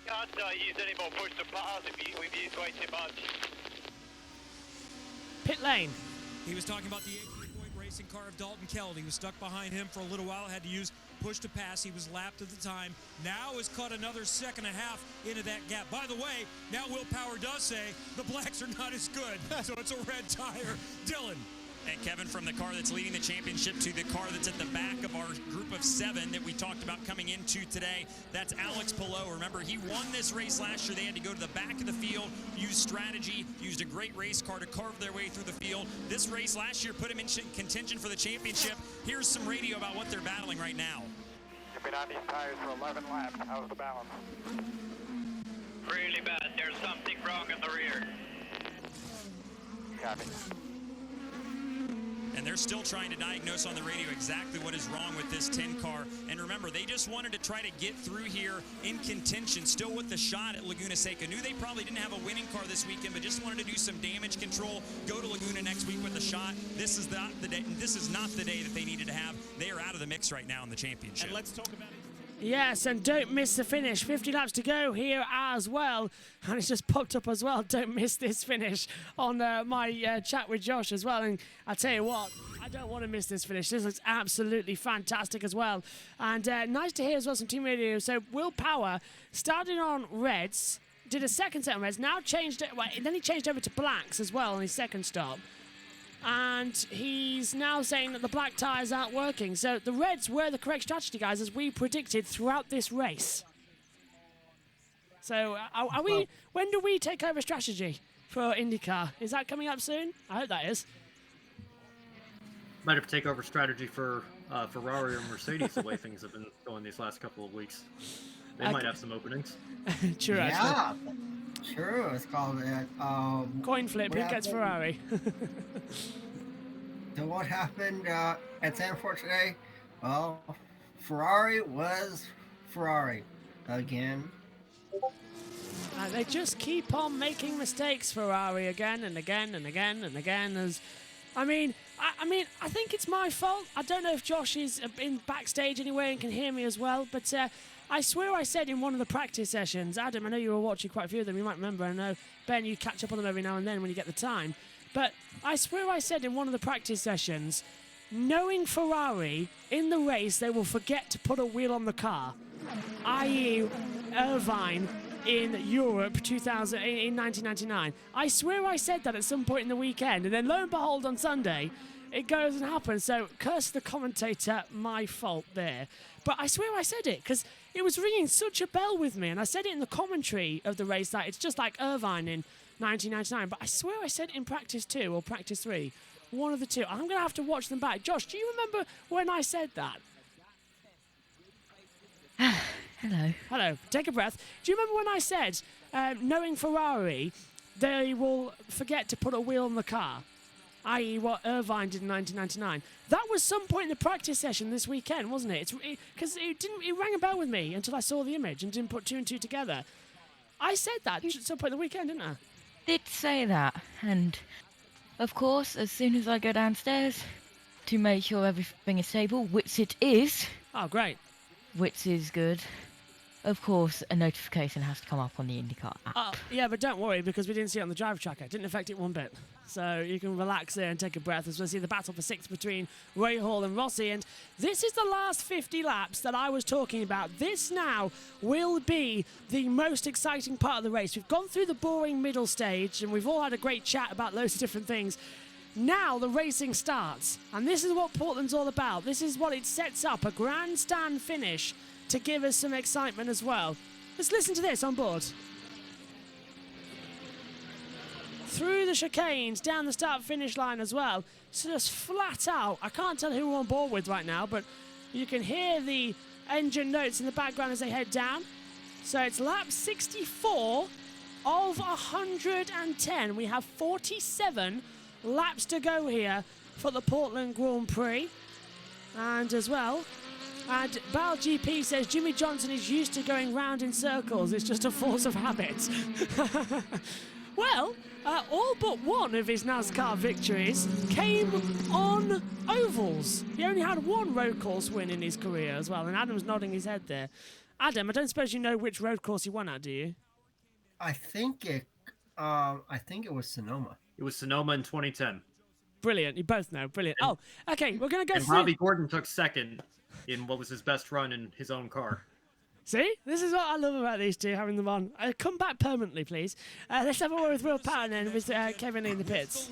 Can't use any more push to pass if we've used way too much. Pit lane. He was talking about the 8-point racing car of Dalton Keld. He was stuck behind him for a little while, had to use push to pass. He was lapped at the time. Now has cut another second and a half into that gap. By the way, now Will Power does say the blacks are not as good, so it's a red tire. Dylan. And Kevin, from the car that's leading the championship to the car that's at the back of our group of 7 that we talked about coming into today, that's Alex Palou. Remember, he won this race last year. They had to go to the back of the field, use strategy, used a great race car to carve their way through the field. This race last year put him in contention for the championship. Here's some radio about what they're battling right now. You've been on these tires for 11 laps. How's the balance? Really bad. There's something wrong in the rear. Copy. And they're still trying to diagnose on the radio exactly what is wrong with this 10 car. And remember, they just wanted to try to get through here in contention, still with the shot at Laguna Seca. Knew they probably didn't have a winning car this weekend, but just wanted to do some damage control, go to Laguna next week with a shot. This is not the day. This is not the day that they needed to have. They are out of the mix right now in the championship. And let's talk about it. Yes, and don't miss the finish. 50 laps to go here as well. And it's just popped up as well. Don't miss this finish on my chat with Josh as well. And I tell you what, I don't want to miss this finish. This looks absolutely fantastic as well. And nice to hear as well some team radio. So Will Power started on reds, did a second set on reds, now changed it. Well, then he changed over to blacks as well on his second stop. And he's now saying that the black tyres aren't working. So the reds were the correct strategy, guys, as we predicted throughout this race. So are we? When do we take over strategy for IndyCar? Is that coming up soon? I hope that is. Might have to take over strategy for Ferrari or Mercedes the way things have been going these last couple of weeks. They might have some openings. True, Yeah, true. It's called that. Coin flip. Who gets Ferrari? So what happened at Zandvoort today? Well, Ferrari was Ferrari again. And they just keep on making mistakes, Ferrari, again and again and again and again. I think it's my fault. I don't know if Josh is in backstage anywhere and can hear me as well, but I swear I said in one of the practice sessions, Adam, I know you were watching quite a few of them, you might remember. I know, Ben, you catch up on them every now and then when you get the time. But I swear I said in one of the practice sessions, knowing Ferrari, in the race, they will forget to put a wheel on the car, i.e. Irvine in Europe in 1999. I swear I said that at some point in the weekend, and then lo and behold on Sunday, it goes and happens. So curse the commentator, my fault there. But I swear I said it, because it was ringing such a bell with me, and I said it in the commentary of the race that it's just like Irvine in 1999, but I swear I said in practice 2 or practice 3, one of the two. I'm going to have to watch them back. Josh, do you remember when I said that? Hello. Take a breath. Do you remember when I said, knowing Ferrari, they will forget to put a wheel on the car, i.e. what Irvine did in 1999? That was some point in the practice session this weekend, wasn't it? Because it rang a bell with me until I saw the image and didn't put 2 and 2 together. I said that at some point in the weekend, didn't I? Did say that, and of course, as soon as I go downstairs to make sure everything is stable, which it is. Oh, great. Which is good. Of course, a notification has to come up on the IndyCar app. Yeah, but don't worry, because we didn't see it on the drive tracker. It didn't affect it one bit. So you can relax there and take a breath as we see the battle for 6th between Ray Hall and Rossi. And this is the last 50 laps that I was talking about. This now will be the most exciting part of the race. We've gone through the boring middle stage, and we've all had a great chat about loads of different things. Now the racing starts, and this is what Portland's all about. This is what it sets up, a grandstand finish to give us some excitement as well. Let's listen to this on board. Through the chicanes, down the start-finish line as well. So just flat out. I can't tell who we're on board with right now, but you can hear the engine notes in the background as they head down. So it's lap 64 of 110. We have 47 laps to go here for the Portland Grand Prix. And as well, and Bal GP says Jimmy Johnson is used to going round in circles. It's just a force of habit. Well, all but one of his NASCAR victories came on ovals. He only had one road course win in his career as well, and Adam's nodding his head there. Adam, I don't suppose you know which road course he won at, do you? I think it was Sonoma. It was Sonoma in 2010. Brilliant. You both know. Brilliant. Oh, okay. We're going to go and through... Robbie Gordon took second in what was his best run in his own car. See? This is what I love about these two, having them on. Come back permanently, please. Let's have a word with Will Power then, with Kevin in the pits.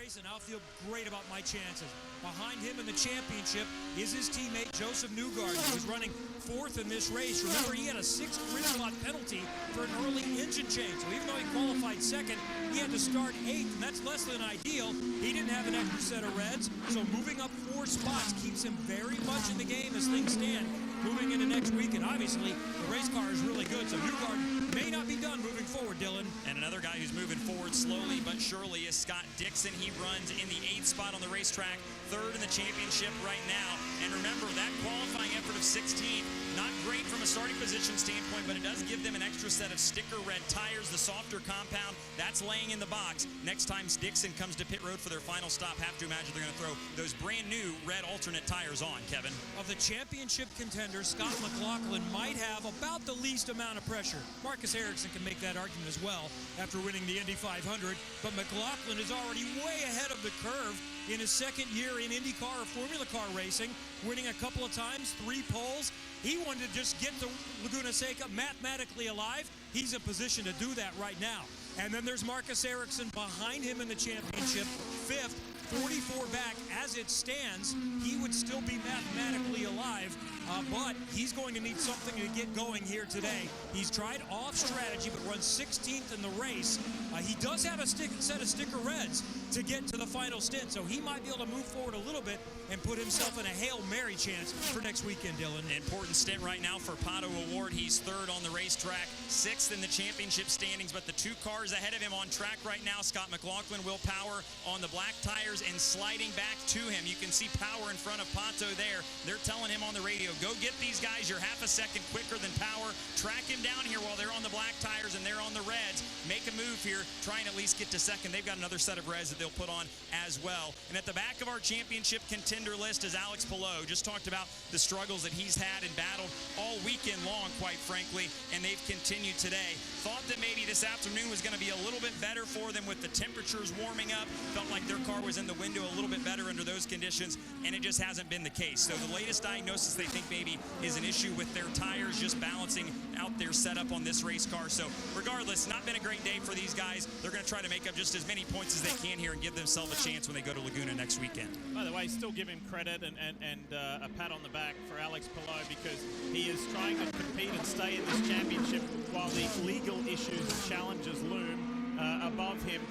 Race, and I'll feel great about my chances. Behind him in the championship is his teammate Joseph Newgarden, who was running 4th in this race. Remember, he had a 6th grid slot penalty for an early engine change. So even though he qualified 2nd, he had to start 8th, and that's less than ideal. He didn't have an extra set of reds, so moving up 4 spots keeps him very much in the game as things stand. moving into next week. And obviously, the race car is really good, so Newgarden may not be done moving forward, Dylan. And another guy who's moving forward slowly but surely is Scott Dixon. He runs in the 8th spot on the racetrack, 3rd in the championship right now. And remember, that qualifying effort of 16th, not great from a starting position standpoint, but it does give them an extra set of sticker red tires, the softer compound. That's laying in the box. Next time Dixon comes to pit road for their final stop, have to imagine they're going to throw those brand new red alternate tires on, Kevin. Of the championship contenders, Scott McLaughlin might have about the least amount of pressure. Marcus Ericsson can make that argument as well after winning the Indy 500, but McLaughlin is already way ahead of the curve in his second year in IndyCar or Formula Car racing, winning a couple of times, 3 poles. He wanted to just get to Laguna Seca mathematically alive. He's in position to do that right now. And then there's Marcus Ericsson behind him in the championship, 5th, 44 back. As it stands, he would still be mathematically alive, but he's going to need something to get going here today. He's tried off strategy, but runs 16th in the race. He does have a set of sticker reds to get to the final stint, so he might be able to move forward a little bit and put himself in a Hail Mary chance for next weekend, Dylan. Important stint right now for Pato O'Ward. He's 3rd on the racetrack, 6th in the championship standings, but the 2 cars ahead of him on track right now, Scott McLaughlin, Will Power on the black tires and sliding back to him. You can see Power in front of Pato there. They're telling him on the radio, go get these guys. You're half a second quicker than Power. Track him down here while they're on the black tires and they're on the reds. Make a move here, try and at least get to second. They've got another set of reds that they'll put on as well. And at the back of our championship contender list is Alex Palou. Just talked about the struggles that he's had and battled all weekend long, quite frankly, and they've continued today. Thought that maybe this afternoon was going to be a little bit better for them with the temperatures warming up. Felt like their car was in the window a little bit better under those conditions, and it just hasn't been the case. So the latest diagnosis they think maybe is an issue with their tires, just balancing out their setup on this race car. So regardless, not been a great day for these guys. They're going to try to make up just as many points as they can here and give themselves a chance when they go to Laguna next weekend. By the way, still give him credit and a pat on the back for Alex Palou, because he is trying to compete and stay in this championship while the legal issues and challenges loom above him.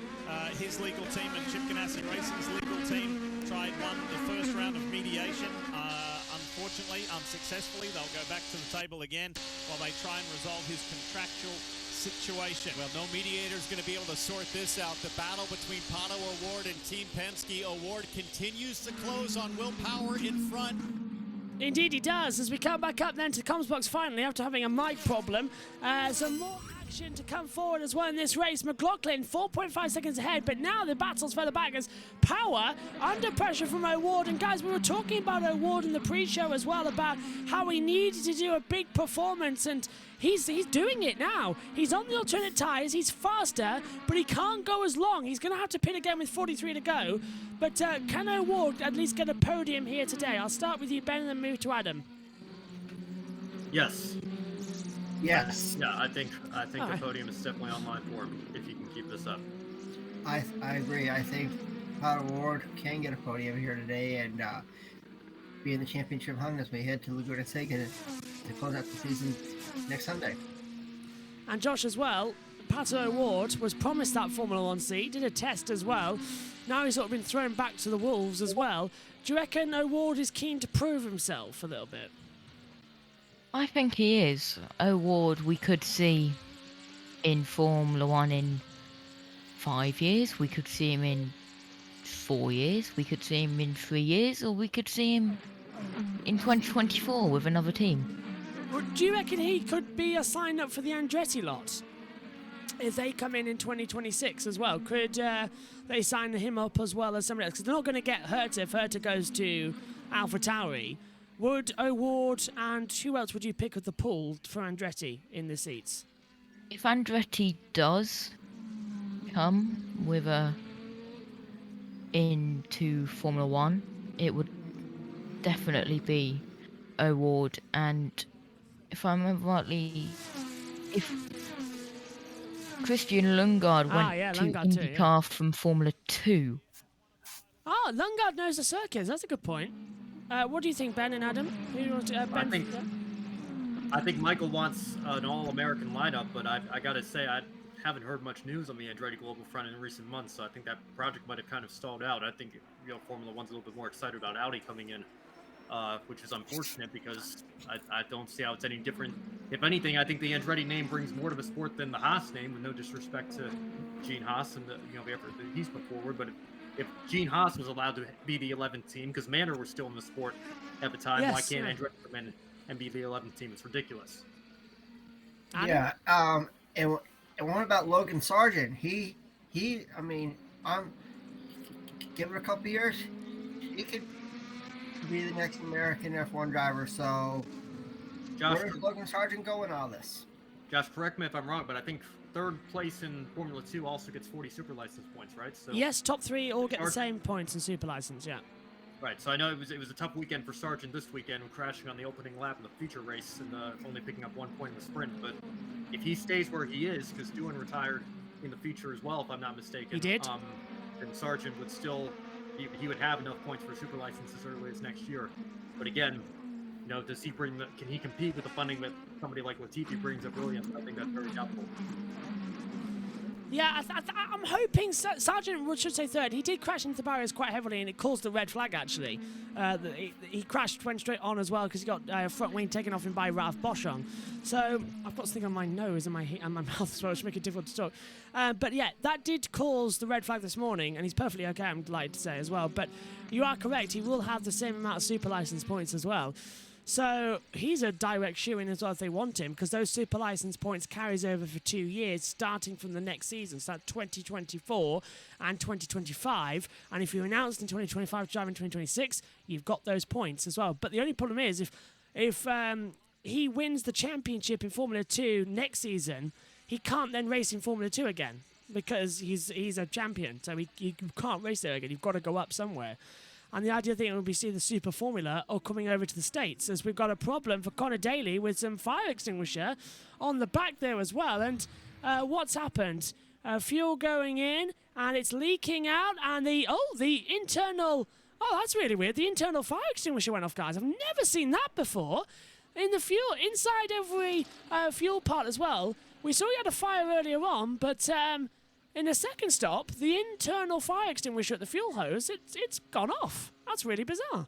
His legal team and Chip Ganassi Racing's legal team won the first round of mediation. Unfortunately, unsuccessfully, they'll go back to the table again while they try and resolve his contractual situation. Well, no mediator is going to be able to sort this out. The battle between Pato O'Ward and Team Penske. O'Ward continues to close on Will Power in front. Indeed he does, as we come back up then to the comms box finally after having a mic problem. Some more action to come forward as well in this race. McLaughlin 4.5 seconds ahead, but now the battle's further back as Power under pressure from O'Ward. And guys, we were talking about O'Ward in the pre-show as well, about how he needed to do a big performance, and he's doing it now. He's on the alternate tyres, he's faster, but he can't go as long. He's going to have to pit again with 43 to go. But can O'Ward at least get a podium here today? I'll start with you, Ben, and then move to Adam. Yes. Yes. Yeah, I think the right. podium is definitely on line for him if he can keep this up. I agree. I think Pato O'Ward can get a podium here today and be in the championship hunt as we head to Laguna Seca to close out the season next Sunday. And Josh as well, Pato O'Ward was promised that Formula One seat, did a test as well. Now he's sort of been thrown back to the Wolves as well. Do you reckon O'Ward is keen to prove himself a little bit? I think he is. O'Ward we could see in Formula One in 5 years. We could see him in 4 years. We could see him in 3 years. Or we could see him in 2024 with another team. Well, do you reckon he could be a sign-up for the Andretti lot? If they come in 2026 as well, could they sign him up as well as somebody else? Because they're not going to get Herta if Herta goes to AlphaTauri. Would O'Ward and who else would you pick at the pool for Andretti in the seats? If Andretti does come with into Formula One, it would definitely be O'Ward. And if I remember rightly, if Christian Lundgaard went to INDYCAR from Formula 2. Oh, Lundgaard knows the circuits. That's a good point. What do you think, Ben and Adam? Who do you want to, Ben? I think Michael wants an all-American lineup, but I got to say I haven't heard much news on the Andretti Global front in recent months, so I think that project might have kind of stalled out. I think Formula One's a little bit more excited about Audi coming in which is unfortunate because I don't see how it's any different. If anything, I think the Andretti name brings more to the sport than the Haas name, with no disrespect to Gene Haas and the effort that he's put forward. But if Gene Haas was allowed to be the 11th team, because Manor was still in the sport at the time, why can't Andretti come in and be the 11th team? It's ridiculous. Yeah. And what about Logan Sargent? He. I mean, give it a couple years, he could be the next American F1 driver. So, Josh, where's Logan Sargent going all this? Josh, correct me if I'm wrong, but I think third place in Formula 2 also gets 40 super license points, right? So yes, top 3 all get the same points in super license. Yeah. Right. So I know it was a tough weekend for Sargent this weekend, crashing on the opening lap in the feature race and only picking up 1 point in the sprint. But if he stays where he is, because Doohan retired in the feature as well, if I'm not mistaken. He did. Then Sargent would still, he would have enough points for super license as early as next year. But again, does he can he compete with the funding that somebody like Latifi brings at Williams? I think that's very doubtful. Yeah, I'm hoping Sargent should say third. He did crash into the barriers quite heavily, and it caused the red flag, actually. He crashed, went straight on as well, because he got front wing taken off him by Ralph Boschung. So I've got something on my nose and my mouth as well, which make it difficult to talk. But yeah, that did cause the red flag this morning, and he's perfectly okay, I'm delighted to say as well. But you are correct, he will have the same amount of super license points as well. So he's a direct shoo-in as well if they want him, because those super license points carries over for 2 years, starting from the next season, so that's 2024 and 2025. And if you're announced in 2025 driving 2026, you've got those points as well. But the only problem is if he wins the championship in Formula 2 next season, he can't then race in Formula 2 again, because he's a champion, so he can't race there again. You've got to go up somewhere. And the ideal thing would be see the Super Formula or coming over to the States, as we've got a problem for Connor Daly with some fire extinguisher on the back there as well. And what's happened? Fuel going in, and it's leaking out, and the internal... Oh, that's really weird. The internal fire extinguisher went off, guys. I've never seen that before. In the fuel, inside every fuel part as well. We saw he had a fire earlier on, but... in the second stop, the internal fire extinguisher at the fuel hose, it's gone off. That's really bizarre.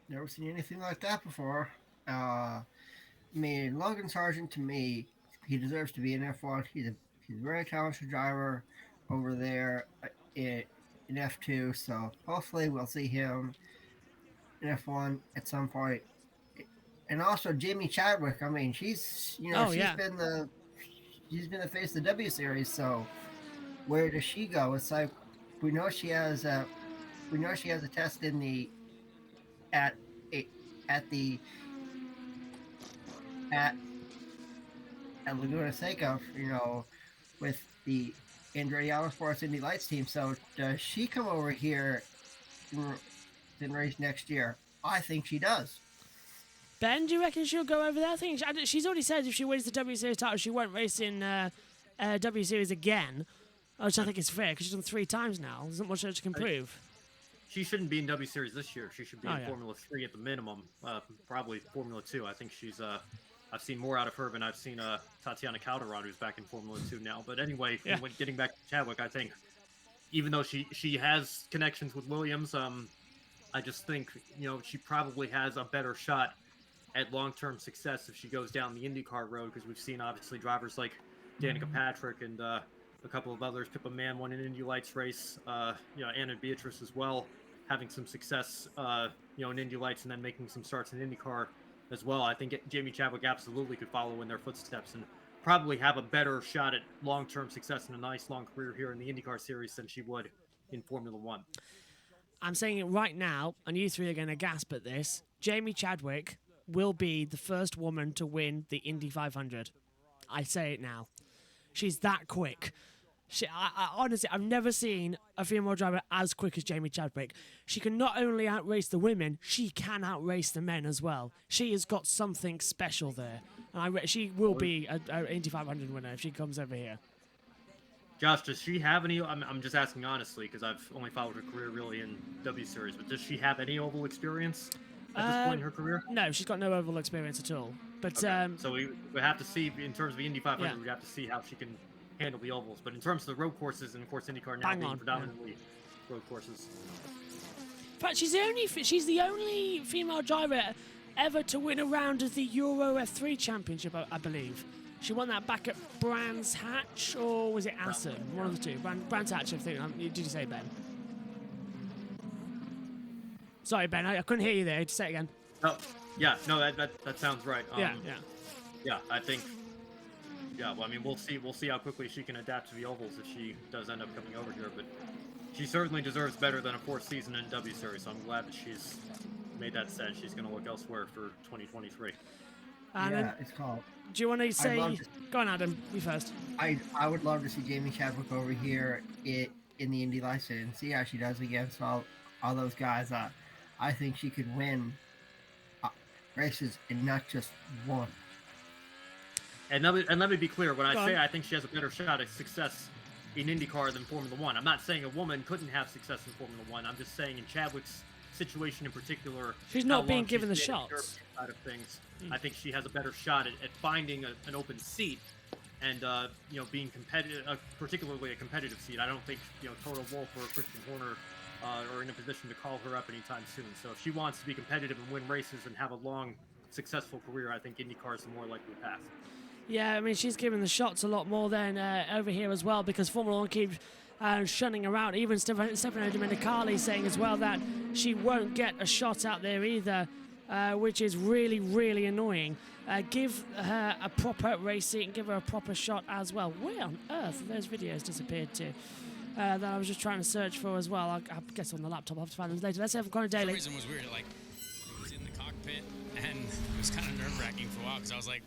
Never seen anything like that before. I mean, Logan Sargent, to me, he deserves to be in F1. He's a very talented driver over there in F2, so hopefully we'll see him in F1 at some point. And also Jamie Chadwick, I mean, she's been the face of the W Series, so where does she go? It's like we know she has a test in the at Laguna Seca, with the Andretti Autosports Indy Lights team. So does she come over here and race next year? I think she does. Ben, do you reckon she'll go over there? I think she's already said if she wins the W Series title, she won't race in W Series again, which I think is fair, because she's done 3 times now. There isn't much that she can prove. She shouldn't be in W Series this year. She should be in Formula 3 at the minimum, probably Formula 2. I think she's... I've seen more out of her than I've seen Tatiana Calderon, who's back in Formula 2 now. But anyway, getting back to Chadwick, I think even though she has connections with Williams, I just think, she probably has a better shot at long-term success if she goes down the IndyCar road, because we've seen obviously drivers like Danica Patrick and a couple of others, Pippa Mann won an Indy Lights race, Anna Beatrice as well, having some success, in Indy Lights and then making some starts in IndyCar as well. I think Jamie Chadwick absolutely could follow in their footsteps and probably have a better shot at long-term success and a nice long career here in the IndyCar series than she would in Formula 1. I'm saying it right now, and you three are going to gasp at this. Jamie Chadwick will be the first woman to win the Indy 500. I say it now. She's that quick. I honestly, I've never seen a female driver as quick as Jamie Chadwick. She can not only outrace the women, she can outrace the men as well. She has got something special there. And she will be an Indy 500 winner if she comes over here. Josh, does she have any... I'm just asking honestly, because I've only followed her career really in W Series, but does she have any oval experience at this point in her career? No, she's got no oval experience at all. But okay. So we have to see, in terms of the Indy 500, we have to see how she can handle the ovals. But in terms of the road courses, and of course IndyCar now being predominantly road courses. fact, she's the only female driver ever to win a round of the Euro F3 Championship, I believe. She won that back at Brands Hatch, or was it Assen? One of the two. Brands Hatch, I think. Did you say, Ben? Sorry, Ben, I couldn't hear you there. Just say it again. Oh, yeah, no, that sounds right. Yeah. Yeah, I think. Yeah, well, I mean, we'll see how quickly she can adapt to the ovals if she does end up coming over here. But she certainly deserves better than a fourth season in W Series. So I'm glad that she's made that set. She's going to look elsewhere for 2023. Yeah, it's called. Do you want to say? Go on, Adam. You first. I would love to see Jamie Chadwick over here in the Indy license. See how she does against all those guys. I think she could win races and not just one. And let me be clear. When I say I think she has a better shot at success in IndyCar than Formula One, I'm not saying a woman couldn't have success in Formula One. I'm just saying in Chadwick's situation in particular, she's not being given the shots. Side of things, I think she has a better shot at finding an open seat and being competitive, particularly a competitive seat. I don't think Toto Wolff or Christian Horner are in a position to call her up anytime soon. So if she wants to be competitive and win races and have a long, successful career, I think IndyCar is the more likely path. Yeah, I mean, she's given the shots a lot more than over here as well, because Formula One keeps shunning her out. Even Stefano Domenicali saying as well that she won't get a shot out there either, which is really, really annoying. Give her a proper race seat and give her a proper shot as well. Where on earth have those videos disappeared to? That I was just trying to search for as well. I guess on the laptop. I'll have to find them later. Let's have Connor Daly. The reason was weird. Like, I was in the cockpit, and it was kind of nerve-wracking for a while because I was like,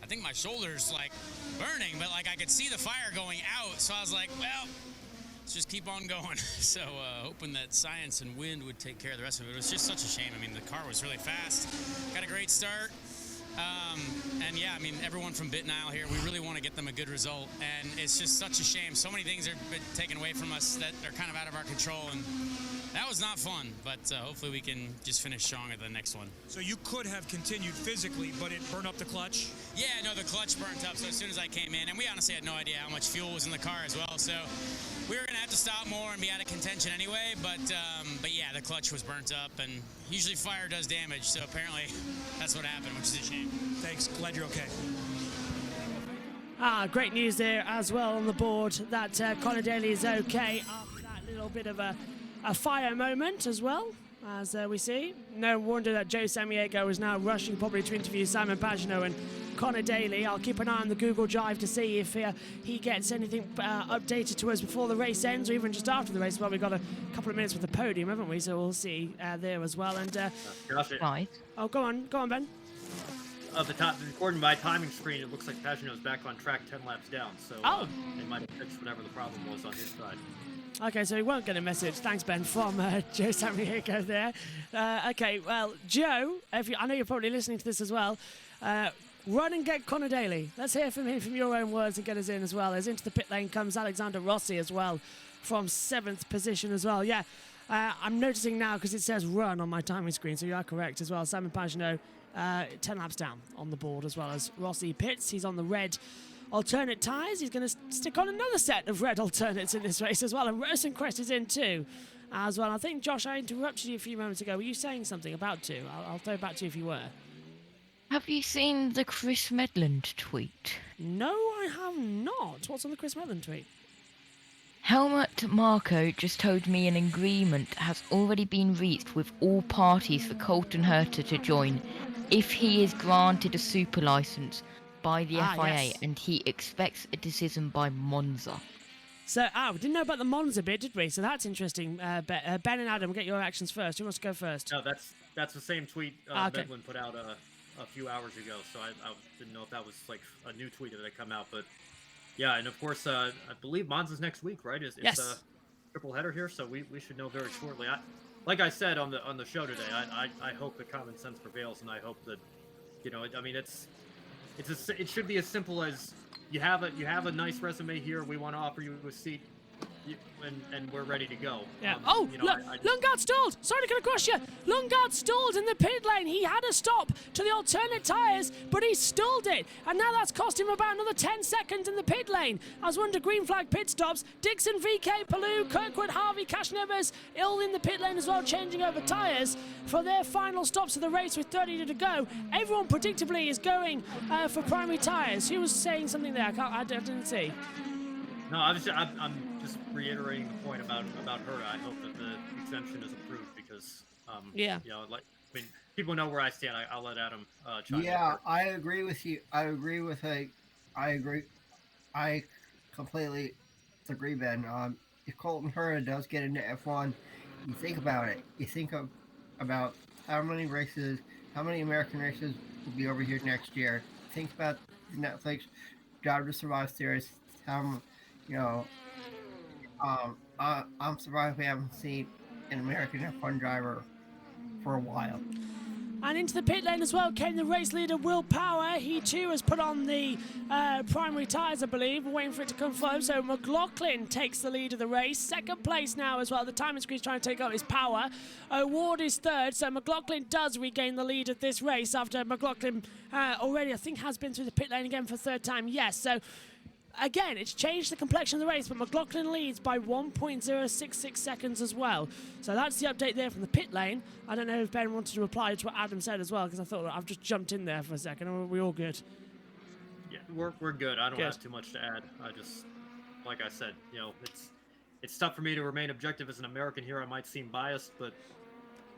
I think my shoulder's like burning, but like I could see the fire going out. So I was like, well, let's just keep on going. So hoping that science and wind would take care of the rest of it. It was just such a shame. I mean, the car was really fast, got a great start. And yeah, I mean, everyone from Bit Nile here, we really want to get them a good result. And it's just such a shame. So many things are been taken away from us that are kind of out of our control. And that was not fun, but hopefully we can just finish strong at the next one. So you could have continued physically, but it burned up the clutch? Yeah, no, the clutch burnt up. So as soon as I came in, and we honestly had no idea how much fuel was in the car as well. So we were going to have to stop more and be out of contention anyway. But yeah, the clutch was burnt up, and usually fire does damage. So apparently that's what happened, which is a shame. Thanks. Glad you're okay. Great news there as well on the board that Connor Daly is okay after that little bit of a fire moment as well, as we see. No wonder that Joe Samaniego is now rushing probably to interview Simon Pagenaud and Connor Daly. I'll keep an eye on the Google Drive to see if he gets anything updated to us before the race ends, or even just after the race. Well, we've got a couple of minutes with the podium, haven't we? So we'll see there as well. And right. Oh, go on, Ben. According to my timing screen, it looks like Pagenaud's back on track 10 laps down. So they might have fixed whatever the problem was on his side. Okay, so he won't get a message. Thanks, Ben, from Joe Samaniego there. Okay, well, Joe, I know you're probably listening to this as well. Run and get Connor Daly. Let's hear from him from your own words and get us in as well. As into the pit lane comes Alexander Rossi as well from 7th position as well. Yeah, I'm noticing now because it says run on my timing screen, so you are correct as well. Simon Pagenaud, 10 laps down on the board as well as Rossi pits. He's on the red alternate tyres. He's going to stick on another set of red alternates in this race as well. And Rosencrest is in too as well. I think, Josh, I interrupted you a few moments ago. Were you saying something about to? I'll throw it back to you if you were. Have you seen the Chris Medland tweet? No, I have not. What's on the Chris Medland tweet? Helmut Marko just told me an agreement has already been reached with all parties for Colton Herta to join if he is granted a super license by the FIA, yes. And he expects a decision by Monza. So, we didn't know about the Monza bit, did we? So that's interesting. Ben and Adam, get your reactions first. Who wants to go first? No, that's the same tweet okay. Medlin put out a few hours ago, so I didn't know if that was like a new tweet that had come out, but yeah, and of course, I believe Monza's next week, right? It's yes. a triple header here, so we should know very shortly. Like I said on the show today, I hope that common sense prevails, and I hope that, I mean, it should be as simple as you have a nice resume here. We want to offer you a seat. and we're ready to go. Yeah. You know, Look, Lundgaard stalled. Sorry to cut across you. Lundgaard stalled in the pit lane. He had a stop to the alternate tyres, but he stalled it. And now that's cost him about another 10 seconds in the pit lane. As we're under green flag pit stops, Dixon, VK, Palou, Kirkwood, Harvey, Cashnevers, all in the pit lane as well, changing over tyres for their final stops of the race with 30 to go. Everyone predictably is going for primary tyres. Who was saying something there? I didn't see. No, I'm just reiterating the point about her. I hope that the exemption is approved because, Yeah. you know, like, I mean, people know where I stand. I'll let Adam chime in. Yeah, I agree with you. I agree. I completely agree, Ben. If Colton Herta does get into F1, you think about it. You think about how many American races will be over here next year. Think about the Netflix Drive to Survive series. I'm surprised we haven't seen an American F1 driver for a while. And into the pit lane as well came the race leader, Will Power. He too has put on the primary tyres, I believe, waiting for it to confirm. So McLaughlin takes the lead of the race. Second place now as well. The timing screen's trying to take out his Power. Ward is third. So McLaughlin does regain the lead of this race after McLaughlin already, I think, has been through the pit lane again for third time. Yes, so again, it's changed the complexion of the race, but McLaughlin leads by 1.066 seconds as well. So that's the update there from the pit lane. I don't know if Ben wanted to reply to what Adam said as well, because I thought I've just jumped in there for a second. Are we all good? Yeah, we're good. I don't have too much to add. I just, like I said, you know, it's tough for me to remain objective as an American here. I might seem biased, but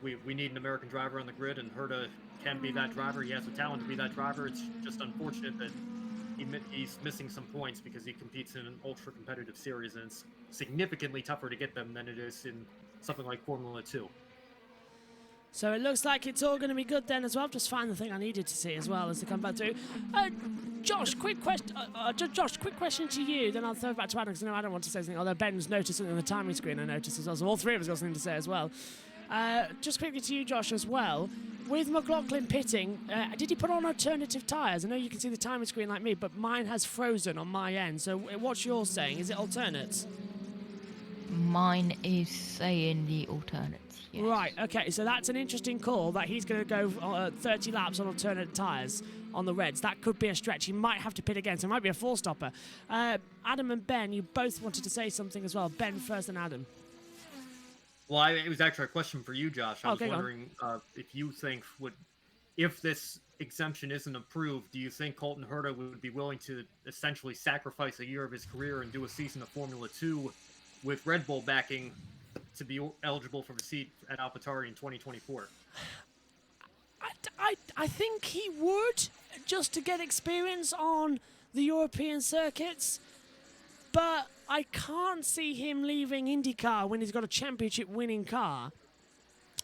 we need an American driver on the grid, and Herta can be that driver. He has the talent to be that driver. It's just unfortunate that he's missing some points because he competes in an ultra-competitive series, and it's significantly tougher to get them than it is in something like Formula 2. So it looks like it's all going to be good then as well. Just find the thing I needed to see as well as they come back through. Josh, quick question to you, then I'll throw it back to Adam, because I know Adam wants to say something, although Ben's noticed something on the timing screen I noticed as well, so all three of us got something to say as well. Just quickly to you, Josh, as well. With McLaughlin pitting, did he put on alternative tyres? I know you can see the timing screen like me, but mine has frozen on my end. So what's yours saying? Is it alternates? Mine is saying the alternates. Yes. Right, okay, so that's an interesting call that he's going to go 30 laps on alternate tyres on the Reds. That could be a stretch. He might have to pit again, so it might be a four-stopper. Adam and Ben, you both wanted to say something as well. Ben first and Adam. Well, it was actually a question for you, Josh. I was wondering if you think if this exemption isn't approved, do you think Colton Herta would be willing to essentially sacrifice a year of his career and do a season of Formula 2 with Red Bull backing to be eligible for the seat at AlphaTauri in 2024? I think he would, just to get experience on the European circuits. But I can't see him leaving INDYCAR when he's got a championship-winning car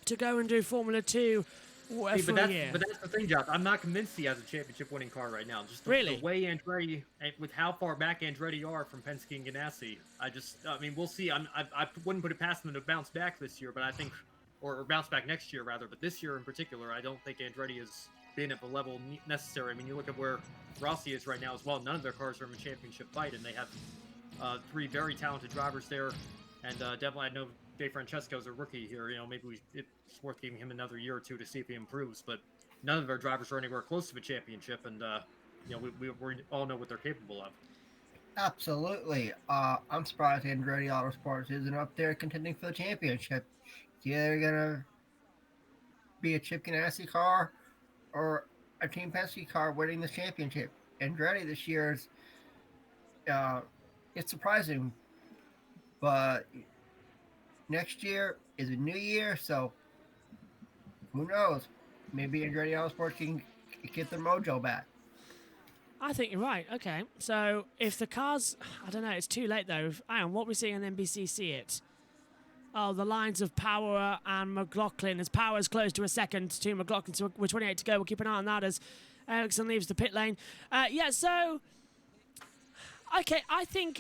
to go and do Formula 2 for a year. But that's the thing, Josh. I'm not convinced he has a championship-winning car right now. Just really? The way Andretti, with how far back Andretti are from Penske and Ganassi, I mean, we'll see. I wouldn't put it past them to bounce back this year, but I think, or bounce back next year, rather. But this year in particular, I don't think Andretti has been at the level necessary. I mean, you look at where Rossi is right now as well. None of their cars are in a championship fight, and they have three very talented drivers there, and definitely I know Dave Francesco's a rookie here. You know, maybe it's worth giving him another year or two to see if he improves. But none of our drivers are anywhere close to a championship, and you know, we all know what they're capable of. Absolutely. I'm surprised Andretti Autosports isn't up there contending for the championship. It's either gonna be a Chip Ganassi car or a Team Penske car winning the championship. Andretti this year is it's surprising, but next year is a new year, so who knows? Maybe Andretti Autosports can get their mojo back. I think you're right. Okay, so if the cars, I don't know, it's too late though. Hang on, what we're seeing on NBC see it. Oh, the lines of Power and McLaughlin. As Power's close to a second to McLaughlin, so we're 28 to go. We'll keep an eye on that as Ericsson leaves the pit lane. So okay, I think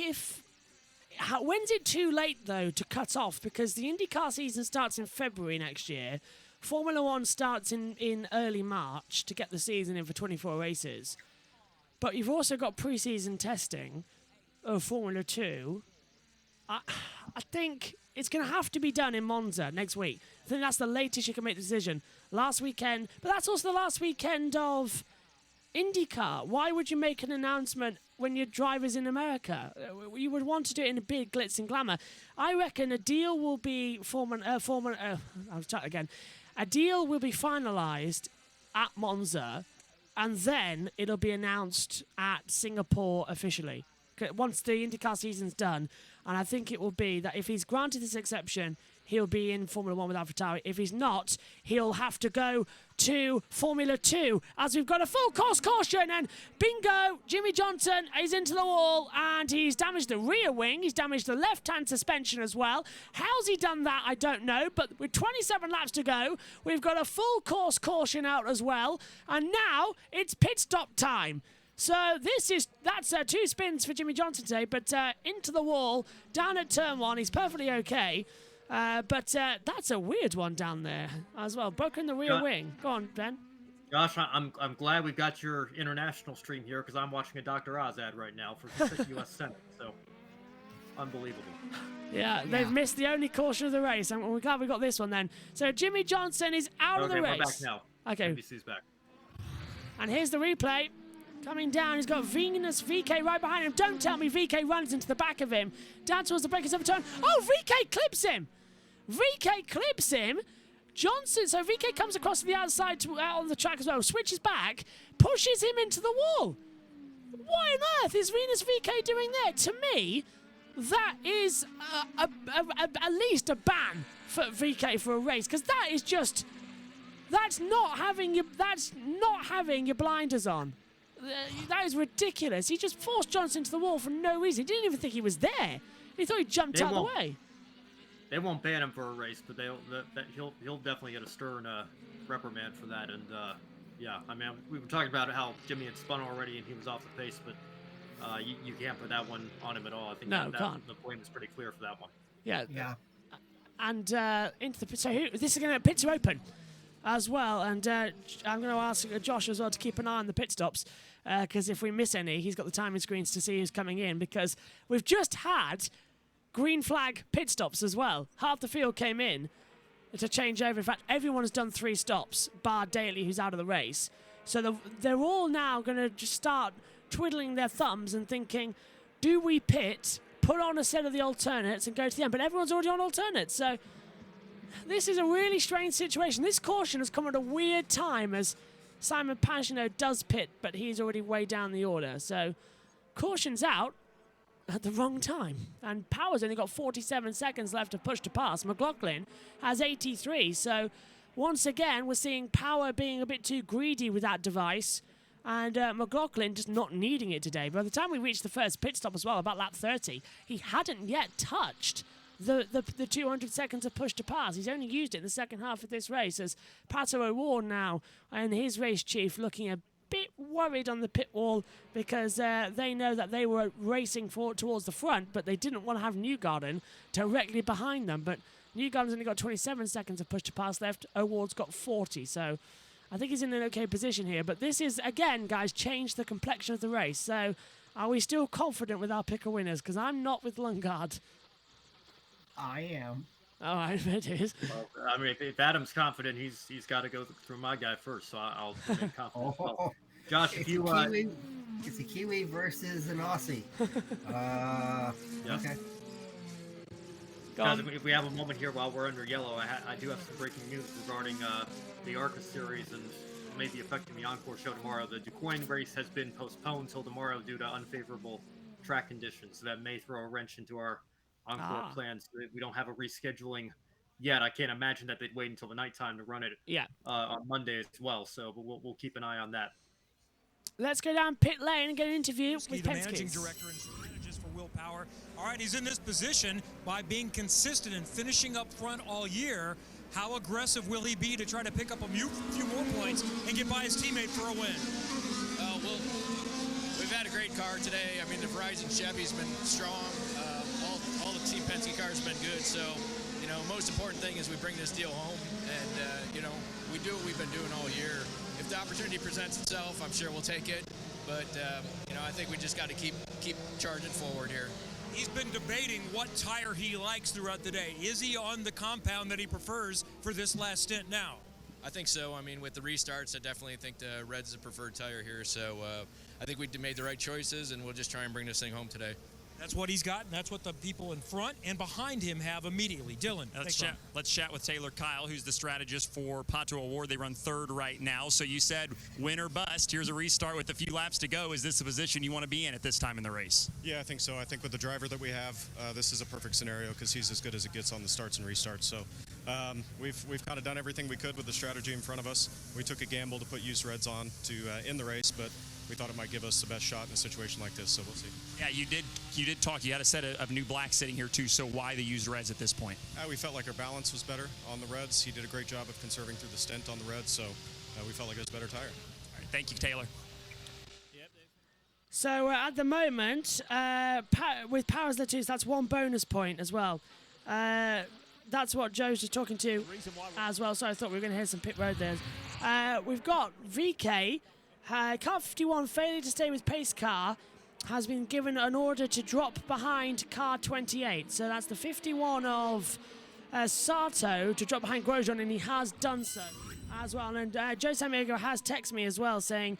when's it too late, though, to cut off? Because the IndyCar season starts in February next year. Formula 1 starts in early March to get the season in for 24 races. But you've also got pre-season testing of Formula 2. I think it's going to have to be done in Monza next week. I think that's the latest you can make the decision. Last weekend, but that's also the last weekend of INDYCAR. Why would you make an announcement when your driver's in America? You would want to do it in a big glitz and glamour. I reckon a deal will be A deal will be finalised at Monza, and then it'll be announced at Singapore officially. Once the INDYCAR season's done, and I think it will be that if he's granted this exception, he'll be in Formula 1 with AlphaTauri. If he's not, he'll have to go to Formula 2, as we've got a full course caution, and bingo, Jimmy Johnson is into the wall, and he's damaged the rear wing, he's damaged the left-hand suspension as well. How's he done that, I don't know, but with 27 laps to go, we've got a full course caution out as well, and now it's pit stop time. So that's 2 spins for Jimmy Johnson today, but into the wall, down at turn 1, he's perfectly okay. But that's a weird one down there as well. Broken the rear wing. Go on, Ben. Josh, I'm glad we've got your international stream here because I'm watching a Dr. Oz ad right now for the U.S. Senate. So, unbelievable. Yeah, they've missed the only caution of the race, and we're glad we got this one then. So Jimmy Johnson is out of the race. We're back now. Okay. NBC's back. And here's the replay. Coming down, he's got Venus VK right behind him. Don't tell me VK runs into the back of him. Down towards the breakers of a turn. Oh, VK clips him. VK clips him. Johnson, so VK comes across to the outside out on the track as well, switches back, pushes him into the wall. What on earth is Venus VK doing there? To me, that is at least a ban for VK for a race, because that is just, that's not having your blinders on. That is ridiculous. He just forced Johnson into the wall for no reason. He didn't even think he was there. He thought he jumped out of the way. They won't ban him for a race, but he'll definitely get a stern reprimand for that. And yeah, I mean, we were talking about how Jimmy had spun already and he was off the pace, but you can't put that one on him at all. I think the point is pretty clear for that one. Yeah. And into the so this is going to pits are open as well, and I'm going to ask Josh as well to keep an eye on the pit stops, because if we miss any, he's got the timing screens to see who's coming in, because we've just had green flag pit stops as well. Half the field came in to change over. In fact, everyone has done 3 stops, bar Daly, who's out of the race. So they're all now going to just start twiddling their thumbs and thinking, do we pit, put on a set of the alternates and go to the end? But everyone's already on alternates, so this is a really strange situation. This caution has come at a weird time as Simon Pagenaud does pit, but he's already way down the order. So caution's out at the wrong time. And Power's only got 47 seconds left to push to pass. McLaughlin has 83. So once again, we're seeing Power being a bit too greedy with that device, and McLaughlin just not needing it today. By the time we reached the first pit stop as well, about lap 30, he hadn't yet touched the 200 seconds of push to pass. He's only used it in the second half of this race, as Pato O'Ward now and his race chief looking a bit worried on the pit wall, because they know that they were racing towards the front, but they didn't want to have Newgarden directly behind them. But Newgarden's only got 27 seconds of push to pass left. O'Ward's got 40, so I think he's in an okay position here. But this is, again, guys, changed the complexion of the race. So are we still confident with our pick of winners? Because I'm not with Lundgaard. I am. All right, it is. Well, I mean, if Adam's confident, he's got to go through my guy first, so I'll remain confident. Well, Josh, if you it's a Kiwi versus an Aussie. Okay. Guys, if we have a moment here while we're under yellow, I do have some breaking news regarding the ARCA series and maybe affecting the Encore show tomorrow. The DuQuoin race has been postponed till tomorrow due to unfavorable track conditions, so that may throw a wrench into our Encore plans. We don't have a rescheduling yet. I can't imagine that they'd wait until the nighttime to run it on Monday as well, so but we'll keep an eye on that. Let's go down pit lane and get an interview with the managing director and strategist for Will Power. All right, he's in this position by being consistent and finishing up front all year. How aggressive will he be to try to pick up a few more points and get by his teammate for a win? Well, we've had a great car today. I mean, the Verizon Chevy's been strong. All the Team Penske cars have been good. So, most important thing is we bring this deal home, and we do what we've been doing all year. If the opportunity presents itself, I'm sure we'll take it. But I think we just got to keep charging forward here. He's been debating what tire he likes throughout the day. Is he on the compound that he prefers for this last stint now? I think so. I mean, with the restarts, I definitely think the Red's the preferred tire here. So I think we made the right choices, and we'll just try and bring this thing home today. That's what he's got, and that's what the people in front and behind him have immediately. Dylan, Let's chat with Taylor Kyle, who's the strategist for Pato Award. They run third right now. So you said win or bust. Here's a restart with a few laps to go. Is this a position you want to be in at this time in the race? Yeah, I think so. I think with the driver that we have, this is a perfect scenario because he's as good as it gets on the starts and restarts. So we've kind of done everything we could with the strategy in front of us. We took a gamble to put used reds on to end the race, but we thought it might give us the best shot in a situation like this, so we'll see. Yeah, you did talk. You had a set of new blacks sitting here too, so why the used reds at this point? We felt like our balance was better on the reds. He did a great job of conserving through the stint on the reds, so we felt like it was a better tire. All right, thank you, Taylor. So at the moment, with Powers the twos, that's 1 bonus point as well. That's what Joe's just talking to as well, so I thought we were going to hear some pit road there. We've got VK. Car 51 failing to stay with pace car has been given an order to drop behind car 28. So that's the 51 of Sato to drop behind Grosjean, and he has done so as well. And Joe Samego has texted me as well saying,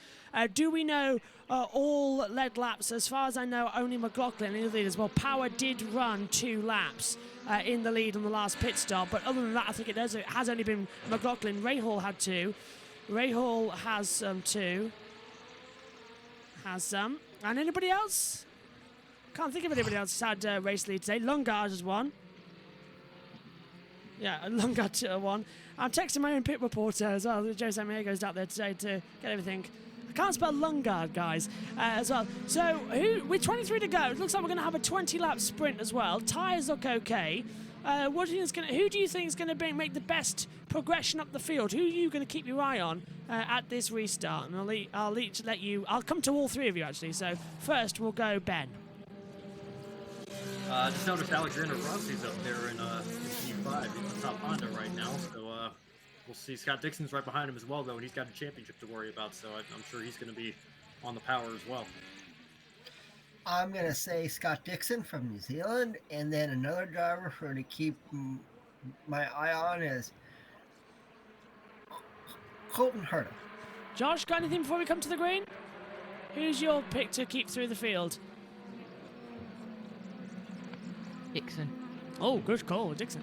do we know all lead laps? As far as I know, only McLaughlin in the lead as well. Power did run 2 laps in the lead on the last pit stop, but other than that, I think it has only been McLaughlin. Rahal had 2. Rahal has 2. Has some. And anybody else? Can't think of anybody else who's had race lead today. Lungard has won. Yeah, Lungard won. I'm texting my own pit reporter as well. Joe Samiego's out there today to get everything. I can't spell Lungard, guys, as well. So, with 23 to go, it looks like we're going to have a 20-lap sprint as well. Tyres look okay. Who do you think is going to make the best progression up the field? Who are you going to keep your eye on at this restart? And I'll come to all 3 of you actually. So first we'll go Ben. Just noticed Alexander Rossi's up there in P5. He's the top Honda right now. So we'll see. Scott Dixon's right behind him as well, though, and he's got a championship to worry about. So I'm sure he's going to be on the power as well. I'm going to say Scott Dixon from New Zealand, and then another driver for to keep my eye on is Colton Herta. Josh, got anything before we come to the green? Who's your pick to keep through the field? Dixon. Oh, good call, Dixon.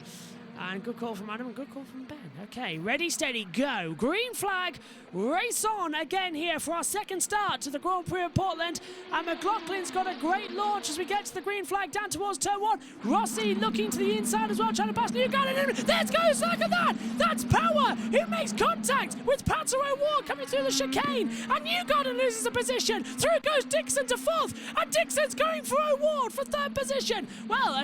And good call from Adam and good call from Ben. Okay, ready, steady, go. Green flag, race on again here for our second start to the Grand Prix of Portland. And McLaughlin's got a great launch as we get to the green flag down towards turn 1. Rossi looking to the inside as well, trying to pass Newgarden in. There goes, look at that. That's Power who makes contact with Pato O'Ward coming through the chicane. And Newgarden loses a position. Through goes Dixon to 4th. And Dixon's going for O'Ward for 3rd position. Well,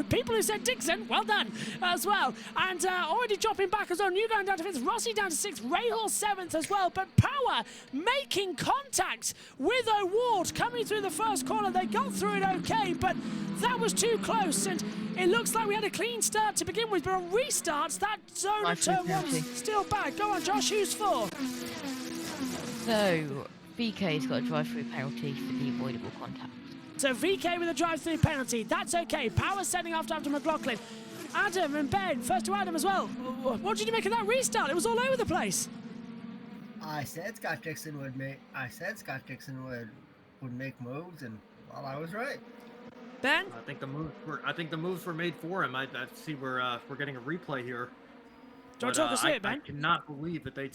people who said Dixon, well done as well. And already dropping back as well. Newgarden down to 5th. Rossi down to 6th. Rahal 7th as well. But Power making contact with O'Ward coming through the first corner. They got through it okay, but that was too close. And it looks like we had a clean start to begin with, but on restarts, that zone of turn 1's still bad. Go on, Josh, who's for? So, VK's got a drive-through penalty for the avoidable contact. So VK with a drive-through penalty. That's okay. Power setting after McLaughlin. Adam and Ben, first to Adam as well. What did you make of that restart? It was all over the place. I said Scott Dixon would make moves, and well, I was right. Ben, I think the moves were made for him. I see we're getting a replay here. Do you want to talk us through it, Ben? I cannot believe that the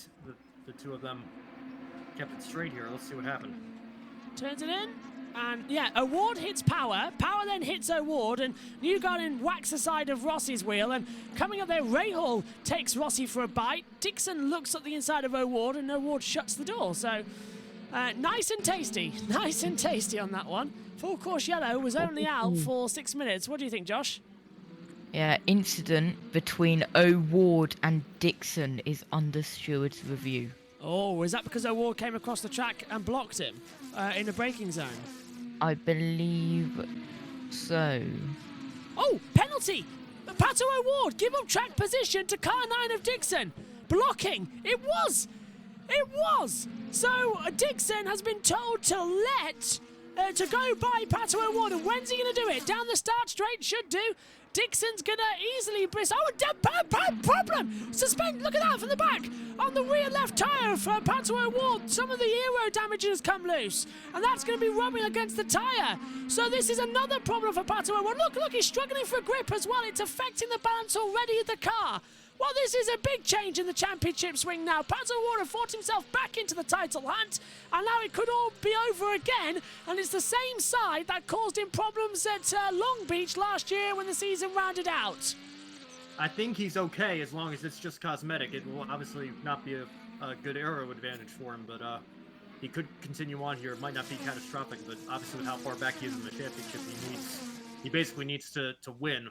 2 of them kept it straight here. Let's see what happened. Turns it in. And yeah, O'Ward hits Power. Power then hits O'Ward, and Newgarden whacks the side of Rossi's wheel. And coming up there, Rahal takes Rossi for a bite. Dixon looks at the inside of O'Ward, and O'Ward shuts the door. So nice and tasty on that one. Full course yellow was only out for 6 minutes. What do you think, Josh? Yeah, incident between O'Ward and Dixon is under steward's review. Oh, is that because O'Ward came across the track and blocked him in the braking zone? I believe so. Oh, penalty! Pato O'Ward, give up track position to car 9 of Dixon. Blocking. It was. So Dixon has been told to let to go by Pato O'Ward. And when's he going to do it? Down the start straight, should do. Dixon's going to easily brisk. Oh, problem! Suspend, look at that from the back. On the rear left tyre for Pato O'Ward, some of the aero damage has come loose. And that's going to be rubbing against the tyre. So this is another problem for Pato O'Ward. Look, he's struggling for grip as well. It's affecting the balance already of the car. Well, this is a big change in the championship swing now. Pato O'Ward fought himself back into the title hunt, and now it could all be over again. And it's the same side that caused him problems at Long Beach last year when the season rounded out. I think he's okay as long as it's just cosmetic. It will obviously not be a good aero advantage for him, but he could continue on here. It might not be catastrophic, but obviously with how far back he is in the championship, he basically needs to win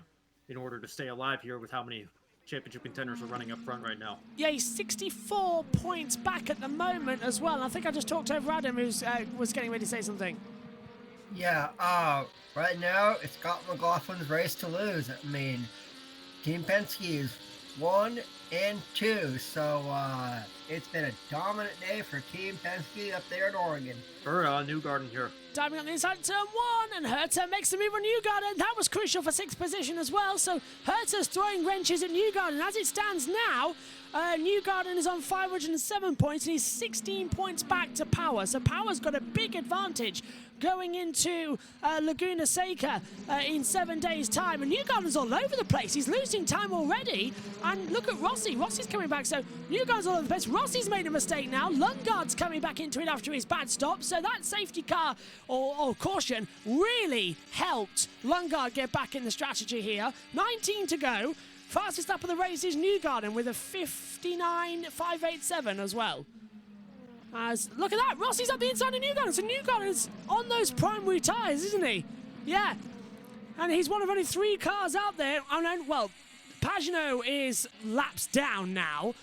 in order to stay alive here with how many championship contenders are running up front right now. Yeah, he's 64 points back at the moment as well. I think I just talked over Adam, who was getting ready to say something. Yeah, right now it's Scott McLaughlin's race to lose. I mean, Team Penske is 1 and 2, so it's been a dominant day for Team Penske up there in Oregon. Newgarden here. Diving on the inside turn 1, and Herta makes the move on Newgarden. That was crucial for 6th position as well, so Herta's throwing wrenches at Newgarden. As it stands now, Newgarden is on 507 points, and he's 16 points back to Power. So Power's got a big advantage going into Laguna Seca in 7 days' time. And Newgarden's all over the place. He's losing time already. And look at Rossi. Rossi's coming back. So Newgarden's all over the place. Rossi's made a mistake now. Lundgaard's coming back into it after his bad stop. So that safety car or caution really helped Lundgaard get back in the strategy here. 19 to go. Fastest up of the race is Newgarden with a 59.587 as well. Look at that, Rossi's up the inside of Newgarden. So Newgarden's on those primary tyres, isn't he? Yeah. And he's one of only 3 cars out there. Well, Pagenaud is laps down now,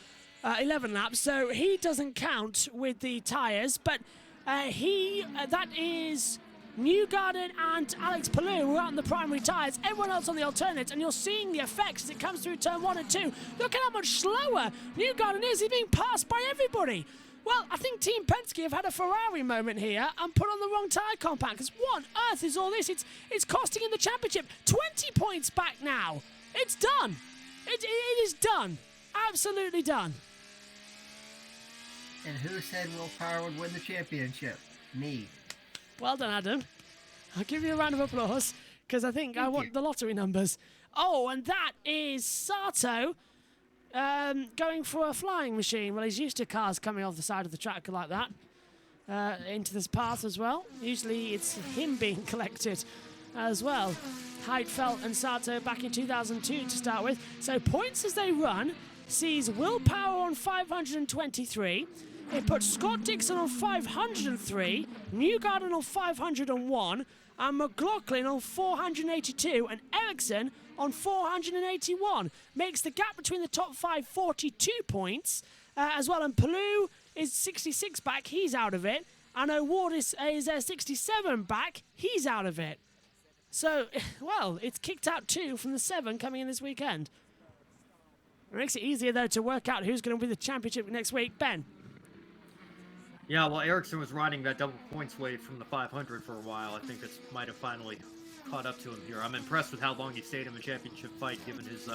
11 laps, so he doesn't count with the tyres. But that is Newgarden and Alex Palou who are out on the primary tyres, everyone else on the alternates, and you're seeing the effects as it comes through turn 1 and 2. Look at how much slower Newgarden is. He's being passed by everybody. Well, I think Team Penske have had a Ferrari moment here and put on the wrong tyre compound, because what on earth is all this? It's costing him the championship. 20 points back now. It's done. It is done. Absolutely done. And who said Will Power would win the championship? Me. Well done, Adam. I'll give you a round of applause, because I think I want the lottery numbers. Oh, and that is Sato going for a flying machine. Well, he's used to cars coming off the side of the track like that into this path as well. Usually it's him being collected as well. Heidfeld and Sato back in 2002 to start with. So points as they run sees Will Power on 523. It puts Scott Dixon on 503, Newgarden on 501, and McLaughlin on 482, and Ericsson on 481. Makes the gap between the top 5 42 points as well. And Palou is 66 back, he's out of it. And O'Ward is 67 back, he's out of it. So, well, it's kicked out 2 from the 7 coming in this weekend. It makes it easier, though, to work out who's going to win the championship next week. Ben? Yeah, well, Ericsson was riding that double points wave from the 500 for a while. I think it might have finally caught up to him here. I'm impressed with how long he stayed in the championship fight, given his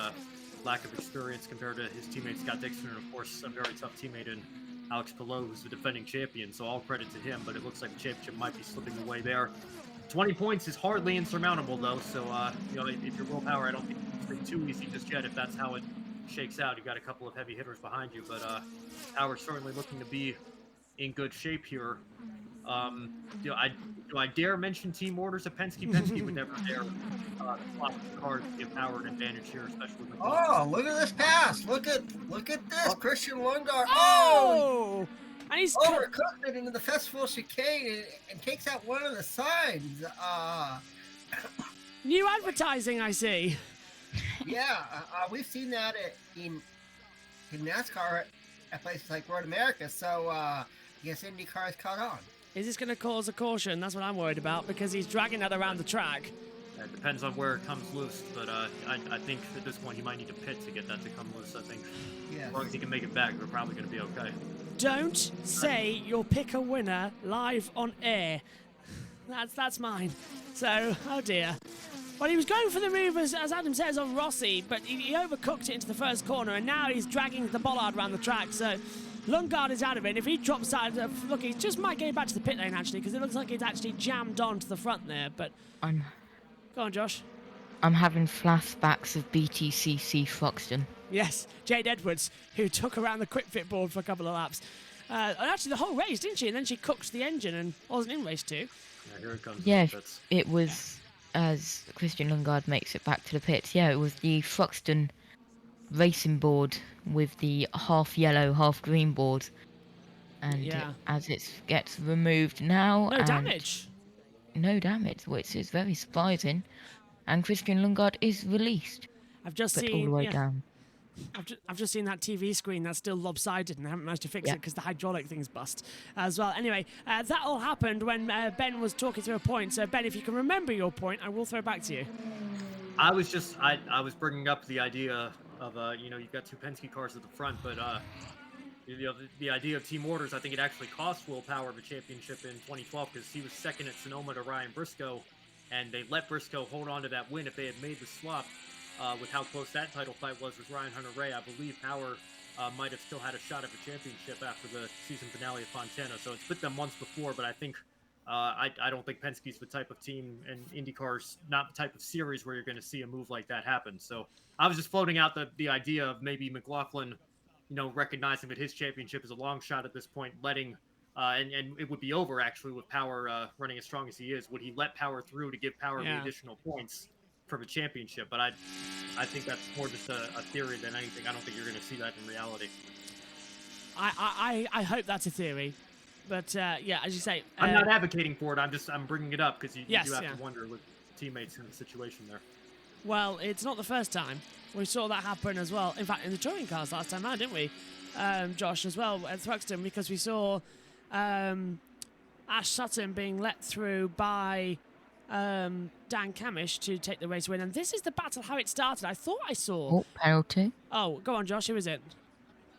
lack of experience compared to his teammate Scott Dixon, and of course a very tough teammate in Alex Palou, who's the defending champion. So all credit to him, but it looks like the championship might be slipping away there. 20 points is hardly insurmountable, though. So if you're Will Power, I don't think it's too easy just yet. If that's how it shakes out, you got a couple of heavy hitters behind you, but Power's certainly looking to be in good shape here. Do I dare mention team orders at Penske? Penske would never dare flop the card to give Power an advantage here, especially with look at this pass. Look at this. Christian Lundgaard. Oh! And he's overcooked it into the festival chicane and takes out one of the signs. New advertising, I see. Yeah, we've seen that in NASCAR at places like Road America, so I guess IndyCar's caught on. Is this going to cause a caution? That's what I'm worried about, because he's dragging that around the track. It depends on where it comes loose, but I think at this point he might need to pit to get that to come loose. I think as long as he can make it back, we're probably going to be okay. Don't say you'll pick a winner live on air. That's mine. So, oh dear. Well, he was going for the move, as Adam says, on Rossi, but he overcooked it into the first corner, and now he's dragging the bollard around the track, so Lundgaard is out of it. If he drops out, look, he just might get back to the pit lane, actually, because it looks like it's actually jammed onto the front there, but... Go on, Josh. I'm having flashbacks of BTCC Foxton. Yes, Jade Edwards, who took around the quick fit board for a couple of laps. And actually, the whole race, didn't she? And then she cooked the engine and wasn't in race 2. Yeah, here it comes. Yeah, it was... As Christian Lundgaard makes it back to the pits, yeah, it was the Foxton racing board with the half yellow, half green board. And as it gets removed now... No damage! No damage, which is very surprising. And Christian Lundgaard is released. I've just but seen... all the way down. I've just seen that TV screen that's still lopsided and I haven't managed to fix it because the hydraulic thing's bust as well. Anyway, that all happened when Ben was talking through a point. So, Ben, if you can remember your point, I will throw it back to you. I was bringing up the idea of, you've got 2 Penske cars at the front, but the idea of team orders, I think it actually cost Will Power the championship in 2012 because he was second at Sonoma to Ryan Briscoe, and they let Briscoe hold on to that win. If they had made the swap, with how close that title fight was with Ryan Hunter-Reay, I believe Power might have still had a shot at the championship after the season finale of Fontana. So it's bit them once before, but I think I don't think Penske's the type of team, and IndyCar's not the type of series where you're going to see a move like that happen. So I was just floating out the idea of maybe McLaughlin, recognizing that his championship is a long shot at this point, letting and it would be over actually with Power running as strong as he is. Would he let Power through to give Power the additional points for the championship? But I think that's more just a theory than anything. I don't think you're going to see that in reality. I hope that's a theory, but as you say, I'm not advocating for it. I'm bringing it up because you do have to wonder with teammates in the situation there. Well, it's not the first time we saw that happen as well. In fact, in the touring cars last time out, didn't we, Josh, as well at Thruxton, because we saw Ash Sutton being let through by Dan Camish to take the race win, and this is the battle how it started. I thought I saw penalty. Oh, go on, Josh. Who is it?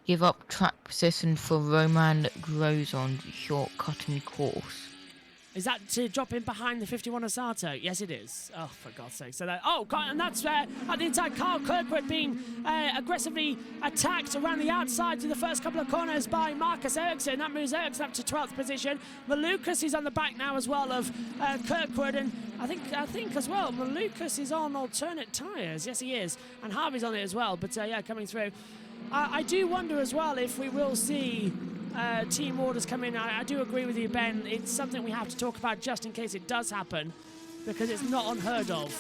Give up track position for Roman Grosjean short cutting course. Is that to drop in behind the 51 Asato? Yes, it is. Oh, for God's sake! So that and that's at the inside. Carl Kirkwood being aggressively attacked around the outside to the first couple of corners by Marcus Ericsson. That moves Ericsson up to 12th position. Malukas is on the back now as well of Kirkwood, and I think as well Malukas is on alternate tyres. Yes, he is, and Harvey's on it as well. But coming through. I do wonder as well if we will see team orders come in. I do agree with you, Ben. It's something we have to talk about just in case it does happen, because it's not unheard of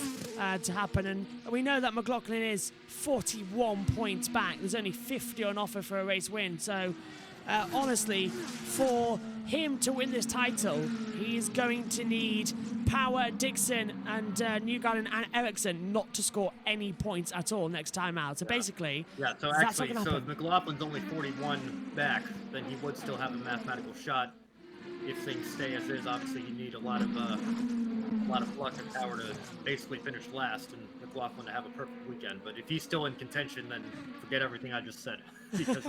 to happen. And we know that McLaughlin is 41 points back. There's only 50 on offer for a race win. So honestly, for him to win this title, he is going to need Power, Dixon, and Newgarden and Ericsson not to score any points at all next time out. So basically, so actually, if McLaughlin's only 41 back, then he would still have a mathematical shot if things stay as is. Obviously, you need a lot of luck and Power to basically finish last, and McLaughlin to have a perfect weekend. But if he's still in contention, then forget everything I just said, because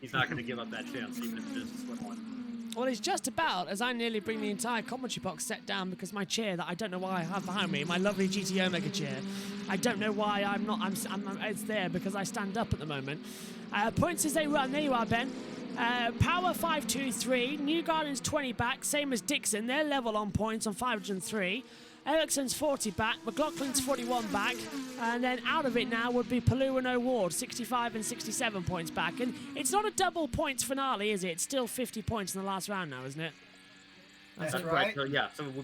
he's not going to give up that chance, even if it is a split one. Well, it's just about as I nearly bring the entire commentary box set down because my chair that I don't know why I have behind me, my lovely GT Omega chair, I don't know why it's there because I stand up at the moment. Points as they run, there you are, Ben. Power 523, Newgarden's 20 back, same as Dixon, they're level on points on 503. Ericsson's 40 back, McLaughlin's 41 back, and then out of it now would be Palou and O'Ward, 65 and 67 points back. And it's not a double points finale, is it? It's still 50 points in the last round now, isn't it? That's right. So so it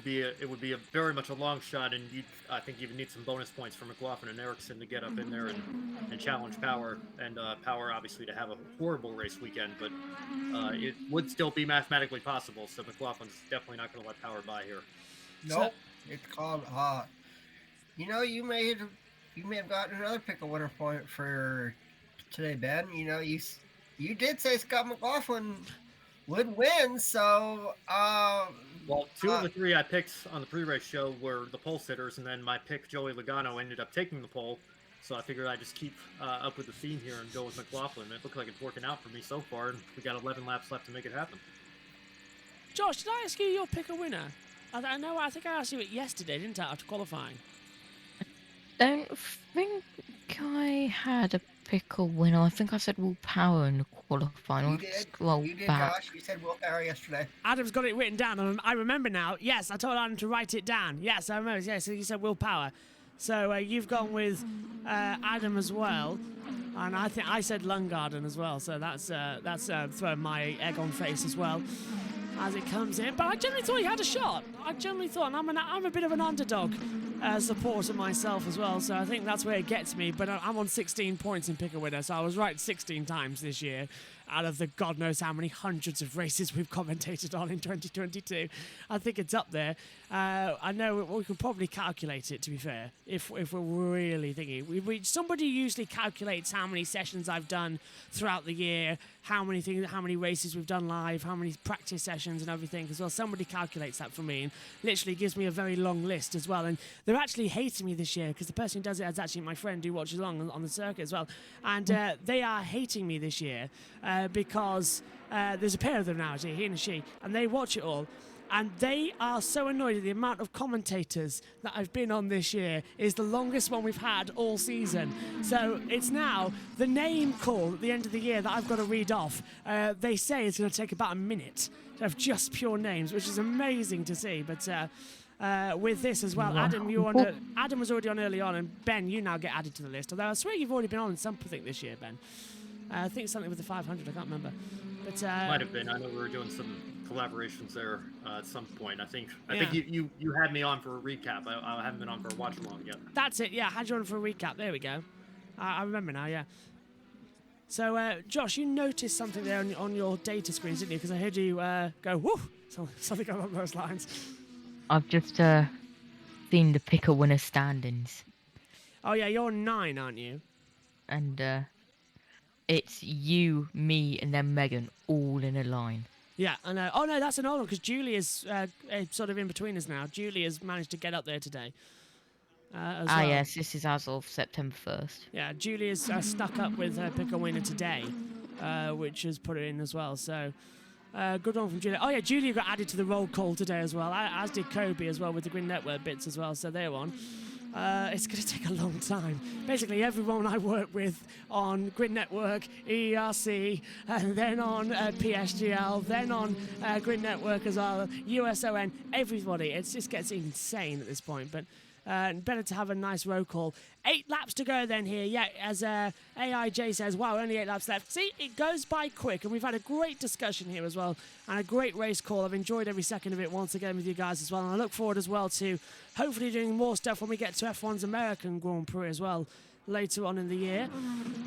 would be a very much a long shot, and I think you would need some bonus points for McLaughlin and Ericsson to get up in there and challenge Power, and Power obviously to have a horrible race weekend, but it would still be mathematically possible. So McLaughlin's definitely not going to let Power by here. Nope. It's called, you may have gotten another pickle winner point for today, Ben. You did say Scott McLaughlin would win, so well, 2 of the 3 I picked on the pre-race show were the pole sitters, and then my pick Joey Logano ended up taking the pole. So I figured I'd just keep up with the theme here and go with McLaughlin. It looked like it's working out for me so far, and we got 11 laps left to make it happen. Josh, did I ask you your pick a winner? I know. I think I asked you it yesterday, didn't I, after qualifying? Don't think I had a pickle winner. I think I said willpower in the qualifying. You I'll did. scroll You did, back. Josh. You said willpower yesterday. Adam's got it written down, and I remember now. Yes, I told Adam to write it down. Yes, I remember. Yes, so you said willpower. So you've gone with Adam as well, and I think I said Lunggarden as well. So that's throwing my egg on face as well as it comes in. But I generally thought he had a shot. I generally thought, and I'm a bit of an underdog supporter myself as well. So I think that's where it gets me. But I'm on 16 points in Pick a Winner, so I was right 16 times this year out of the God knows how many hundreds of races we've commentated on in 2022. I think it's up there. I know we could probably calculate it, to be fair, if we're really thinking. Somebody usually calculates how many sessions I've done throughout the year, how many races we've done live, how many practice sessions and everything as well. Somebody calculates that for me and literally gives me a very long list as well. And they're actually hating me this year because the person who does it is actually my friend who watches along on the circuit as well. And they are hating me this year because there's a pair of them now, actually, he and she, and they watch it all. And they are so annoyed at the amount of commentators that I've been on this year is the longest one we've had all season. So it's now the name call at the end of the year that I've got to read off. They say it's going to take about a minute of just pure names, which is amazing to see. But with this as well, Adam, Adam was already on early on, and Ben, you now get added to the list. Although I swear you've already been on something this year, Ben. I think something with the 500, I can't remember. But might have been. I know we were doing some collaborations there at some point. I think you had me on for a recap. I haven't been on for a watch along yet. That's it. Yeah, I had you on for a recap. There we go. I remember now. Yeah. So, Josh, you noticed something there on your data screens, didn't you? Because I heard you go woof, something along those lines. I've just seen the Pick a Winner standings. Oh yeah, you're 9, aren't you? And it's you, me, and then Megan all in a line. Yeah, I know. Oh no, that's an old one because Julie is sort of in between us now. Julie has managed to get up there today. As well. Yes, this is as of September 1st. Yeah, Julie is stuck up with her Pick a Winner today, which has put her in as well. So, good one from Julie. Oh yeah, Julie got added to the roll call today as well, as did Kobe as well with the Grid Network bits as well. So they're on. It's going to take a long time. Basically, everyone I work with on Grid Network, ERC, and then on PSGL, then on Grid Network as well, USON, everybody. It just gets insane at this point. But better to have a nice roll call. 8 laps to go then here. Yeah, as AIJ says, wow, only 8 laps left. See, it goes by quick, and we've had a great discussion here as well, and a great race call. I've enjoyed every second of it once again with you guys as well, and I look forward as well to hopefully doing more stuff when we get to F1's American Grand Prix as well later on in the year.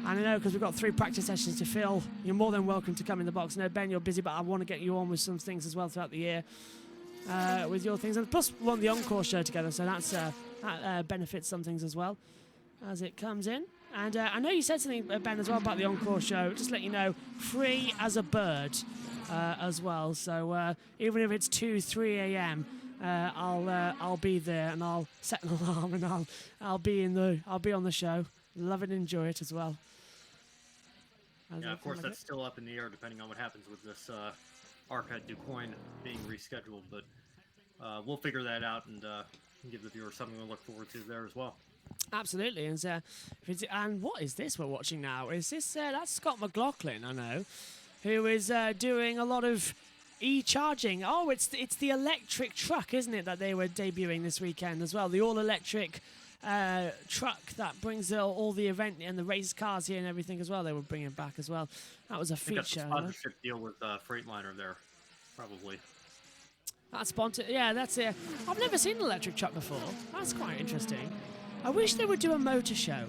And I know because we've got 3 practice sessions to fill, you're more than welcome to come in the box. I know, Ben, you're busy, but I want to get you on with some things as well throughout the year with your things. And plus, we're on the Encore show together, so that benefits some things as well as it comes in. And I know you said something, Ben, as well about the Encore show. Just to let you know, free as a bird as well. So even if it's 2-3 a.m., I'll be there and I'll set an alarm and I'll be on the show. Love and enjoy it as well. Yeah, of course, that's still up in the air depending on what happens with this ARC at DuQuoin being rescheduled, but we'll figure that out and give the viewers something to look forward to there as well. Absolutely, and what is this we're watching now? Is this that's Scott McLaughlin? I know, who is doing a lot of e-charging. Oh, it's the electric truck, isn't it, that they were debuting this weekend as well? The all-electric truck that brings all the event and the race cars here and everything as well. They were bringing back as well. That was a feature. That's a sponsorship deal with Freightliner there, probably. That's sponsored. Yeah, that's it. I've never seen an electric truck before. That's quite interesting. I wish they would do a motor show.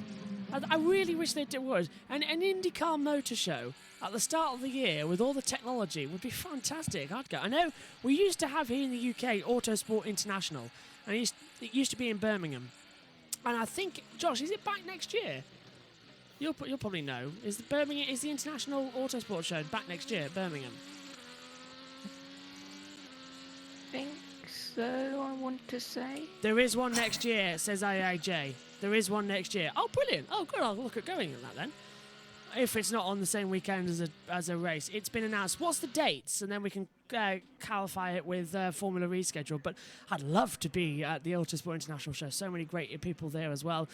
I really wish they would. An INDYCAR motor show at the start of the year with all the technology would be fantastic. I'd go. I know we used to have here in the UK Autosport International, and it used to be in Birmingham. And I think, Josh, is it back next year? You'll probably know. Is the International Autosport show back next year at Birmingham? I think so, I want to say. There is one next year, says IIJ. There is one next year. Oh, brilliant. Oh, good. I'll look at going at that then. If it's not on the same weekend as a race. It's been announced. What's the dates? And then we can clarify it with Formula reschedule, but I'd love to be at the Autosport International show. So many great people there as well.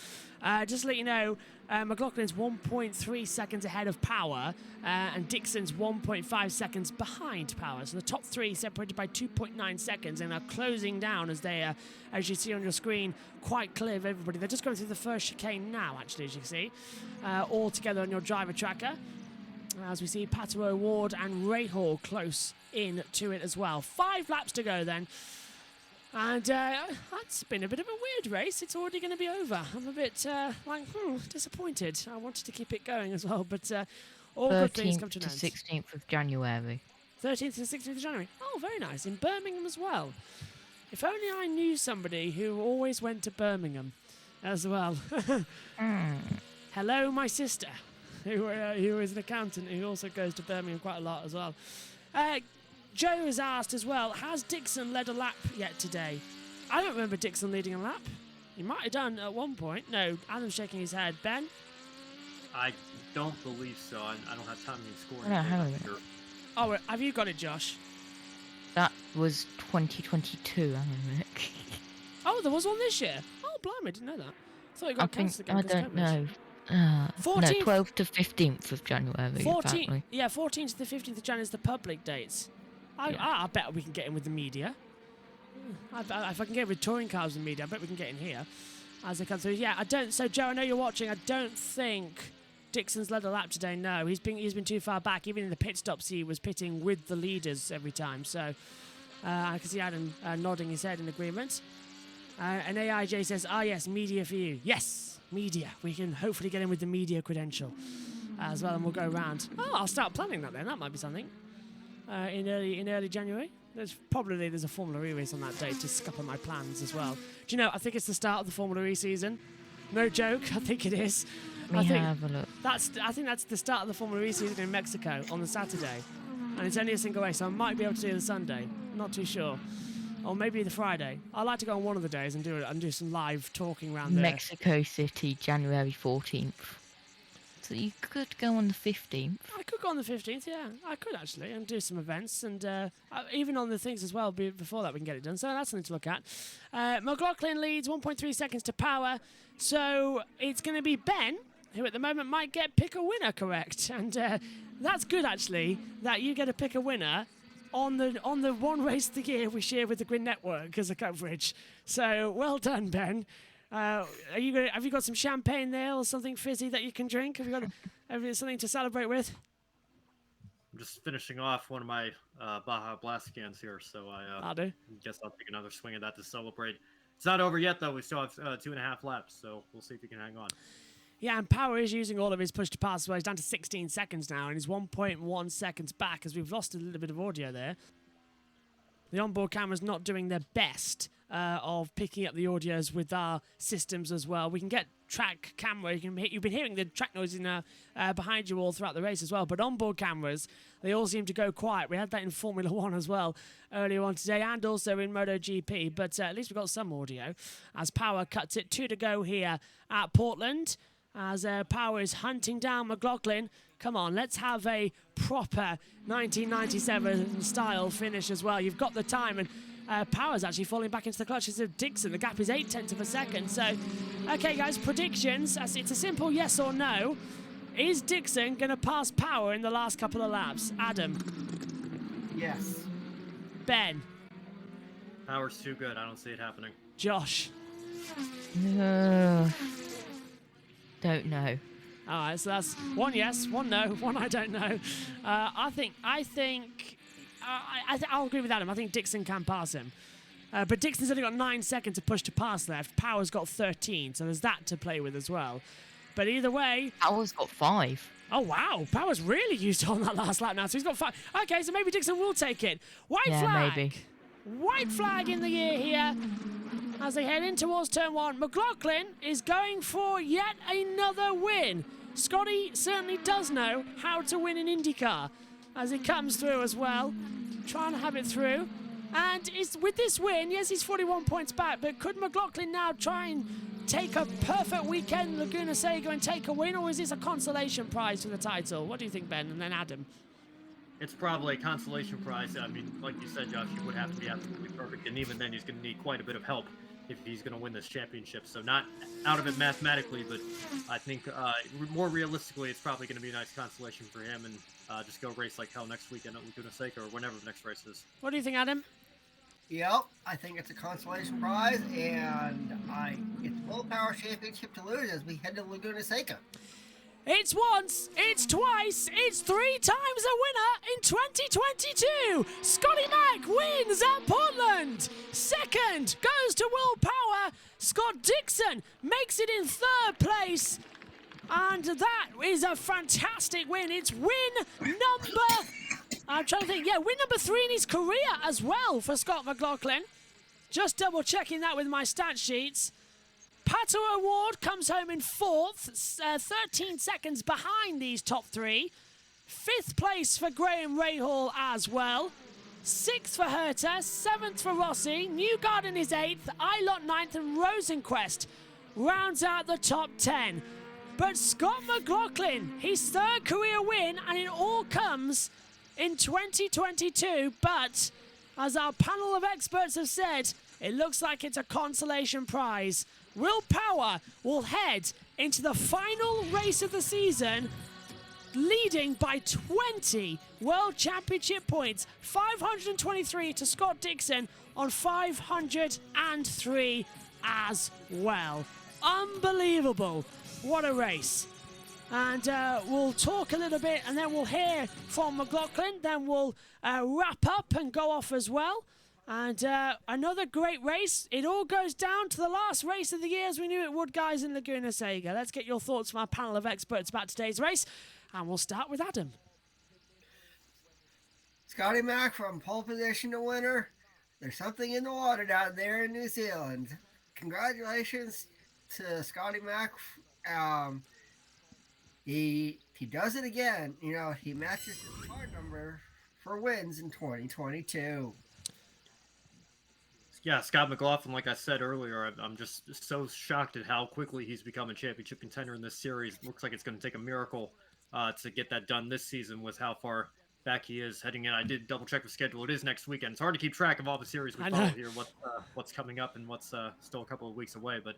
Just to let you know, McLaughlin's 1.3 seconds ahead of Power, and Dixon's 1.5 seconds behind Power. So the top three separated by 2.9 seconds and are closing down as they, as you see on your screen, quite clear of everybody. They're just going through the first chicane now, actually, as you can see, all together on your driver tracker. As we see Pato Ward and Rahal close in to it as well. 5 laps to go then. And that's been a bit of a weird race. It's already going to be over. I'm a bit disappointed. I wanted to keep it going as well, but all good things come to an end. 16th of January. 13th and 16th of January. Oh, very nice. In Birmingham as well. If only I knew somebody who always went to Birmingham as well. Hello, my sister, who is an accountant who also goes to Birmingham quite a lot as well. Joe has asked as well, has Dixon led a lap yet today? I don't remember Dixon leading a lap. He might have done at one point. No, Adam's shaking his head. Ben? I don't believe so. I don't have time to score. No, hang on a minute. Oh, have you got it, Josh? That was 2022, hang on a minute. Oh, there was one this year? Oh, blimey, I didn't know that. I thought it got cancelled again. I don't know. 12th to 15th of January. 14th to the 15th of January is the public dates. I bet we can get in with the media. If I can get with touring cars and media, I bet we can get in here as they come through. Yeah, So Joe, I know you're watching. I don't think Dixon's led a lap today. No, he's been too far back. Even in the pit stops, he was pitting with the leaders every time. So I can see Adam nodding his head in agreement. And AIJ says, yes, media for you. Yes, media. We can hopefully get in with the media credential as well, and we'll go around. Oh, I'll start planning that then. That might be something. In early January. There's a Formula E race on that day to scupper my plans as well. Do you know, I think it's the start of the Formula E season. No joke, I think it is. Have a look. I think that's the start of the Formula E season in Mexico on the Saturday. And it's only a single race, so I might be able to do the Sunday. Not too sure. Or maybe the Friday. I'd like to go on one of the days and do some live talking around there. Mexico City, January 14th. So you could go on the 15th. I could go on the 15th, yeah. I could actually, and do some events, and even on the things as well, before that we can get it done. So that's something to look at. McLaughlin leads 1.3 seconds to Power. So it's going to be Ben, who at the moment might pick a winner correct. And that's good, actually, that you get to pick a winner on the one race of the year we share with the Grid Network as a coverage. So well done, Ben. Have you got some champagne there or something fizzy that you can drink? Have you got something to celebrate with? I'm just finishing off one of my Baja Blast cans here, so I guess I'll take another swing at that to celebrate. It's not over yet, though. We still have 2.5 laps, so we'll see if he can hang on. Yeah, and Power is using all of his push to pass as well. He's down to 16 seconds now, and he's 1.1 seconds back as we've lost a little bit of audio there. The onboard camera's not doing their best of picking up the audios with our systems as well. We can get track camera. You've been hearing the track noise behind you all throughout the race as well. But onboard cameras, they all seem to go quiet. We had that in Formula One as well earlier on today, and also in MotoGP. But at least we've got some audio as Power cuts it. 2 to go here at Portland as Power is hunting down McLaughlin. Come on, let's have a proper 1997 style finish as well. You've got the time, and Power's actually falling back into the clutches of Dixon. The gap is 0.8 of a second. So, okay, guys, predictions. It's a simple yes or no. Is Dixon going to pass Power in the last couple of laps? Adam? Yes. Ben? Power's too good. I don't see it happening. Josh? Don't know. All right, so that's one yes, one no, one I don't know. I'll agree with Adam. I think Dixon can pass him. But Dixon's only got 9 seconds to push to pass left. Power's got 13, so there's that to play with as well. But either way... Power's got 5. Oh, wow. Power's really used on that last lap now, so he's got 5. Okay, so maybe Dixon will take it. White flag. Maybe. White flag in the air here as they head in towards turn 1. McLaughlin is going for yet another win. Scotty certainly does know how to win an IndyCar as he comes through as well, trying to have it through. And with this win, yes, he's 41 points back, but could McLaughlin now try and take a perfect weekend Laguna Seca and take a win, or is this a consolation prize for the title? What do you think, Ben? And then Adam. it's probably a consolation prize. I mean, like you said, Josh, he would have to be absolutely perfect, and even then, he's going to need quite a bit of help if he's going to win this championship. So not out of it mathematically, but I think more realistically, it's probably going to be a nice consolation for him, and just go race like hell next weekend at Laguna Seca or whenever the next race is. What do you think, Adam? Yep, I think it's a consolation prize, and it's Willpower Championship to lose as we head to Laguna Seca. It's once, it's twice, it's 3 times a winner in 2022. Scotty Mack wins at Portland. Second goes to Willpower. Scott Dixon makes it in 3rd place. And that is a fantastic win. It's win number... I'm trying to think. Yeah, win number 3 in his career as well for Scott McLaughlin. Just double checking that with my stat sheets. Pato O'Ward comes home in 4th, 13 seconds behind these top 3. 5th place for Graham Rahal as well. 6th for Herter, 7th for Rossi. Newgarden is 8th, Ilott 9th, and Rosenquist rounds out the top 10. But Scott McLaughlin, his 3rd career win, and it all comes in 2022. But as our panel of experts have said, it looks like it's a consolation prize. Willpower will head into the final race of the season, leading by 20 World Championship points. 523 to Scott Dixon on 503 as well. Unbelievable. What a race. And we'll talk a little bit, and then we'll hear from McLaughlin. Then we'll wrap up and go off as well. And another great race. It all goes down to the last race of the year, as we knew it would, guys, in Laguna Seca. Let's get your thoughts from our panel of experts about today's race. And we'll start with Adam. Scotty Mack from pole position to winner. There's something in the water down there in New Zealand. Congratulations to Scotty Mack. He does it again. You know, he matches his car number for wins in 2022. Yeah, Scott McLaughlin, like I said earlier, I'm just so shocked at how quickly he's become a championship contender in this series. Looks like it's going to take a miracle to get that done this season with how far back he is heading in. I did double check the schedule. It is next weekend. It's hard to keep track of all the series we follow here, what's coming up and what's still a couple of weeks away. But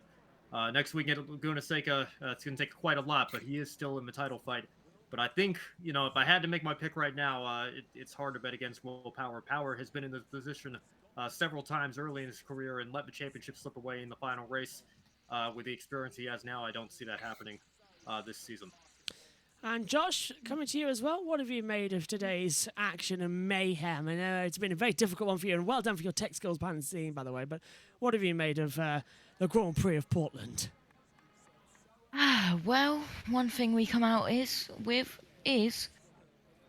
next weekend at Laguna Seca, it's going to take quite a lot, but he is still in the title fight. But I think, you know, if I had to make my pick right now, it's hard to bet against Willpower. Power has been in this position several times early in his career and let the championship slip away in the final race. With the experience he has now, I don't see that happening this season. And Josh, coming to you as well, what have you made of today's action and mayhem? I know it's been a very difficult one for you, and well done for your tech skills behind the scene, by the way, but what have you made of the Grand Prix of Portland? Well, one thing we come out with is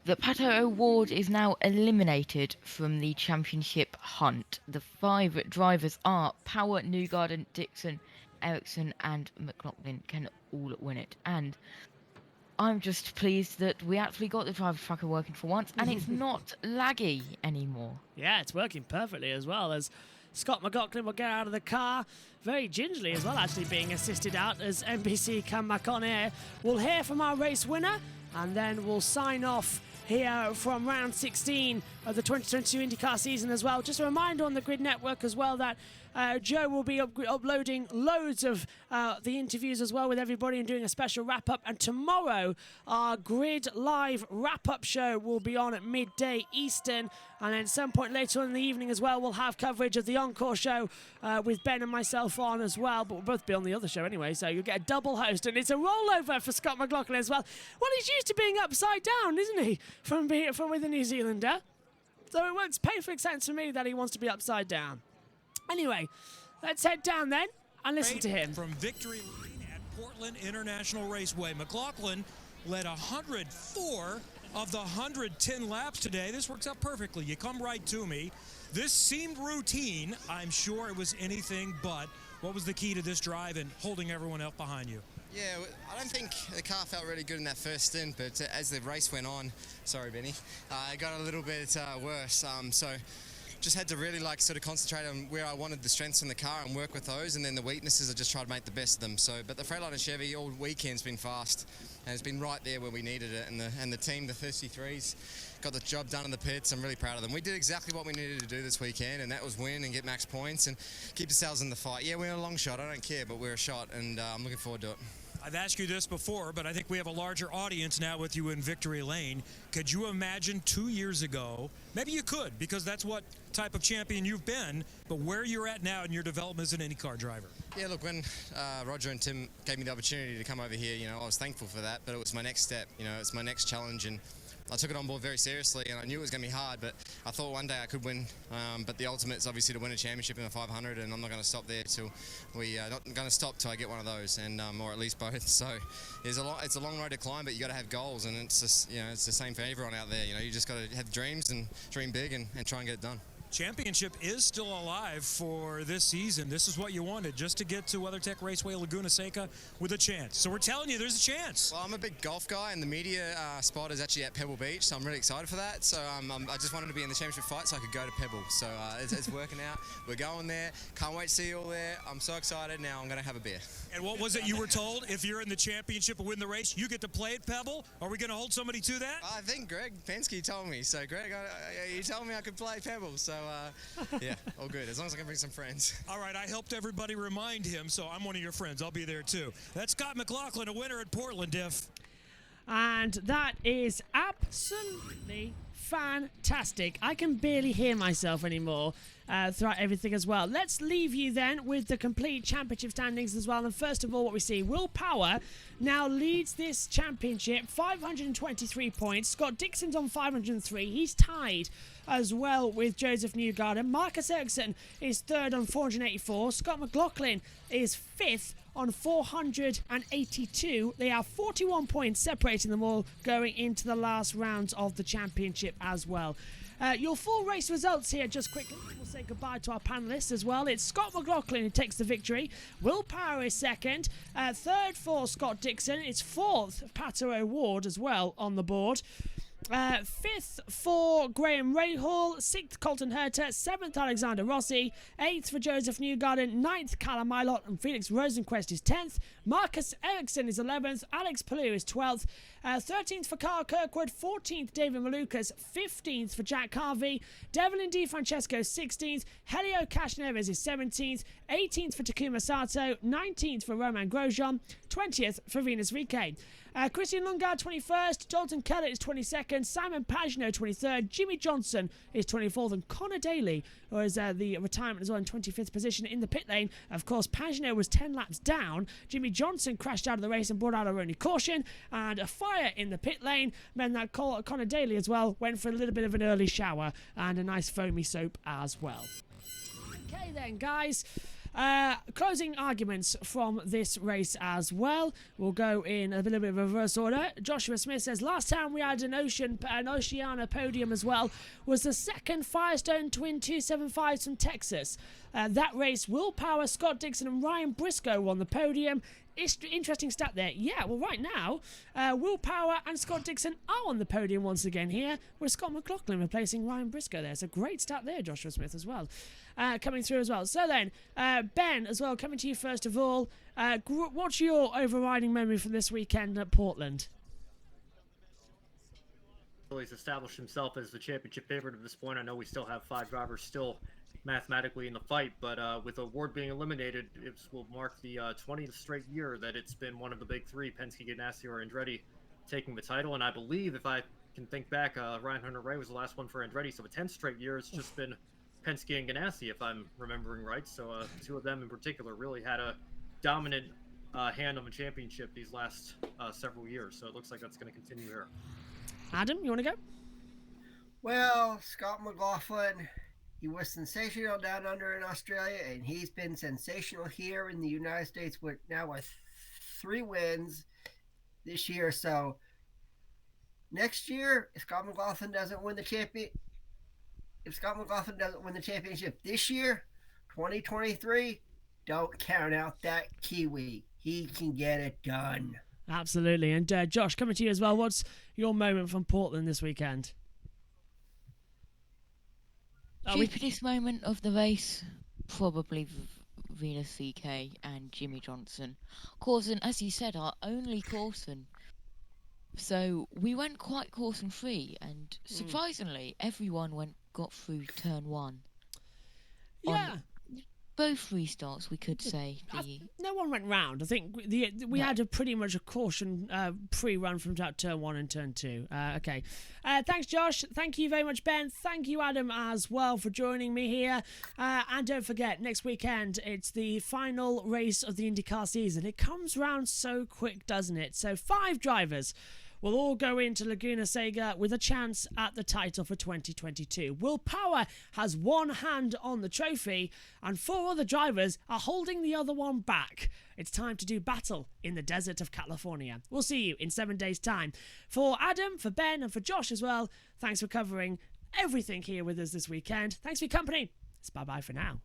that Pato O'Ward is now eliminated from the championship hunt. The 5 drivers are Power, Newgarden, Dixon, Ericsson and McLaughlin can all win it. And I'm just pleased that we actually got the driver tracker working for once, and it's not laggy anymore. Yeah, it's working perfectly as well, as Scott McLaughlin will get out of the car very gingerly as well, actually being assisted out as NBC come back on air. We'll hear from our race winner, and then we'll sign off here from round 16 of the 2022 IndyCar season as well. Just a reminder on the Grid Network as well that Joe will be uploading loads of the interviews as well with everybody and doing a special wrap-up. And tomorrow, our Grid Live wrap-up show will be on at midday Eastern. And then at some point later on in the evening as well, we'll have coverage of the Encore show with Ben and myself on as well. But we'll both be on the other show anyway, so you'll get a double host. And it's a rollover for Scott McLaughlin as well. Well, he's used to being upside down, isn't he, from with a New Zealander? So it makes perfect sense for me that he wants to be upside down. Anyway, let's head down then and listen to him. From victory lane at Portland International Raceway, McLaughlin led 104 of the 110 laps today. This works out perfectly. You come right to me. This seemed routine. I'm sure it was anything but. What was the key to this drive and holding everyone else behind you? Yeah, I don't think the car felt really good in that first stint, but as the race went on, sorry Benny, it got a little bit worse. So just had to really like sort of concentrate on where I wanted the strengths in the car and work with those, and then the weaknesses I just tried to make the best of them. So, but the Freightliner Chevy all weekend's been fast, and it's been right there where we needed it, and the team, the 33s, got the job done in the pits. I'm really proud of them. We did exactly what we needed to do this weekend, and that was win and get max points and keep ourselves in the fight. Yeah, we're a long shot, I don't care, but we're a shot, and I'm looking forward to it. I've asked you this before, but I think we have a larger audience now with you in victory lane. Could you imagine 2 years ago, maybe you could, because that's what type of champion you've been, but where you're at now in your development as an IndyCar driver? Yeah, look, when Roger and Tim gave me the opportunity to come over here, you know, I was thankful for that, but it was my next step, you know, it's my next challenge, and I took it on board very seriously, and I knew it was going to be hard, but I thought one day I could win. But the ultimate is obviously to win a championship in the 500, and I'm not going to stop there till not going to stop till I get one of those, and or at least both. So it's a long road to climb, but you got to have goals, and it's just, you know, it's the same for everyone out there. You know, you just got to have dreams and dream big and try and get it done. Championship is still alive for this season. This is what you wanted, just to get to WeatherTech Raceway Laguna Seca with a chance. So we're telling you, there's a chance. Well, I'm a big golf guy, and the media spot is actually at Pebble Beach, so I'm really excited for that. So I just wanted to be in the championship fight so I could go to Pebble. So it's working out. We're going there. Can't wait to see you all there. I'm so excited. Now I'm going to have a beer. And what was it you were told? If you're in the championship and win the race, you get to play at Pebble? Are we going to hold somebody to that? I think Greg Penske told me. So, Greg, you told me I could play Pebble. So, yeah, all good. As long as I can bring some friends. All right, I helped everybody remind him, so I'm one of your friends. I'll be there, too. That's Scott McLaughlin, a winner at Portland, Diff. And that is absolutely fantastic. I can barely hear myself anymore throughout everything as well. Let's leave you then with the complete championship standings as well. And first of all, what we see, Will Power now leads this championship, 523 points. Scott Dixon's on 503. He's tied as well with Joseph Newgarden. Marcus Ericsson is third on 484. Scott McLaughlin is fifth on 482. They have 41 points separating them all going into the last rounds of the championship as well. Your full race results here just quickly. We'll say goodbye to our panelists as well. It's Scott McLaughlin who takes the victory. Will Power is second. Third for Scott Dixon. It's fourth Pato O'Ward as well on the board. Fifth for Graham Rahal, sixth Colton Herter, seventh Alexander Rossi, eighth for Joseph Newgarden, ninth Callum Milot, and Felix Rosenquist is 10th. Marcus Ericsson is 11th, Alex Palou is 12th, 13th for Carl Kirkwood, 14th David Malukas, 15th for Jack Harvey, Devlin Di Francesco 16th, Helio Casneves is 17th, 18th for Takuma Sato, 19th for Roman Grosjean, 20th for Venus Rique. Christian Lundgaard 21st, Dalton Kellett is 22nd, Simon Pagenaud 23rd, Jimmy Johnson is 24th, and Connor Daly was the retirement as well in 25th position in the pit lane. Of course, Pagenaud was 10 laps down. Jimmy Johnson crashed out of the race and brought out a only caution, and a fire in the pit lane meant that Connor Daly as well went for a little bit of an early shower and a nice foamy soap as well. Okay then, guys. Closing arguments from this race as well. We'll go in a little bit of reverse order. Joshua Smith says, last time we had an Oceania podium as well was the second Firestone Twin 275s from Texas. That race, Will Power, Scott Dixon and Ryan Briscoe won the podium. Interesting stat there. Yeah, well, right now, Will Power and Scott Dixon are on the podium once again here, with Scott McLaughlin replacing Ryan Briscoe there. It's a great stat there, Joshua Smith, as well. Coming through as well. So then, Ben, as well, coming to you first of all. What's your overriding memory from this weekend at Portland? Well, he's established himself as the championship favorite at this point. I know we still have 5 drivers still mathematically in the fight, but with O'Ward being eliminated, it will mark the 20th straight year that it's been one of the big 3, Penske, Ganassi, or Andretti, taking the title. And I believe, if I can think back, Ryan Hunter-Ray was the last one for Andretti, so a 10th straight year it's just been Penske and Ganassi, if I'm remembering right. So 2 of them in particular really had a dominant hand on the championship these last several years, so it looks like that's going to continue here. Adam, you want to go? Well, Scott McLaughlin, he was sensational down under in Australia, and he's been sensational here in the United States with 3 wins this year. So next year, if Scott McLaughlin doesn't win the championship this year, 2023, don't count out that Kiwi. He can get it done. Absolutely. And Josh, coming to you as well, what's your moment from Portland this weekend? Stupidest moment of the race, probably Venus CK and Jimmy Johnson. Corson, as you said, our only Corson. So we went quite Corson free, and surprisingly, everyone got through turn 1. Yeah. Both restarts, we could say. No one went round. I think we had a pretty much a caution pre-run from turn 1 and turn 2. Okay. Thanks, Josh. Thank you very much, Ben. Thank you, Adam, as well, for joining me here. And don't forget, next weekend, it's the final race of the IndyCar season. It comes round so quick, doesn't it? So 5 drivers will all go into Laguna Seca with a chance at the title for 2022. Will Power has one hand on the trophy, and 4 other drivers are holding the other one back. It's time to do battle in the desert of California. We'll see you in 7 days' time. For Adam, for Ben, and for Josh as well, thanks for covering everything here with us this weekend. Thanks for your company. It's bye-bye for now.